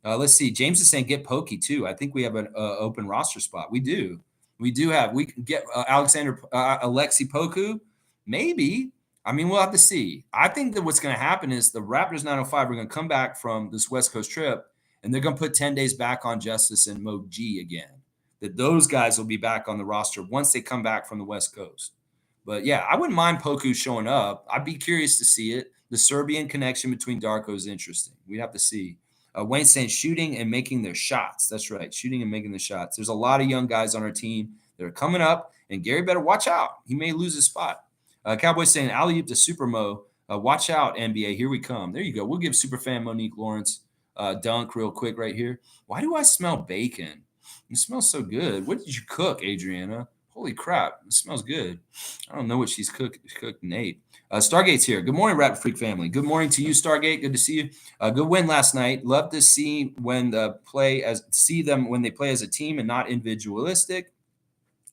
Let's see. James is saying get Pokey too. I think we have an open roster spot. We do. We can get Alexi Poku. Maybe. I mean, we'll have to see. I think that what's going to happen is the Raptors 905 are going to come back from this West Coast trip, and they're going to put 10 days back on Justice and Mo G again. That those guys will be back on the roster once they come back from the West Coast. But, yeah, I wouldn't mind Poku showing up. I'd be curious to see it. The Serbian connection between Darko is interesting. We'd have to see. Wayne saying shooting and making their shots. That's right, shooting and making the shots. There's a lot of young guys on our team that are coming up, and Gary better watch out. He may lose his spot. Cowboys saying alley-oop to Super Mo. Watch out, NBA. Here we come. There you go. We'll give Superfan Monique Lawrence dunk real quick right here. Why do I smell bacon? It smells so good. What did you cook, Adriana? Holy crap. It smells good. I don't know what she's cooked, Nate. Stargate's here. Good morning, Raptor Freak family. Good morning to you, Stargate. Good to see you. Good win last night. Love to see when them when they play as a team and not individualistic.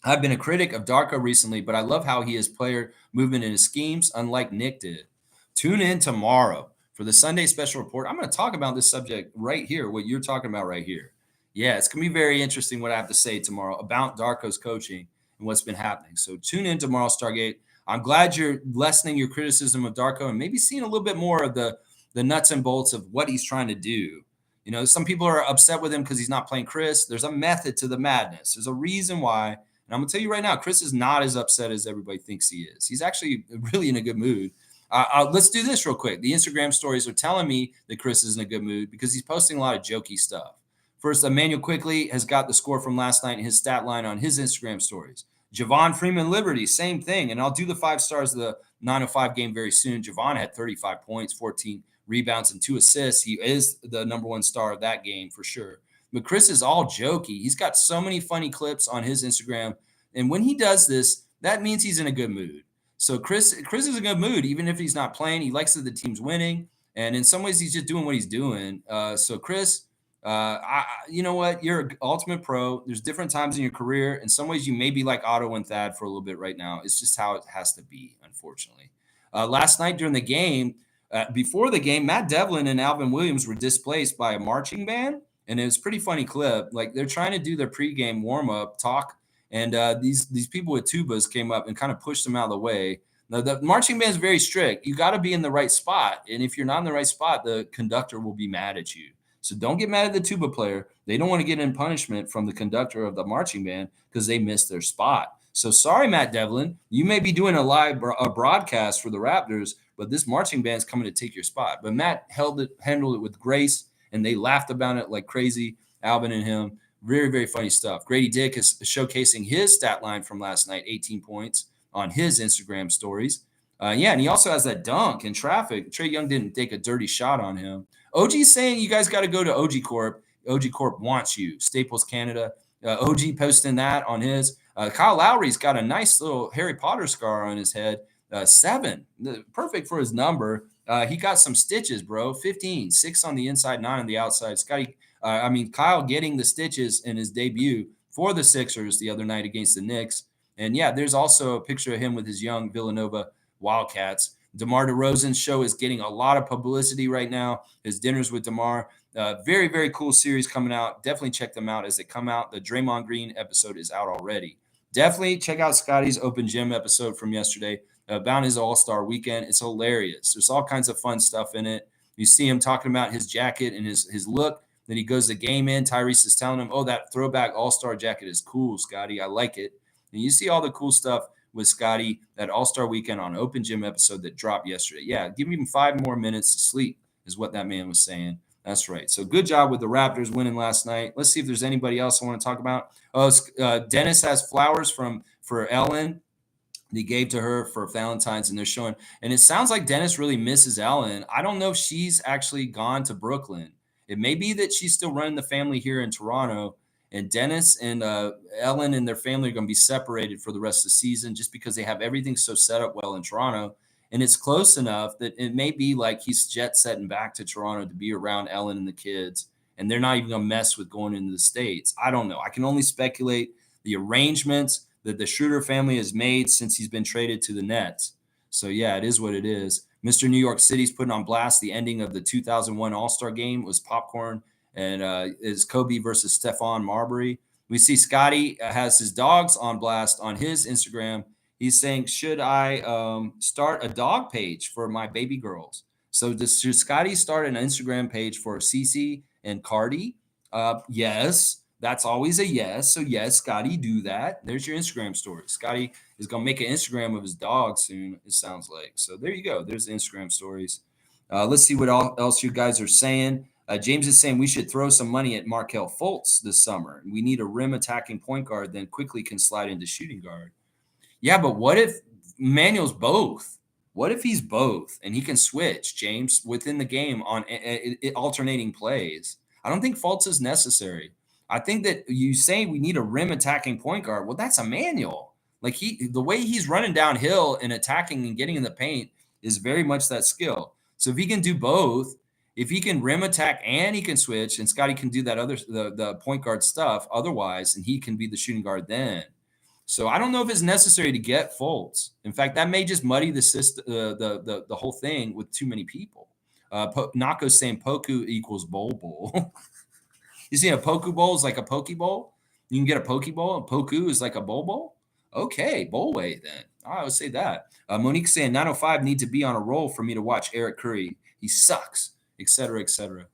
I've been a critic of Darko recently, but I love how he has player movement in his schemes, unlike Nick did. Tune in tomorrow for the Sunday special report. I'm going to talk about this subject right here, what you're talking about right here. Yeah, it's going to be very interesting what I have to say tomorrow about Darko's coaching and what's been happening. So tune in tomorrow, Stargate. I'm glad you're lessening your criticism of Darko and maybe seeing a little bit more of the nuts and bolts of what he's trying to do. You know, some people are upset with him because he's not playing Chris. There's a method to the madness. There's a reason why. And I'm going to tell you right now, Chris is not as upset as everybody thinks he is. He's actually really in a good mood. Let's do this real quick. The Instagram stories are telling me that Chris is in a good mood because he's posting a lot of jokey stuff. First, Emmanuel Quickly has got the score from last night in his stat line on his Instagram stories. Javon Freeman Liberty, same thing. And I'll do the 5 stars of the 905 game very soon. Javon had 35 points, 14 rebounds, and 2 assists. He is the number 1 star of that game for sure. But Chris is all jokey. He's got so many funny clips on his Instagram. And when he does this, that means he's in a good mood. So Chris is in a good mood, even if he's not playing. He likes that the team's winning. And in some ways, he's just doing what he's doing. So Chris, you know what? You're an ultimate pro. There's different times in your career. In some ways, you may be like Otto and Thad for a little bit right now. It's just how it has to be, unfortunately. Last night during the game, before the game, Matt Devlin and Alvin Williams were displaced by a marching band. And it was a pretty funny clip. Like they're trying to do their pregame warm-up talk. And these people with tubas came up and kind of pushed them out of the way. Now, the marching band is very strict. You got to be in the right spot. And if you're not in the right spot, the conductor will be mad at you. So don't get mad at the tuba player. They don't want to get in punishment from the conductor of the marching band because they missed their spot. So sorry, Matt Devlin. You may be doing a broadcast for the Raptors, but this marching band's coming to take your spot. But Matt handled it with grace, and they laughed about it like crazy, Alvin and him. Very, very funny stuff. Grady Dick is showcasing his stat line from last night, 18 points on his Instagram stories. And he also has that dunk in traffic. Trae Young didn't take a dirty shot on him. OG's saying you guys got to go to OG Corp. OG Corp wants you. Staples Canada. OG posting that on his. Kyle Lowry's got a nice little Harry Potter scar on his head. 7. Perfect for his number. He got some stitches, bro. 15. 6 on the inside, 9 on the outside. Kyle getting the stitches in his debut for the Sixers the other night against the Knicks. And, yeah, there's also a picture of him with his young Villanova Wildcats. DeMar DeRozan's show is getting a lot of publicity right now. His Dinners with DeMar. Very, very cool series coming out. Definitely check them out as they come out. The Draymond Green episode is out already. Definitely check out Scottie's Open Gym episode from yesterday about his All-Star weekend. It's hilarious. There's all kinds of fun stuff in it. You see him talking about his jacket and his look. Then he goes the game in. Tyrese is telling him, oh, that throwback All-Star jacket is cool, Scottie. I like it. And you see all the cool stuff with Scottie, that All-Star weekend on Open Gym episode that dropped yesterday. Yeah, give him 5 more minutes to sleep is what that man was saying. That's right. So good job with the Raptors winning last night. Let's see if there's anybody else I want to talk about. Dennis has flowers for Ellen. He gave to her for Valentine's, and they're showing. And it sounds like Dennis really misses Ellen. I don't know if she's actually gone to Brooklyn. It may be that she's still running the family here in Toronto. And Dennis and Ellen and their family are going to be separated for the rest of the season just because they have everything so set up well in Toronto. And it's close enough that it may be like he's jet setting back to Toronto to be around Ellen and the kids. And they're not even going to mess with going into the States. I don't know. I can only speculate the arrangements that the Schroeder family has made since he's been traded to the Nets. So, yeah, it is what it is. Mr. New York City's putting on blast the ending of the 2001 All-Star game. It was popcorn. And is Kobe versus Stephon Marbury. We see Scottie has his dogs on blast on his Instagram. He's saying, should I start a dog page for my baby girls? So should Scottie start an Instagram page for Cece and Cardi? Yes, that's always a yes. So yes, Scottie, do that. There's your Instagram story. Scottie is going to make an Instagram of his dog soon, it sounds like. So there you go. There's the Instagram stories. Let's see what else you guys are saying. James is saying we should throw some money at Markelle Fultz this summer. We need a rim attacking point guard, then quickly can slide into shooting guard. Yeah, but what if Manuel's both? What if he's both and he can switch, James, within the game on alternating plays? I don't think Fultz is necessary. I think that you say we need a rim attacking point guard. Well, that's Emmanuel. Like the way he's running downhill and attacking and getting in the paint is very much that skill. So if he can do both, if he can rim attack and he can switch, and Scottie can do that the point guard stuff otherwise, and he can be the shooting guard then. So I don't know if it's necessary to get Fultz. In fact, that may just muddy the system, the whole thing with too many people. Nako's saying Poku equals bowl. You see, a Poku bowl is like a Poke Bowl. You can get a Poke Bowl, and Poku is like a bowl. Okay, bowl way then. I would say that. Monique saying 905 need to be on a roll for me to watch Eric Curry. He sucks. Et cetera, et cetera.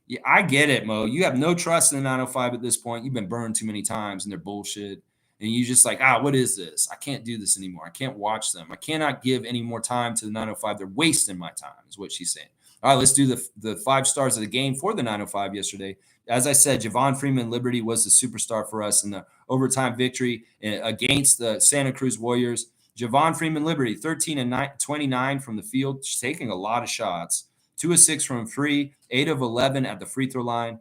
Yeah, I get it, Mo. You have no trust in the 905 at this point. You've been burned too many times, and they're bullshit. And you just like, what is this? I can't do this anymore. I can't watch them. I cannot give any more time to the 905. They're wasting my time, is what she's saying. All right, let's do the 5 stars of the game for the 905 yesterday. As I said, Javon Freeman Liberty was the superstar for us in the overtime victory against the Santa Cruz Warriors. Javon Freeman Liberty, 13 and 29 from the field, taking a lot of shots. 2 of 6 from free, 8 of 11 at the free throw line.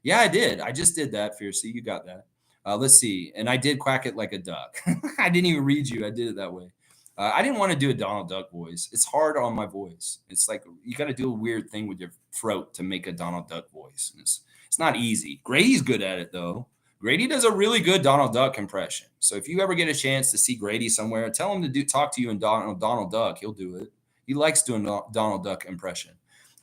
Yeah, I did. I just did that, Fiercey. You got that. Let's see. And I did quack it like a duck. I didn't even read you. I did it that way. I didn't want to do a Donald Duck voice. It's hard on my voice. It's like you got to do a weird thing with your throat to make a Donald Duck voice. It's not easy. Grady's good at it, though. Grady does a really good Donald Duck impression. So if you ever get a chance to see Grady somewhere, tell him to talk to you in Donald Duck. He'll do it. He likes doing Donald Duck impression.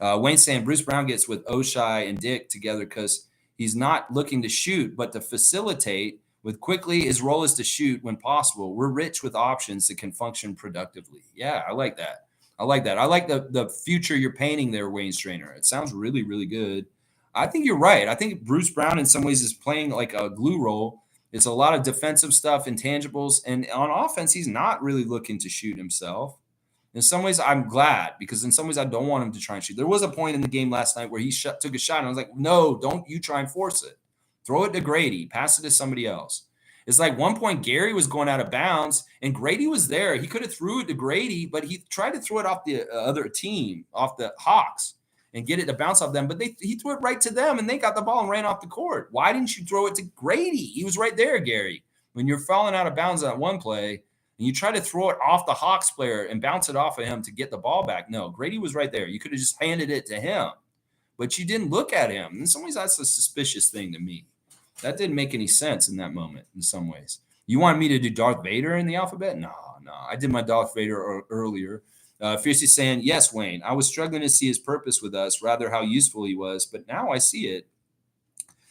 Wayne saying Bruce Brown gets with Oshai and Dick together because he's not looking to shoot, but to facilitate. With Quickly, his role is to shoot when possible. We're rich with options that can function productively. Yeah, I like that. I like the future you're painting there, Wayne Strainer. It sounds really, really good. I think you're right. I think Bruce Brown in some ways is playing like a glue role. It's a lot of defensive stuff, intangibles, and on offense, he's not really looking to shoot himself. In some ways, I'm glad because in some ways, I don't want him to try and shoot. There was a point in the game last night where he took a shot, and I was like, no, don't you try and force it. Throw it to Grady. Pass it to somebody else. It's like one point Gary was going out of bounds, and Grady was there. He could have threw it to Grady, but he tried to throw it off the other team, off the Hawks, and get it to bounce off them. But he threw it right to them, and they got the ball and ran off the court. Why didn't you throw it to Grady? He was right there, Gary. When you're falling out of bounds on one play, and you try to throw it off the Hawks player and bounce it off of him to get the ball back. No, Grady was right there. You could have just handed it to him, but you didn't look at him. In some ways, that's a suspicious thing to me. That didn't make any sense in that moment in some ways. You want me to do Darth Vader in the alphabet? No. I did my Darth Vader earlier. Fiercely saying, yes, Wayne, I was struggling to see his purpose with us, rather how useful he was, but now I see it.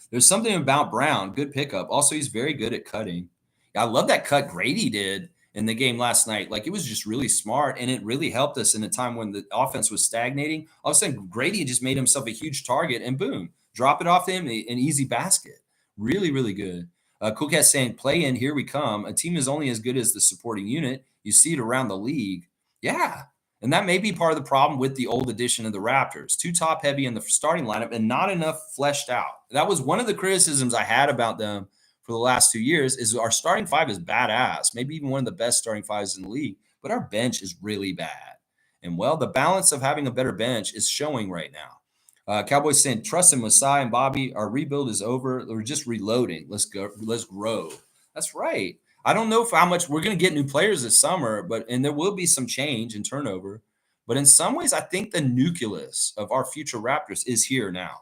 There's something about Brown, good pickup. Also, he's very good at cutting. I love that cut Grady did in the game last night. Like, it was just really smart, and it really helped us in a time when the offense was stagnating. All of a sudden, Grady just made himself a huge target, and boom, drop it off to him, an easy basket. Really, really good. Cool Cat saying, play in, here we come. A team is only as good as the supporting unit. You see it around the league. Yeah, and that may be part of the problem with the old edition of the Raptors. Too top-heavy in the starting lineup and not enough fleshed out. That was one of the criticisms I had about them for the last 2 years is our starting five is badass, maybe even one of the best starting fives in the league, but our bench is really bad. And, well, the balance of having a better bench is showing right now. Cowboys saying, trust in Masai and Bobby. Our rebuild is over. We're just reloading. Let's go. Let's grow. That's right. I don't know how much we're going to get new players this summer, and there will be some change and turnover. But in some ways, I think the nucleus of our future Raptors is here now.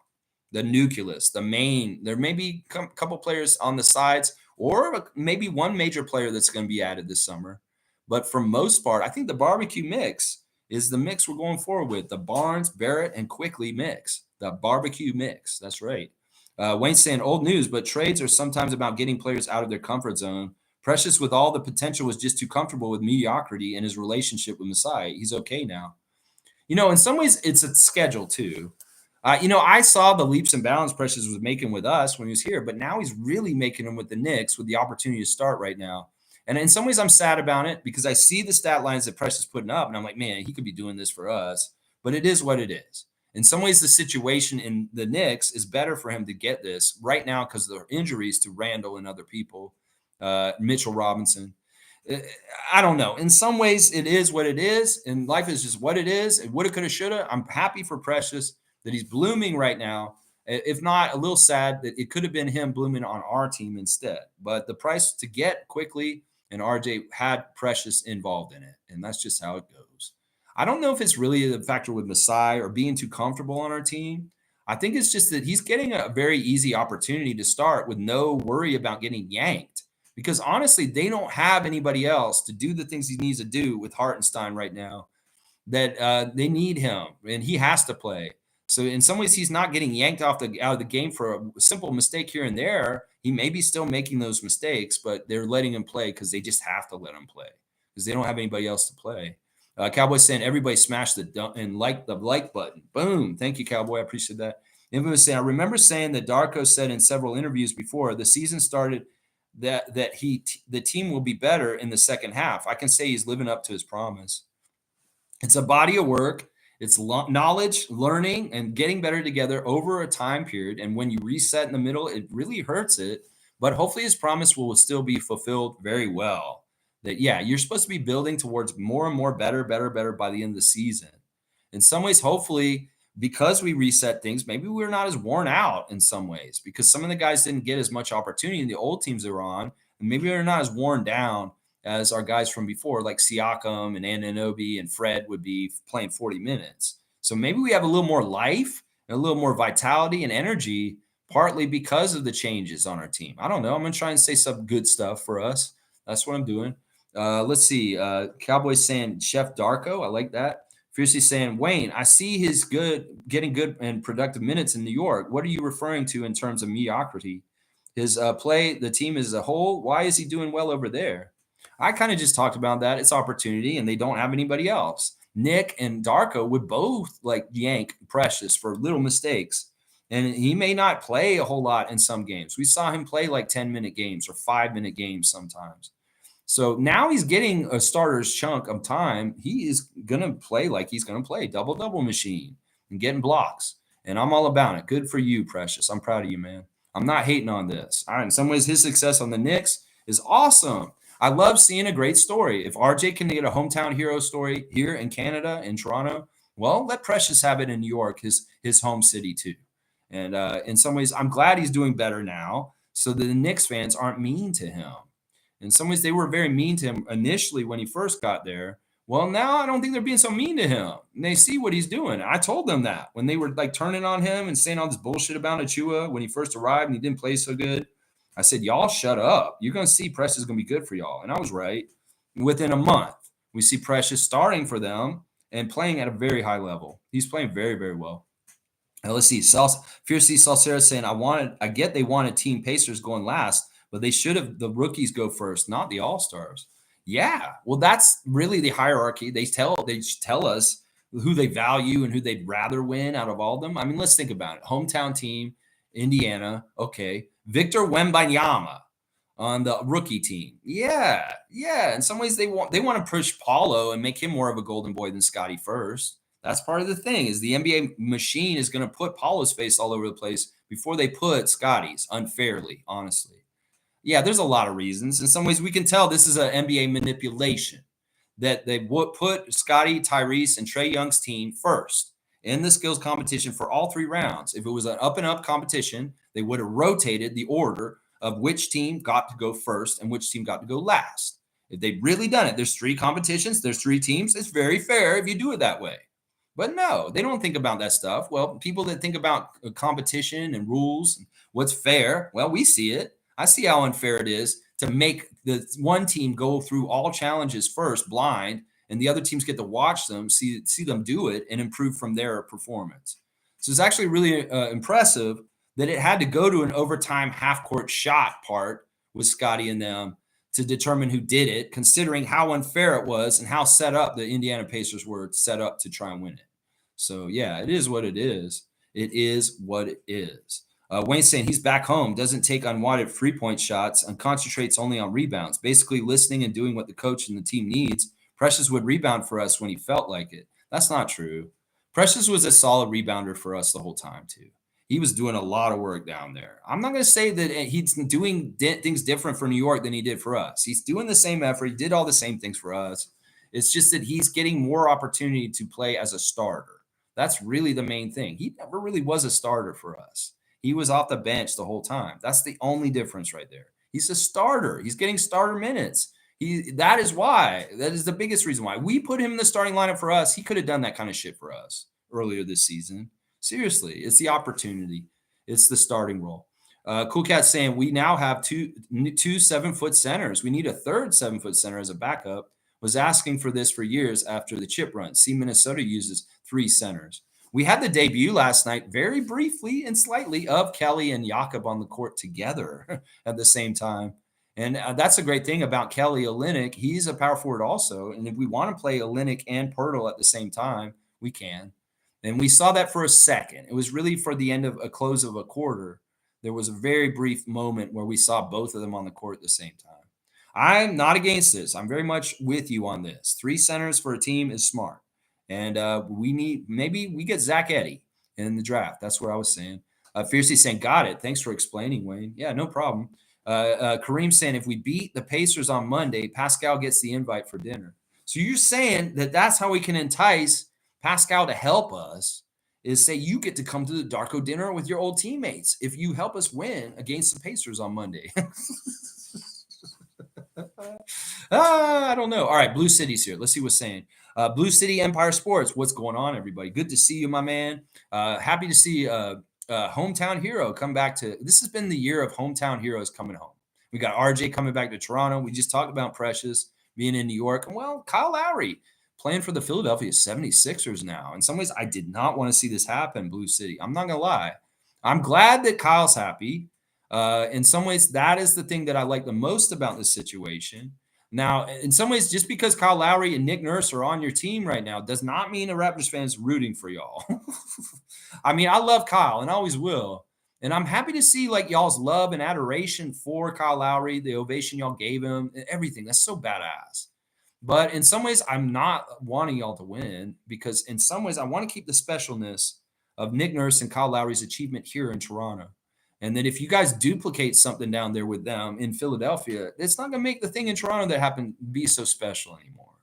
The nucleus, the main. There may be a couple players on the sides or maybe one major player that's going to be added this summer. But for most part, I think the barbecue mix is the mix we're going forward with. The Barnes, Barrett, and Quickly mix. The barbecue mix. That's right. Wayne's saying old news, but trades are sometimes about getting players out of their comfort zone. Precious, with all the potential, was just too comfortable with mediocrity in his relationship with Masai. He's okay now. In some ways, it's a schedule too. I saw the leaps and bounds Precious was making with us when he was here, but now he's really making them with the Knicks with the opportunity to start right now. And in some ways, I'm sad about it because I see the stat lines that Precious is putting up, and I'm like, man, he could be doing this for us. But it is what it is. In some ways, the situation in the Knicks is better for him to get this right now because of the injuries to Randall and other people, Mitchell Robinson. I don't know. In some ways, it is what it is, and life is just what it is. It woulda, coulda, shoulda. I'm happy for Precious that he's blooming right now. If not, a little sad that it could have been him blooming on our team instead. But the price to get Quickly and RJ had Precious involved in it, and that's just how it goes. I don't know if it's really a factor with Masai or being too comfortable on our team. I think it's just that he's getting a very easy opportunity to start with no worry about getting yanked. Because honestly, they don't have anybody else to do the things he needs to do with Hartenstein right now. That they need him, and he has to play. So in some ways, he's not getting yanked out of the game for a simple mistake here and there. He may be still making those mistakes, but they're letting him play because they just have to let him play because they don't have anybody else to play. Cowboy saying everybody smash the like button. Boom. Thank you, Cowboy. I appreciate that. Infamous saying, I remember saying that Darko said in several interviews before the season started that the team will be better in the second half. I can say he's living up to his promise. It's a body of work. It's knowledge, learning, and getting better together over a time period. And when you reset in the middle, it really hurts it. But hopefully his promise will still be fulfilled very well. That, yeah, you're supposed to be building towards more and more better by the end of the season. In some ways, hopefully, because we reset things, maybe we're not as worn out in some ways because some of the guys didn't get as much opportunity in the old teams they were on. And maybe they're not as worn down as our guys from before, like Siakam and Anunoby and Fred would be playing 40 minutes. So maybe we have a little more life and a little more vitality and energy, partly because of the changes on our team. I don't know. I'm going to try and say some good stuff for us. That's what I'm doing. Let's see. Cowboys saying Chef Darko. I like that. Fiercely saying, Wayne, I see his getting good and productive minutes in New York. What are you referring to in terms of mediocrity? His play, the team as a whole, why is he doing well over there? I kind of just talked about that. It's opportunity, and they don't have anybody else. Nick and Darko would both like yank Precious for little mistakes. And he may not play a whole lot in some games. We saw him play like 10-minute games or 5-minute games sometimes. So now he's getting a starter's chunk of time. He is going to play like he's going to play double-double machine and getting blocks. And I'm all about it. Good for you, Precious. I'm proud of you, man. I'm not hating on this. In some ways, his success on the Knicks is awesome. I love seeing a great story. If RJ can get a hometown hero story here in Canada, in Toronto, well, let Precious have it in New York, his home city too. And in some ways, I'm glad he's doing better now so that the Knicks fans aren't mean to him. In some ways, they were very mean to him initially when he first got there. Well, now I don't think they're being so mean to him. And they see what he's doing. I told them that when they were like turning on him and saying all this bullshit about Achua when he first arrived and he didn't play so good. I said, y'all shut up. You're going to see Precious is going to be good for y'all. And I was right. Within a month, we see Precious starting for them and playing at a very high level. He's playing very, very well. Now, let's see. Fiercely Salcera saying, I get they wanted Team Pacers going last, but they should have the rookies go first, not the All-Stars. Yeah, well, that's really the hierarchy. They tell us who they value and who they'd rather win out of all of them. I mean, let's think about it. Hometown team, Indiana, okay. Victor Wembanyama on the rookie team. Yeah. In some ways, they want to push Paulo and make him more of a golden boy than Scottie first. That's part of the thing is the NBA machine is going to put Paulo's face all over the place before they put Scottie's unfairly, honestly. Yeah, there's a lot of reasons. In some ways, we can tell this is an NBA manipulation that they would put Scottie, Tyrese, and Trae Young's team first in the skills competition for all 3 rounds. If it was an up-and-up competition, they would have rotated the order of which team got to go first and which team got to go last. If they'd really done it, there's 3 competitions, there's 3 teams. It's very fair if you do it that way. But no, they don't think about that stuff. Well, people that think about competition and rules and what's fair, well, we see it. I see how unfair it is to make the one team go through all challenges first blind and the other teams get to watch them, see them do it and improve from their performance. So it's actually really impressive that it had to go to an overtime half-court shot part with Scottie and them to determine who did it, considering how unfair it was and how set up the Indiana Pacers were set up to try and win it. So, yeah, it is what it is. It is what it is. Wayne's saying he's back home, doesn't take unwanted three-point shots, and concentrates only on rebounds, basically listening and doing what the coach and the team needs. Precious would rebound for us when he felt like it. That's not true. Precious was a solid rebounder for us the whole time, too. He was doing a lot of work down there. I'm not going to say that he's doing things different for New York than he did for us. He's doing the same effort. He did all the same things for us. It's just that he's getting more opportunity to play as a starter. That's really the main thing. He never really was a starter for us. He was off the bench the whole time. That's the only difference right there. He's a starter. He's getting starter minutes. That is why. That is the biggest reason why. We put him in the starting lineup for us. He could have done that kind of shit for us earlier this season. Seriously, it's the opportunity. It's the starting role. Cool Cat saying we now have two 7-foot centers. We need a third 7-foot center as a backup. Was asking for this for years after the chip run. See, Minnesota uses 3 centers. We had the debut last night, very briefly and slightly, of Kelly and Jakob on the court together at the same time. And that's a great thing about Kelly Olynyk. He's a power forward also. And if we want to play Olynyk and Poeltl at the same time, we can. And we saw that for a second. It was really for the end of a close of a quarter. There was a very brief moment where we saw both of them on the court at the same time. I'm not against this. I'm very much with you on this. 3 centers for a team is smart. And maybe we get Zach Edey in the draft. That's what I was saying. Fiercely saying, got it. Thanks for explaining, Wayne. Yeah, no problem. Kareem saying, if we beat the Pacers on Monday, Pascal gets the invite for dinner. So you're saying that that's how we can entice Pascal to help us is say you get to come to the Darko dinner with your old teammates if you help us win against the Pacers on Monday. I don't know. All right, Blue City's here. Let's see what's saying. Blue City Empire Sports. What's going on, everybody? Good to see you, my man. Happy to see hometown hero come back to. This has been the year of hometown heroes coming home. We got RJ coming back to Toronto. We just talked about Precious being in New York. And well, Kyle Lowry playing for the Philadelphia 76ers now. In some ways, I did not want to see this happen, Blue City. I'm not going to lie. I'm glad that Kyle's happy. In some ways, that is the thing that I like the most about this situation. Now, in some ways, just because Kyle Lowry and Nick Nurse are on your team right now does not mean a Raptors fan is rooting for y'all. I mean, I love Kyle and I always will. And I'm happy to see like y'all's love and adoration for Kyle Lowry, the ovation y'all gave him, and everything. That's so badass. But in some ways, I'm not wanting y'all to win because in some ways, I want to keep the specialness of Nick Nurse and Kyle Lowry's achievement here in Toronto. And that if you guys duplicate something down there with them in Philadelphia, it's not going to make the thing in Toronto that happened be so special anymore.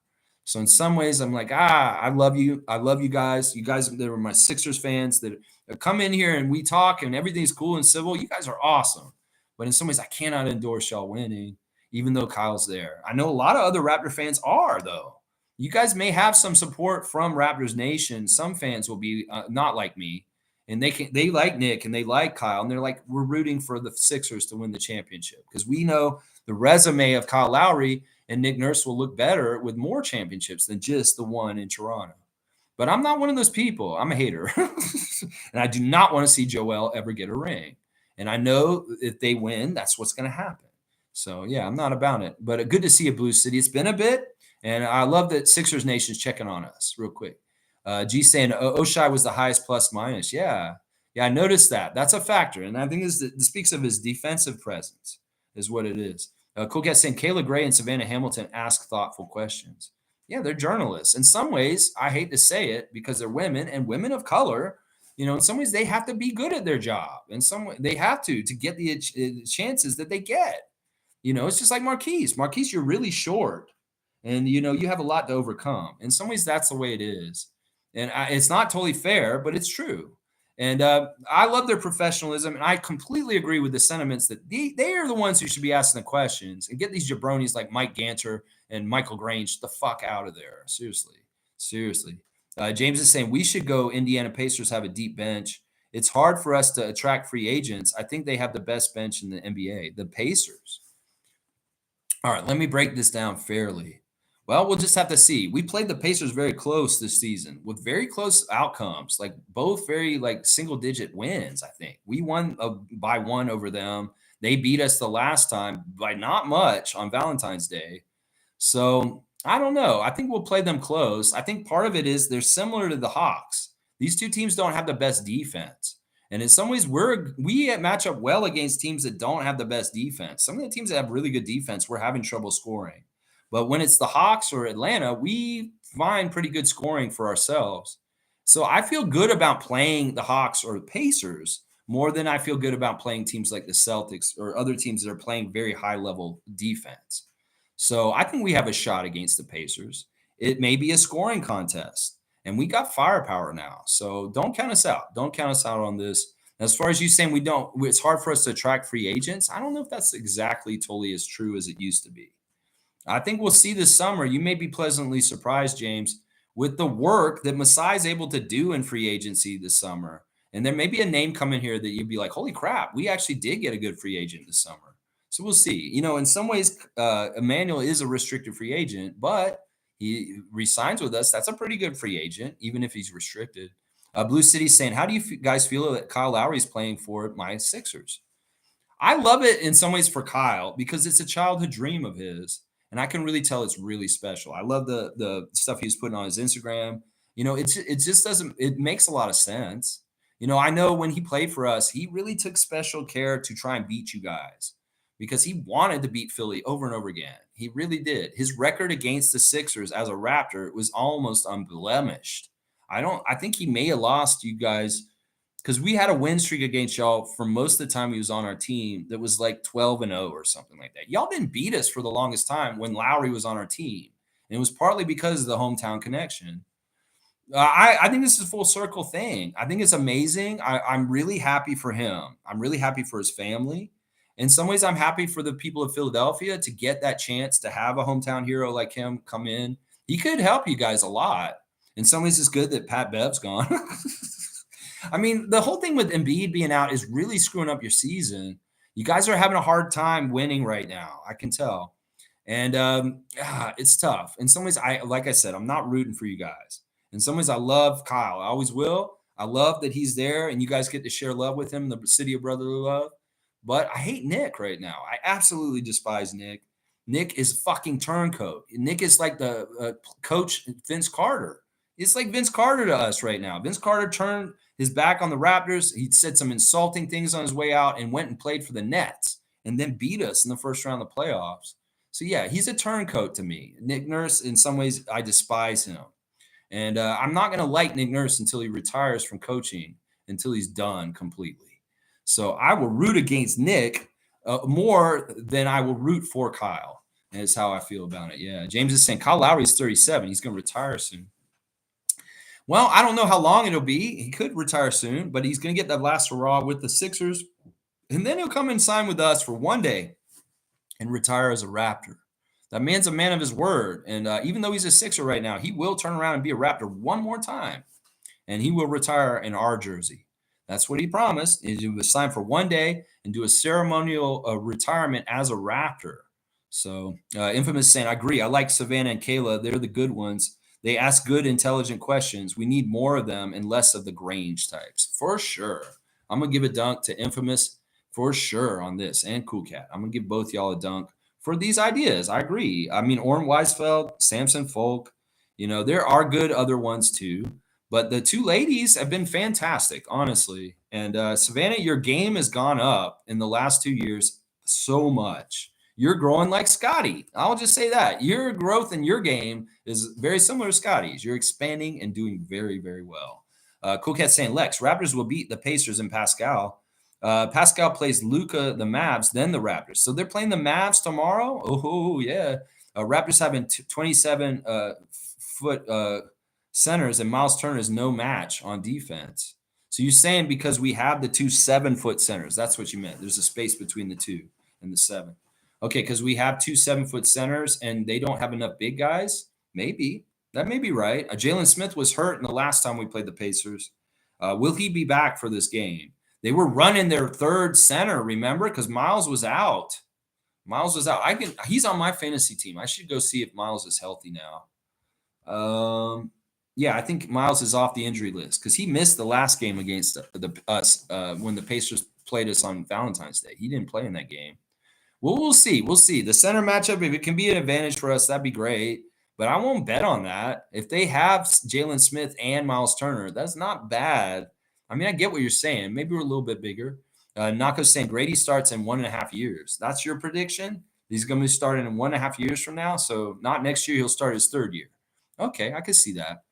So in some ways, I'm like, I love you. I love you guys. You guys that were my Sixers fans that come in here and we talk and everything's cool and civil. You guys are awesome. But in some ways, I cannot endorse y'all winning, even though Kyle's there. I know a lot of other Raptor fans are, though. You guys may have some support from Raptors Nation. Some fans will be not like me. And they like Nick and they like Kyle. And they're like, we're rooting for the Sixers to win the championship. Because we know the resume of Kyle Lowry and Nick Nurse will look better with more championships than just the one in Toronto. But I'm not one of those people. I'm a hater. And I do not want to see Joel ever get a ring. And I know if they win, that's what's going to happen. So, yeah, I'm not about it. But good to see you, Blue City. It's been a bit. And I love that Sixers Nation's checking on us real quick. G saying Oshai was the highest plus minus. Yeah, I noticed that. That's a factor. And I think this speaks of his defensive presence is what it is. Cool Cat saying Kayla Gray and Savannah Hamilton ask thoughtful questions. Yeah, they're journalists. In some ways, I hate to say it because they're women and women of color. You know, in some ways, they have to be good at their job. In some way, they have to get the chances that they get. You know, it's just like Marquise. Marquise, you're really short. And, you know, you have a lot to overcome. In some ways, that's the way it is. And it's not totally fair, but it's true. And I love their professionalism. And I completely agree with the sentiments that they are the ones who should be asking the questions and get these jabronis like Mike Ganter and Michael Grange the fuck out of there. Seriously. James is saying we should go Indiana Pacers have a deep bench. It's hard for us to attract free agents. I think they have the best bench in the NBA, the Pacers. All right, let me break this down fairly. Well, we'll just have to see. We played the Pacers very close this season with very close outcomes, like both very like single-digit wins, I think. We won by one over them. They beat us the last time by not much on Valentine's Day. So I don't know. I think we'll play them close. I think part of it is they're similar to the Hawks. These two teams don't have the best defense. And in some ways, we match up well against teams that don't have the best defense. Some of the teams that have really good defense, we're having trouble scoring. But when it's the Hawks or Atlanta, we find pretty good scoring for ourselves. So I feel good about playing the Hawks or the Pacers more than I feel good about playing teams like the Celtics or other teams that are playing very high-level defense. So I think we have a shot against the Pacers. It may be a scoring contest, and we got firepower now. So don't count us out. Don't count us out on this. As far as you saying it's hard for us to attract free agents, I don't know if that's exactly totally as true as it used to be. I think we'll see this summer. You may be pleasantly surprised, James, with the work that Masai is able to do in free agency this summer. And there may be a name coming here that you'd be like, holy crap, we actually did get a good free agent this summer. So we'll see. You know, in some ways, Emmanuel is a restricted free agent, but he resigns with us. That's a pretty good free agent, even if he's restricted. Blue City saying, how do you guys feel that Kyle Lowry is playing for my Sixers? I love it in some ways for Kyle because it's a childhood dream of his. And I can really tell it's really special. I love the stuff he's putting on his Instagram. You know, it just doesn't, it makes a lot of sense. You know, I know when he played for us, he really took special care to try and beat you guys because he wanted to beat Philly over and over again. He really did. His record against the Sixers as a Raptor was almost unblemished. I think he may have lost you guys because we had a win streak against y'all for most of the time he was on our team that was like 12-0 or something like that. Y'all didn't beat us for the longest time when Lowry was on our team. And it was partly because of the hometown connection. I think this is a full circle thing. I think it's amazing. I'm really happy for him. I'm really happy for his family. In some ways, I'm happy for the people of Philadelphia to get that chance to have a hometown hero like him come in. He could help you guys a lot. In some ways, it's good that Pat Bev's gone. I mean, the whole thing with Embiid being out is really screwing up your season. You guys are having a hard time winning right now. I can tell. And it's tough. In some ways, like I said, I'm not rooting for you guys. In some ways, I love Kyle. I always will. I love that he's there and you guys get to share love with him, the city of brotherly love. But I hate Nick right now. I absolutely despise Nick. Nick is fucking turncoat. Nick is like the coach Vince Carter. It's like Vince Carter to us right now. Vince Carter turned his back on the Raptors. He said some insulting things on his way out and went and played for the Nets and then beat us in the first round of the playoffs. So, yeah, he's a turncoat to me. Nick Nurse, in some ways, I despise him. And I'm not going to like Nick Nurse until he retires from coaching, until he's done completely. So I will root against Nick more than I will root for Kyle. And that's how I feel about it. Yeah, James is saying Kyle Lowry is 37. He's going to retire soon. Well, I don't know how long it'll be. He could retire soon, but he's going to get that last hurrah with the Sixers. And then he'll come and sign with us for one day and retire as a Raptor. That man's a man of his word. And even though he's a Sixer right now, he will turn around and be a Raptor one more time. And he will retire in our jersey. That's what he promised. He would sign for one day and do a ceremonial retirement as a Raptor. So Infamous saying, I agree. I like Savannah and Kayla. They're the good ones. They ask good, intelligent questions. We need more of them and less of the Grange types. For sure. I'm going to give a dunk to Infamous for sure on this and Cool Cat. I'm going to give both y'all a dunk for these ideas. I agree. I mean, Orrin Weisfeld, Samson Folk, there are good other ones too. But the two ladies have been fantastic, honestly. And Savannah, your game has gone up in the last 2 years so much. You're growing like Scottie. I'll just say that. Your growth in your game is very similar to Scottie's. You're expanding and doing very, very well. Cool Cat saying, Lex, Raptors will beat the Pacers in Pascal. Pascal plays Luka, the Mavs, then the Raptors. So they're playing the Mavs tomorrow? Oh, yeah. Raptors having 27-foot centers, and Miles Turner is no match on defense. So you're saying because we have the 2 7-foot centers, that's what you meant. There's a space between the 2 and the 7. Okay, because we have 2 7-foot centers and they don't have enough big guys? Maybe. That may be right. Jalen Smith was hurt in the last time we played the Pacers. Will he be back for this game? They were running their third center, remember? Because Miles was out. He's on my fantasy team. I should go see if Miles is healthy now. Yeah, I think Miles is off the injury list because he missed the last game against us when the Pacers played us on Valentine's Day. He didn't play in that game. Well, we'll see. We'll see. The center matchup, if it can be an advantage for us, that'd be great. But I won't bet on that. If they have Jalen Smith and Miles Turner, that's not bad. I mean, I get what you're saying. Maybe we're a little bit bigger. Nako's saying Grady starts in 1.5 years. That's your prediction? He's going to be starting in 1.5 years from now. So not next year. He'll start his third year. Okay, I can see that.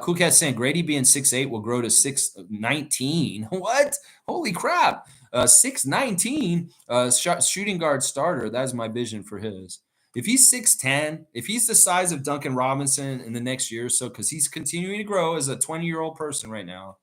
Cool Cat saying Grady being 6'8" will grow to 6'19". What? Holy crap. 6'19", shooting guard starter. That is my vision for his. If he's 6'10", if he's the size of Duncan Robinson in the next year or so, because he's continuing to grow as a 20-year-old person right now,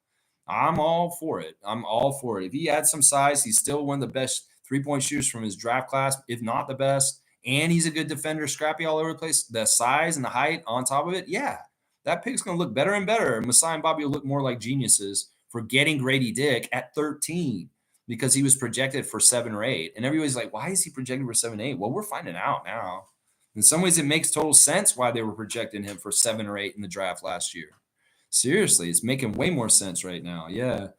I'm all for it. If he adds some size, he's still one of the best three-point shooters from his draft class, if not the best, and he's a good defender, scrappy all over the place. The size and the height on top of it, yeah, that pick's going to look better and better. Masai and Bobby will look more like geniuses for getting Grady Dick at 13 because he was projected for 7 or 8. And everybody's like, why is he projected for 7 or 8? Well, we're finding out now. In some ways, it makes total sense why they were projecting him for 7 or 8 in the draft last year. Seriously, it's making way more sense right now. Yeah.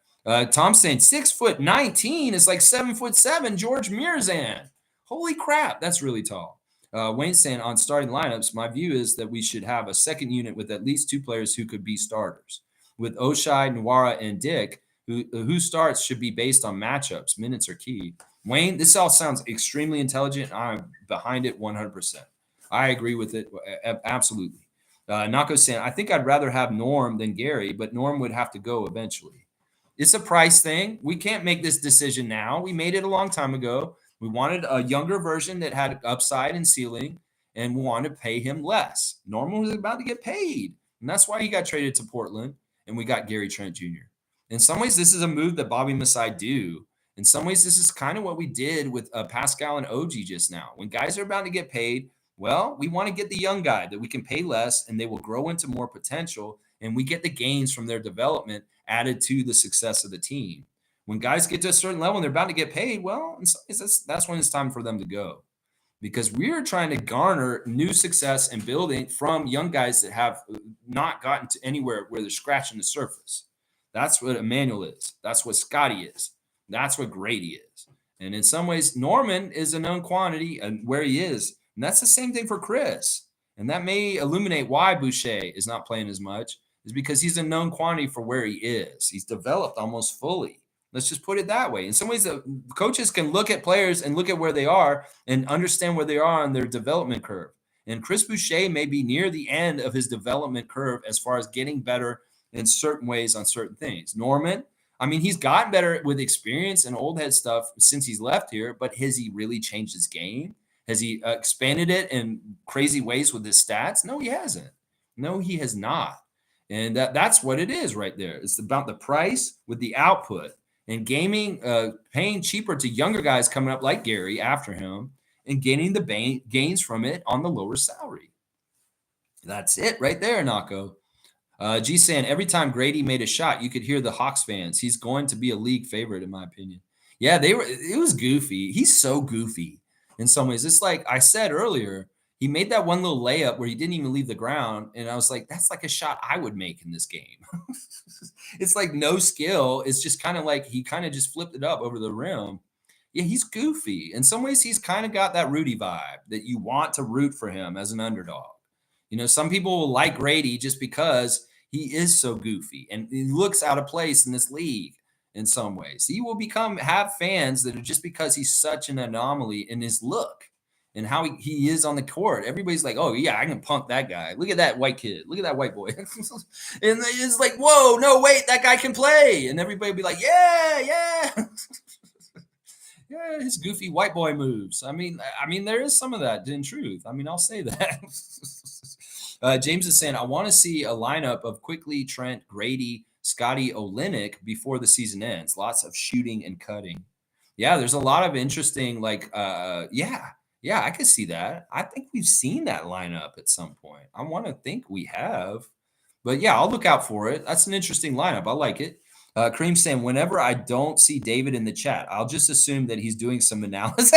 Tom's saying 6'19" is like 7'7" George Mirzan. Holy crap, that's really tall. Wayne's saying on starting lineups, my view is that we should have a second unit with at least 2 players who could be starters. With Oshai, Nwara, and Dick, who starts should be based on matchups. Minutes are key. Wayne, this all sounds extremely intelligent. I'm behind it 100%. I agree with it. Absolutely. Nako's saying, I think I'd rather have Norm than Gary, but Norm would have to go eventually. It's a price thing. We can't make this decision now. We made it a long time ago. We wanted a younger version that had upside and ceiling, and we wanted to pay him less. Norman was about to get paid. And that's why he got traded to Portland and we got Gary Trent Jr. In some ways, this is a move that Bobby Masai do. In some ways, this is kind of what we did with Pascal and OG just now. When guys are about to get paid, well, we want to get the young guy that we can pay less and they will grow into more potential. And we get the gains from their development added to the success of the team. When guys get to a certain level and they're about to get paid, well, that's when it's time for them to go. Because we're trying to garner new success and building from young guys that have not gotten to anywhere where they're scratching the surface. That's what Emmanuel is. That's what Scottie is. That's what Grady is. And in some ways, Norman is a known quantity and where he is. And that's the same thing for Chris. And that may illuminate why Boucher is not playing as much, is because he's a known quantity for where he is. He's developed almost fully. Let's just put it that way. In some ways, the coaches can look at players and look at where they are and understand where they are on their development curve. And Chris Boucher may be near the end of his development curve as far as getting better in certain ways on certain things. Norman, I mean, he's gotten better with experience and old head stuff since he's left here, but has he really changed his game? Has he expanded it in crazy ways with his stats? No, he hasn't. No, he has not. And that's what it is right there. It's about the price with the output. And gaming, paying cheaper to younger guys coming up like Gary after him and getting the gains from it on the lower salary. That's it right there, Nako. G saying, every time Grady made a shot, you could hear the Hawks fans. He's going to be a league favorite, in my opinion. Yeah, it was goofy. He's so goofy in some ways. It's like I said earlier, he made that one little layup where he didn't even leave the ground. And I was like, that's like a shot I would make in this game. It's like no skill. It's just kind of like he kind of just flipped it up over the rim. Yeah, he's goofy. In some ways, he's kind of got that Rudy vibe that you want to root for him as an underdog. You know, some people will like Grady just because he is so goofy and he looks out of place in this league in some ways. He will have fans that are just because he's such an anomaly in his look and how he is on the court. Everybody's like, oh, yeah, I can punk that guy. Look at that white kid. Look at that white boy. And it's like, whoa, no, wait, that guy can play. And everybody will be like, yeah. Yeah, his goofy white boy moves. I mean, there is some of that in truth. I mean, I'll say that. James is saying, I want to see a lineup of Quickly, Trent, Grady, Scottie, Olynyk before the season ends. Lots of shooting and cutting. Yeah, there's a lot of interesting, yeah, I could see that. I think we've seen that lineup at some point. I want to think we have. But yeah, I'll look out for it. That's an interesting lineup. I like it. Kareem saying, whenever I don't see David in the chat, I'll just assume that he's doing some analysis.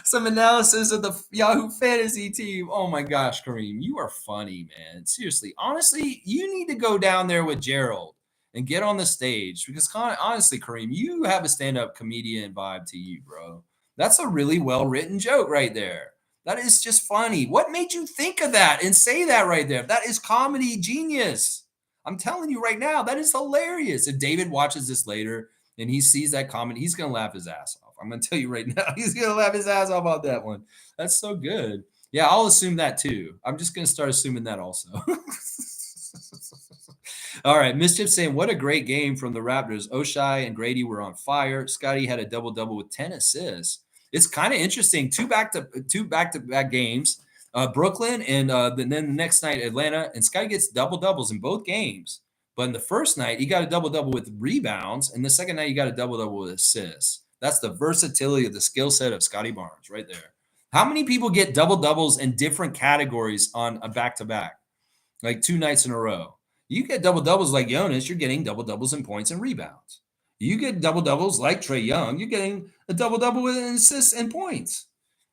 Some analysis of the Yahoo Fantasy team. Oh my gosh, Kareem, you are funny, man. Seriously. Honestly, you need to go down there with Gerald and get on the stage because honestly, Kareem, you have a stand-up comedian vibe to you, bro. That's a really well-written joke right there. That is just funny. What made you think of that and say that right there? That is comedy genius. I'm telling you right now, that is hilarious. If David watches this later and he sees that comment, he's going to laugh his ass off. I'm going to tell you right now, he's going to laugh his ass off about that one. That's so good. Yeah, I'll assume that too. I'm just going to start assuming that also. All right, Mischief saying, what a great game from the Raptors. Oshai and Grady were on fire. Scottie had a double-double with 10 assists. It's kind of interesting. Two back-to-back games. Brooklyn and then the next night Atlanta, and Scottie gets double-doubles in both games. But in the first night, he got a double-double with rebounds, and the second night, he got a double-double with assists. That's the versatility of the skill set of Scottie Barnes right there. How many people get double-doubles in different categories on a back-to-back, like 2 nights in a row? You get double-doubles like Jonas, you're getting double-doubles in points and rebounds. You get double-doubles like Trae Young, you're getting a double-double with assists and points.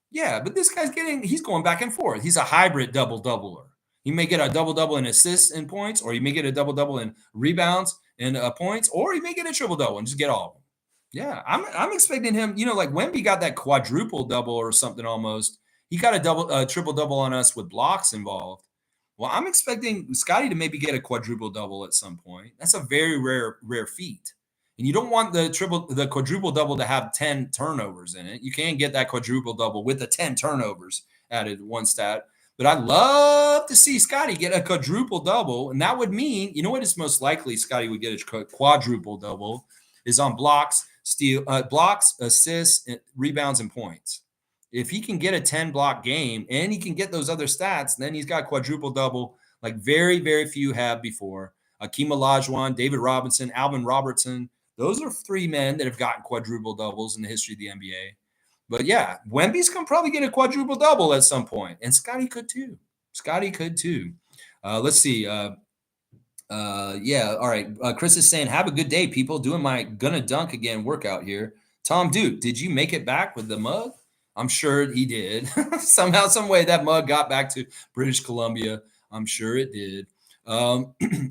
Yeah, but this guy's he's going back and forth. He's a hybrid double-doubler. He may get a double-double in assists and points, or he may get a double-double in rebounds and points, or he may get a triple-double and just get all of them. Yeah, I'm expecting him, like Wemby got that quadruple-double or something almost. He got a triple-double on us with blocks involved. Well, I'm expecting Scottie to maybe get a quadruple-double at some point. That's a very rare feat. And you don't want the quadruple double to have 10 turnovers in it. You can't get that quadruple double with the 10 turnovers added one stat. But I'd love to see Scottie get a quadruple double. And that would mean, you know what is most likely Scottie would get a quadruple double is on blocks, assists, rebounds, and points. If he can get a 10 block game and he can get those other stats, then he's got quadruple double like very, very few have before. Akeem Olajuwon, David Robinson, Alvin Robertson. Those are 3 men that have gotten quadruple doubles in the history of the NBA. But yeah, Wemby's going to probably get a quadruple double at some point. And Scottie could too. Let's see. Yeah. All right. Chris is saying, have a good day, people. Doing my gonna dunk again workout here. Tom Duke, did you make it back with the mug? I'm sure he did. Somehow, some way that mug got back to British Columbia. I'm sure it did.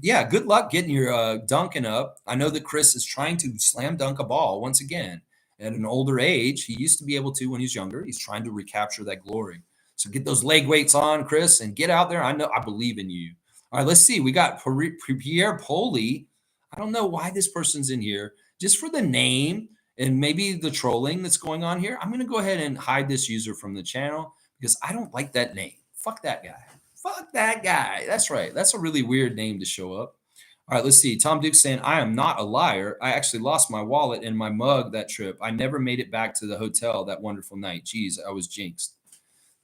Yeah, good luck getting your dunking up. I know that Chris is trying to slam dunk a ball once again at an older age. He used to be able to when he was younger. He's trying to recapture that glory. So get those leg weights on, Chris, and get out there. I believe in you. All right, let's see. We got Pierre Poli. I don't know why this person's in here. Just for the name and maybe the trolling that's going on here, I'm going to go ahead and hide this user from the channel because I don't like that name. Fuck that guy. Fuck that guy. That's right. That's a really weird name to show up. All right, let's see. Tom Duke's saying, I am not a liar. I actually lost my wallet and my mug that trip. I never made it back to the hotel that wonderful night. Jeez, I was jinxed.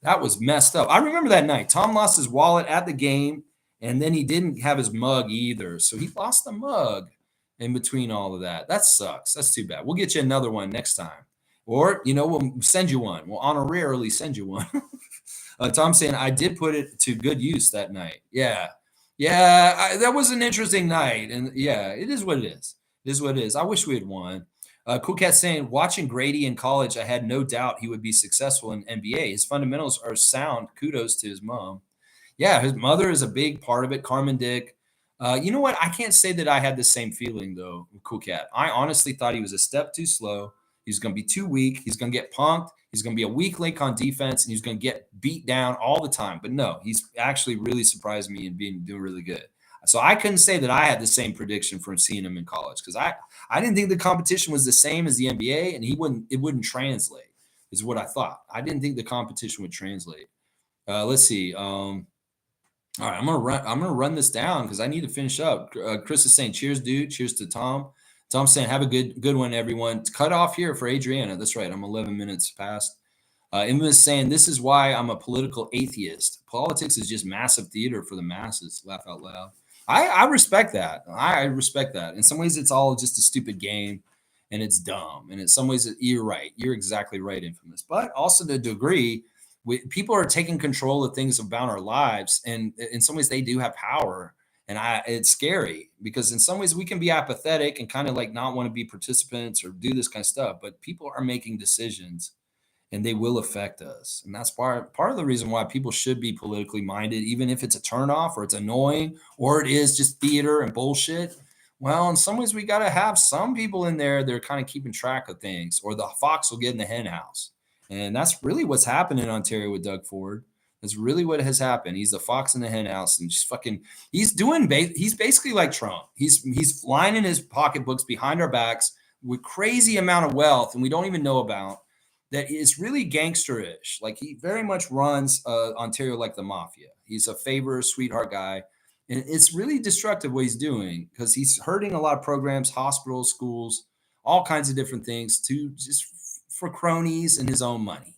That was messed up. I remember that night. Tom lost his wallet at the game, and then he didn't have his mug either. So he lost the mug in between all of that. That sucks. That's too bad. We'll get you another one next time. Or, we'll send you one. We'll honorarily send you one. Tom saying, I did put it to good use that night. Yeah. Yeah, that was an interesting night. And yeah, it is what it is. It is what it is. I wish we had won. Cool Cat saying, watching Grady in college, I had no doubt he would be successful in NBA. His fundamentals are sound. Kudos to his mom. Yeah, his mother is a big part of it. Carmen Dick. You know what? I can't say that I had the same feeling, though, Cool Cat. I honestly thought he was a step too slow. He's going to be too weak. He's going to get punked. He's going to be a weak link on defense, and he's going to get beat down all the time. But no, he's actually really surprised me and doing really good. So I couldn't say that I had the same prediction from seeing him in college because I didn't think the competition was the same as the NBA, and it wouldn't translate, is what I thought. I didn't think the competition would translate. Let's see. All right, I'm gonna run this down because I need to finish up. Chris is saying, cheers, dude. Cheers to Tom. Tom's saying, have a good one, everyone. Cut off here for Adriana. That's right. I'm 11 minutes past. Emma is saying, this is why I'm a political atheist. Politics is just massive theater for the masses. Laugh out loud. I respect that. I respect that. In some ways, it's all just a stupid game, and it's dumb. And in some ways, you're right. You're exactly right, Infamous. But also to a degree, people are taking control of things about our lives, and in some ways, they do have power. And it's scary because in some ways we can be apathetic and kind of like not want to be participants or do this kind of stuff. But people are making decisions, and they will affect us. And that's part of the reason why people should be politically minded, even if it's a turnoff or it's annoying or it is just theater and bullshit. Well, in some ways, we got to have some people in there that are kind of keeping track of things, or the fox will get in the hen house. And that's really what's happened in Ontario with Doug Ford. That's really what has happened. He's the fox in the hen house, and just fucking, he's basically like Trump. He's lining his pocketbooks behind our backs with crazy amount of wealth, and we don't even know about. That is really gangsterish. Like he very much runs Ontario like the mafia. He's a favor, sweetheart guy. And it's really destructive what he's doing because he's hurting a lot of programs, hospitals, schools, all kinds of different things to just for cronies and his own money.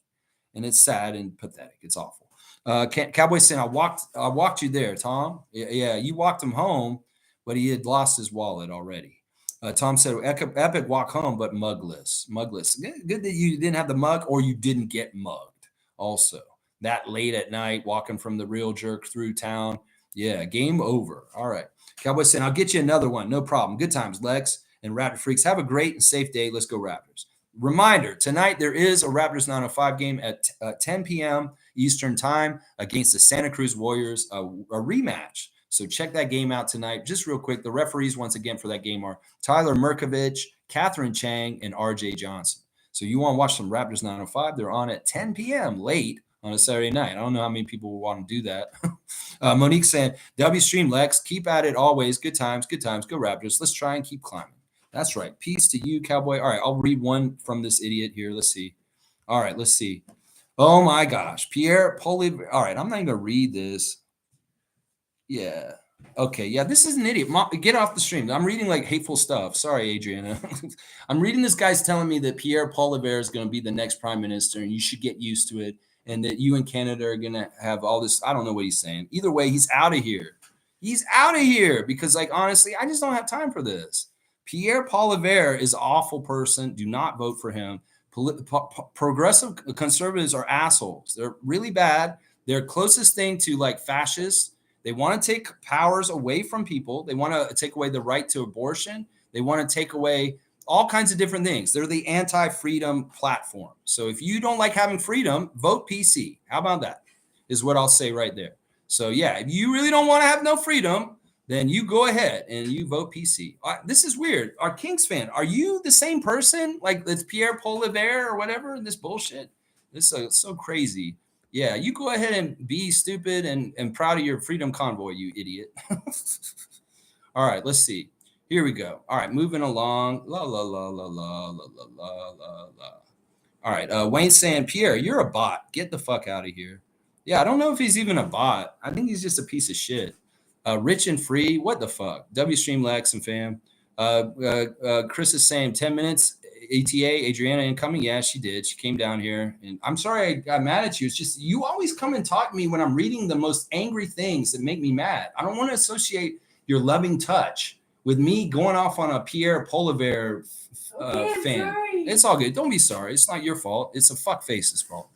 And it's sad and pathetic. It's awful. Cowboy saying, I walked you there, Tom. Yeah, you walked him home, but he had lost his wallet already. Tom said, epic walk home, but mugless. Good that you didn't have the mug or you didn't get mugged also. That late at night, walking from the real jerk through town. Yeah, game over. All right. Cowboy saying, I'll get you another one. No problem. Good times, Lex and Raptor Freaks. Have a great and safe day. Let's go Raptors. Reminder, tonight there is a Raptors 905 game at 10 p.m. Eastern time against the Santa Cruz Warriors, a rematch. So check that game out tonight. Just real quick, the referees once again for that game are Tyler Merkovich, Catherine Chang, and RJ Johnson. So you want to watch some Raptors 905, they're on at 10 p.m. late on a Saturday night. I don't know how many people will want to do that. Monique saying, W stream, Lex, keep at it always. Good times, go Raptors. Let's try and keep climbing. That's right. Peace to you, Cowboy. All right, I'll read one from this idiot here. Let's see. All right, let's see. Oh, my gosh. Pierre Poli. All right, I'm not even going to read this. Yeah. Okay, yeah, this is an idiot. Get off the stream. I'm reading like hateful stuff. Sorry, Adriana. I'm reading this guy's telling me that Pierre Poilievre is going to be the next prime minister, and you should get used to it, and that you and Canada are going to have all this. I don't know what he's saying. Either way, he's out of here. He's out of here because, like, honestly, I just don't have time for this. Pierre Poilievre is an awful person. Do not vote for him. Progressive conservatives are assholes. They're really bad. They're closest thing to like fascists. They want to take powers away from people. They want to take away the right to abortion. They want to take away all kinds of different things. They're the anti-freedom platform. So if you don't like having freedom, vote PC. How about that? Is what I'll say right there. So yeah, if you really don't want to have no freedom, then you go ahead and you vote PC. This is weird. Our Kings fan, are you the same person? Like it's Pierre Poilievre or whatever? This bullshit. This is so crazy. Yeah, you go ahead and be stupid and proud of your freedom convoy, you idiot. All right, let's see. Here we go. All right, moving along. La la la la la la la la la la. All right, Wayne's saying, Pierre, you're a bot. Get the fuck out of here. Yeah, I don't know if he's even a bot. I think he's just a piece of shit. Rich and free. What the fuck? W Stream Lex and fam. Chris is saying 10 minutes. ATA, Adriana incoming. Yeah, she did. She came down here. And I'm sorry I got mad at you. It's just you always come and talk to me when I'm reading the most angry things that make me mad. I don't want to associate your loving touch with me going off on a Pierre Poilievre fan. Sorry. It's all good. Don't be sorry. It's not your fault. It's a fuckface's fault.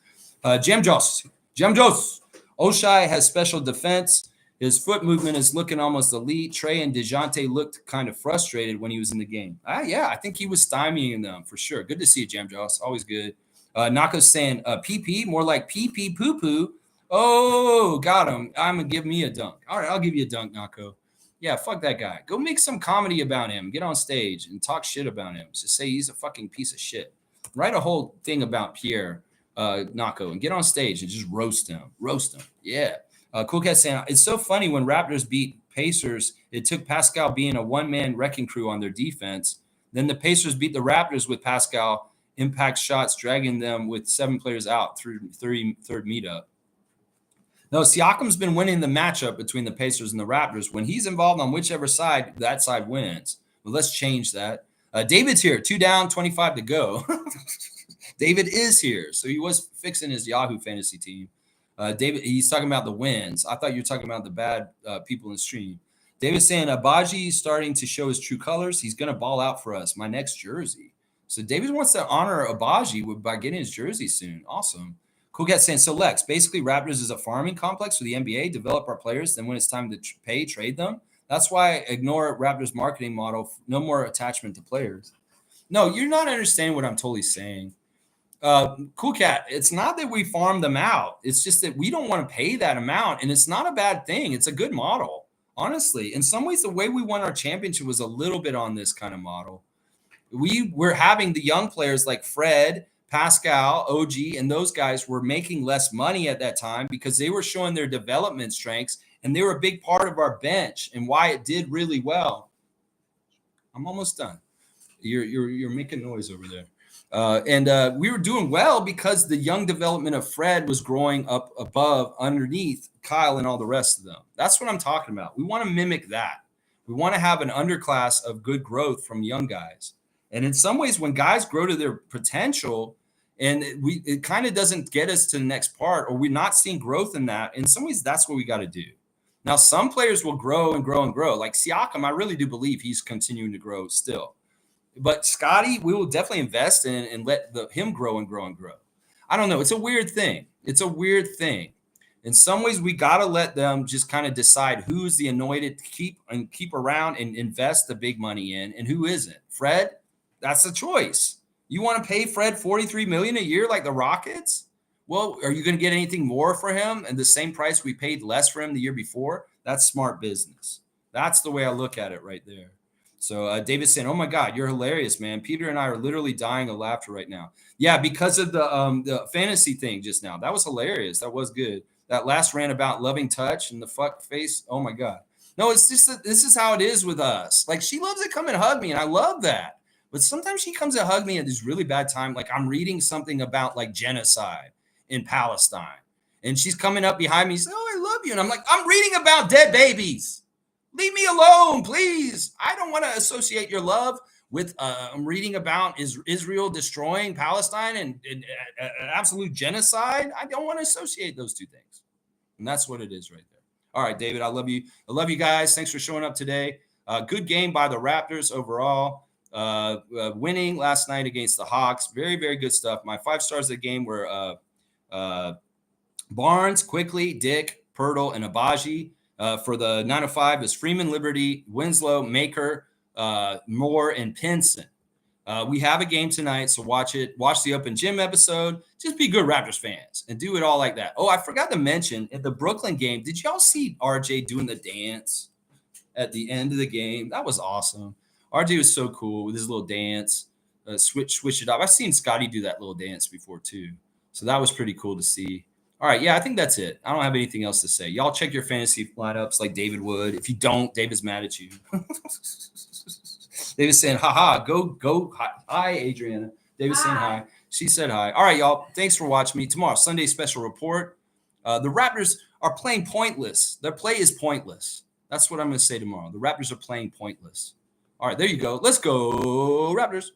Jam Joss. Oshai has special defense. His foot movement is looking almost elite. Trey and DeJounte looked kind of frustrated when he was in the game. Yeah, I think he was stymieing them for sure. Good to see you, Jam Joss. Always good. Nako's saying PP, more like PP poo-poo. Oh, got him. I'm going to give me a dunk. All right, I'll give you a dunk, Nako. Yeah, fuck that guy. Go make some comedy about him. Get on stage and talk shit about him. Just say he's a fucking piece of shit. Write a whole thing about Pierre Nako and get on stage and just roast him. Roast him. Yeah. Cool Cat saying, it's so funny when Raptors beat Pacers, it took Pascal being a one-man wrecking crew on their defense. Then the Pacers beat the Raptors with Pascal impact shots, dragging them with 7 players out through third meetup. No, Siakam's been winning the matchup between the Pacers and the Raptors. When he's involved on whichever side, that side wins. Well, let's change that. David's here, 2 down, 25 to go. David is here. So he was fixing his Yahoo fantasy team. David, he's talking about the wins. I thought you were talking about the bad people in the stream. David's saying, Abaji starting to show his true colors. He's going to ball out for us. My next jersey. So David wants to honor Abaji by getting his jersey soon. Awesome. Cool Cat saying, so Lex, basically Raptors is a farming complex for the NBA. Develop our players. Then when it's time to pay, trade them. That's why I ignore Raptors marketing model. No more attachment to players. No, you're not understanding what I'm totally saying. Cool Cat, it's not that we farm them out. It's just that we don't want to pay that amount. And it's not a bad thing. It's a good model. Honestly, in some ways, the way we won our championship was a little bit on this kind of model. We were having the young players like Fred, Pascal, OG, and those guys were making less money at that time because they were showing their development strengths. And they were a big part of our bench and why it did really well. I'm almost done. You're making noise over there. We were doing well because the young development of Fred was growing up above, underneath Kyle and all the rest of them. That's what I'm talking about. We want to mimic that. We want to have an underclass of good growth from young guys. And in some ways, when guys grow to their potential, and it kind of doesn't get us to the next part, or we're not seeing growth in that, in some ways, that's what we got to do. Now, some players will grow and grow and grow. Like Siakam, I really do believe he's continuing to grow still. But Scottie, we will definitely invest in and let him grow and grow and grow. I don't know. It's a weird thing. In some ways, we got to let them just kind of decide who's the anointed to keep around and invest the big money in and who isn't. Fred, that's the choice. You want to pay Fred $43 million a year like the Rockets? Well, are you going to get anything more for him and the same price we paid less for him the year before? That's smart business. That's the way I look at it right there. So David's saying, oh, my God, you're hilarious, man. Peter and I are literally dying of laughter right now. Yeah, because of the fantasy thing just now. That was hilarious. That was good. That last rant about loving touch and the fuck face. Oh, my God. No, it's just that this is how it is with us. Like, she loves to come and hug me, and I love that. But sometimes she comes and hug me at this really bad time. Like, I'm reading something about, like, genocide in Palestine. And she's coming up behind me. She's like, oh, I love you. And I'm like, I'm reading about dead babies. Leave me alone, please. I don't want to associate your love with reading about Israel destroying Palestine and absolute genocide. I don't want to associate those two things. And that's what it is right there. All right, David, I love you. I love you guys. Thanks for showing up today. Good game by the Raptors overall. Winning last night against the Hawks. Very, very good stuff. My 5 stars of the game were Barnes, Quickly, Dick, Pirtle, and Abaji. For the 905 is Freeman, Liberty, Winslow, Maker, Moore, and Pinson. We have a game tonight, so watch it. Watch the Open Gym episode. Just be good Raptors fans and do it all like that. Oh, I forgot to mention at the Brooklyn game, did y'all see RJ doing the dance at the end of the game? That was awesome. RJ was so cool with his little dance. Switch it up. I've seen Scottie do that little dance before too, so that was pretty cool to see. All right, yeah, I think that's it. I don't have anything else to say. Y'all check your fantasy lineups like David would. If you don't, David's mad at you. David's saying, haha, go. Hi, Adriana. David's saying hi. She said hi. All right, y'all. Thanks for watching me. Tomorrow, Sunday special report. The Raptors are playing pointless. Their play is pointless. That's what I'm going to say tomorrow. The Raptors are playing pointless. All right, there you go. Let's go, Raptors.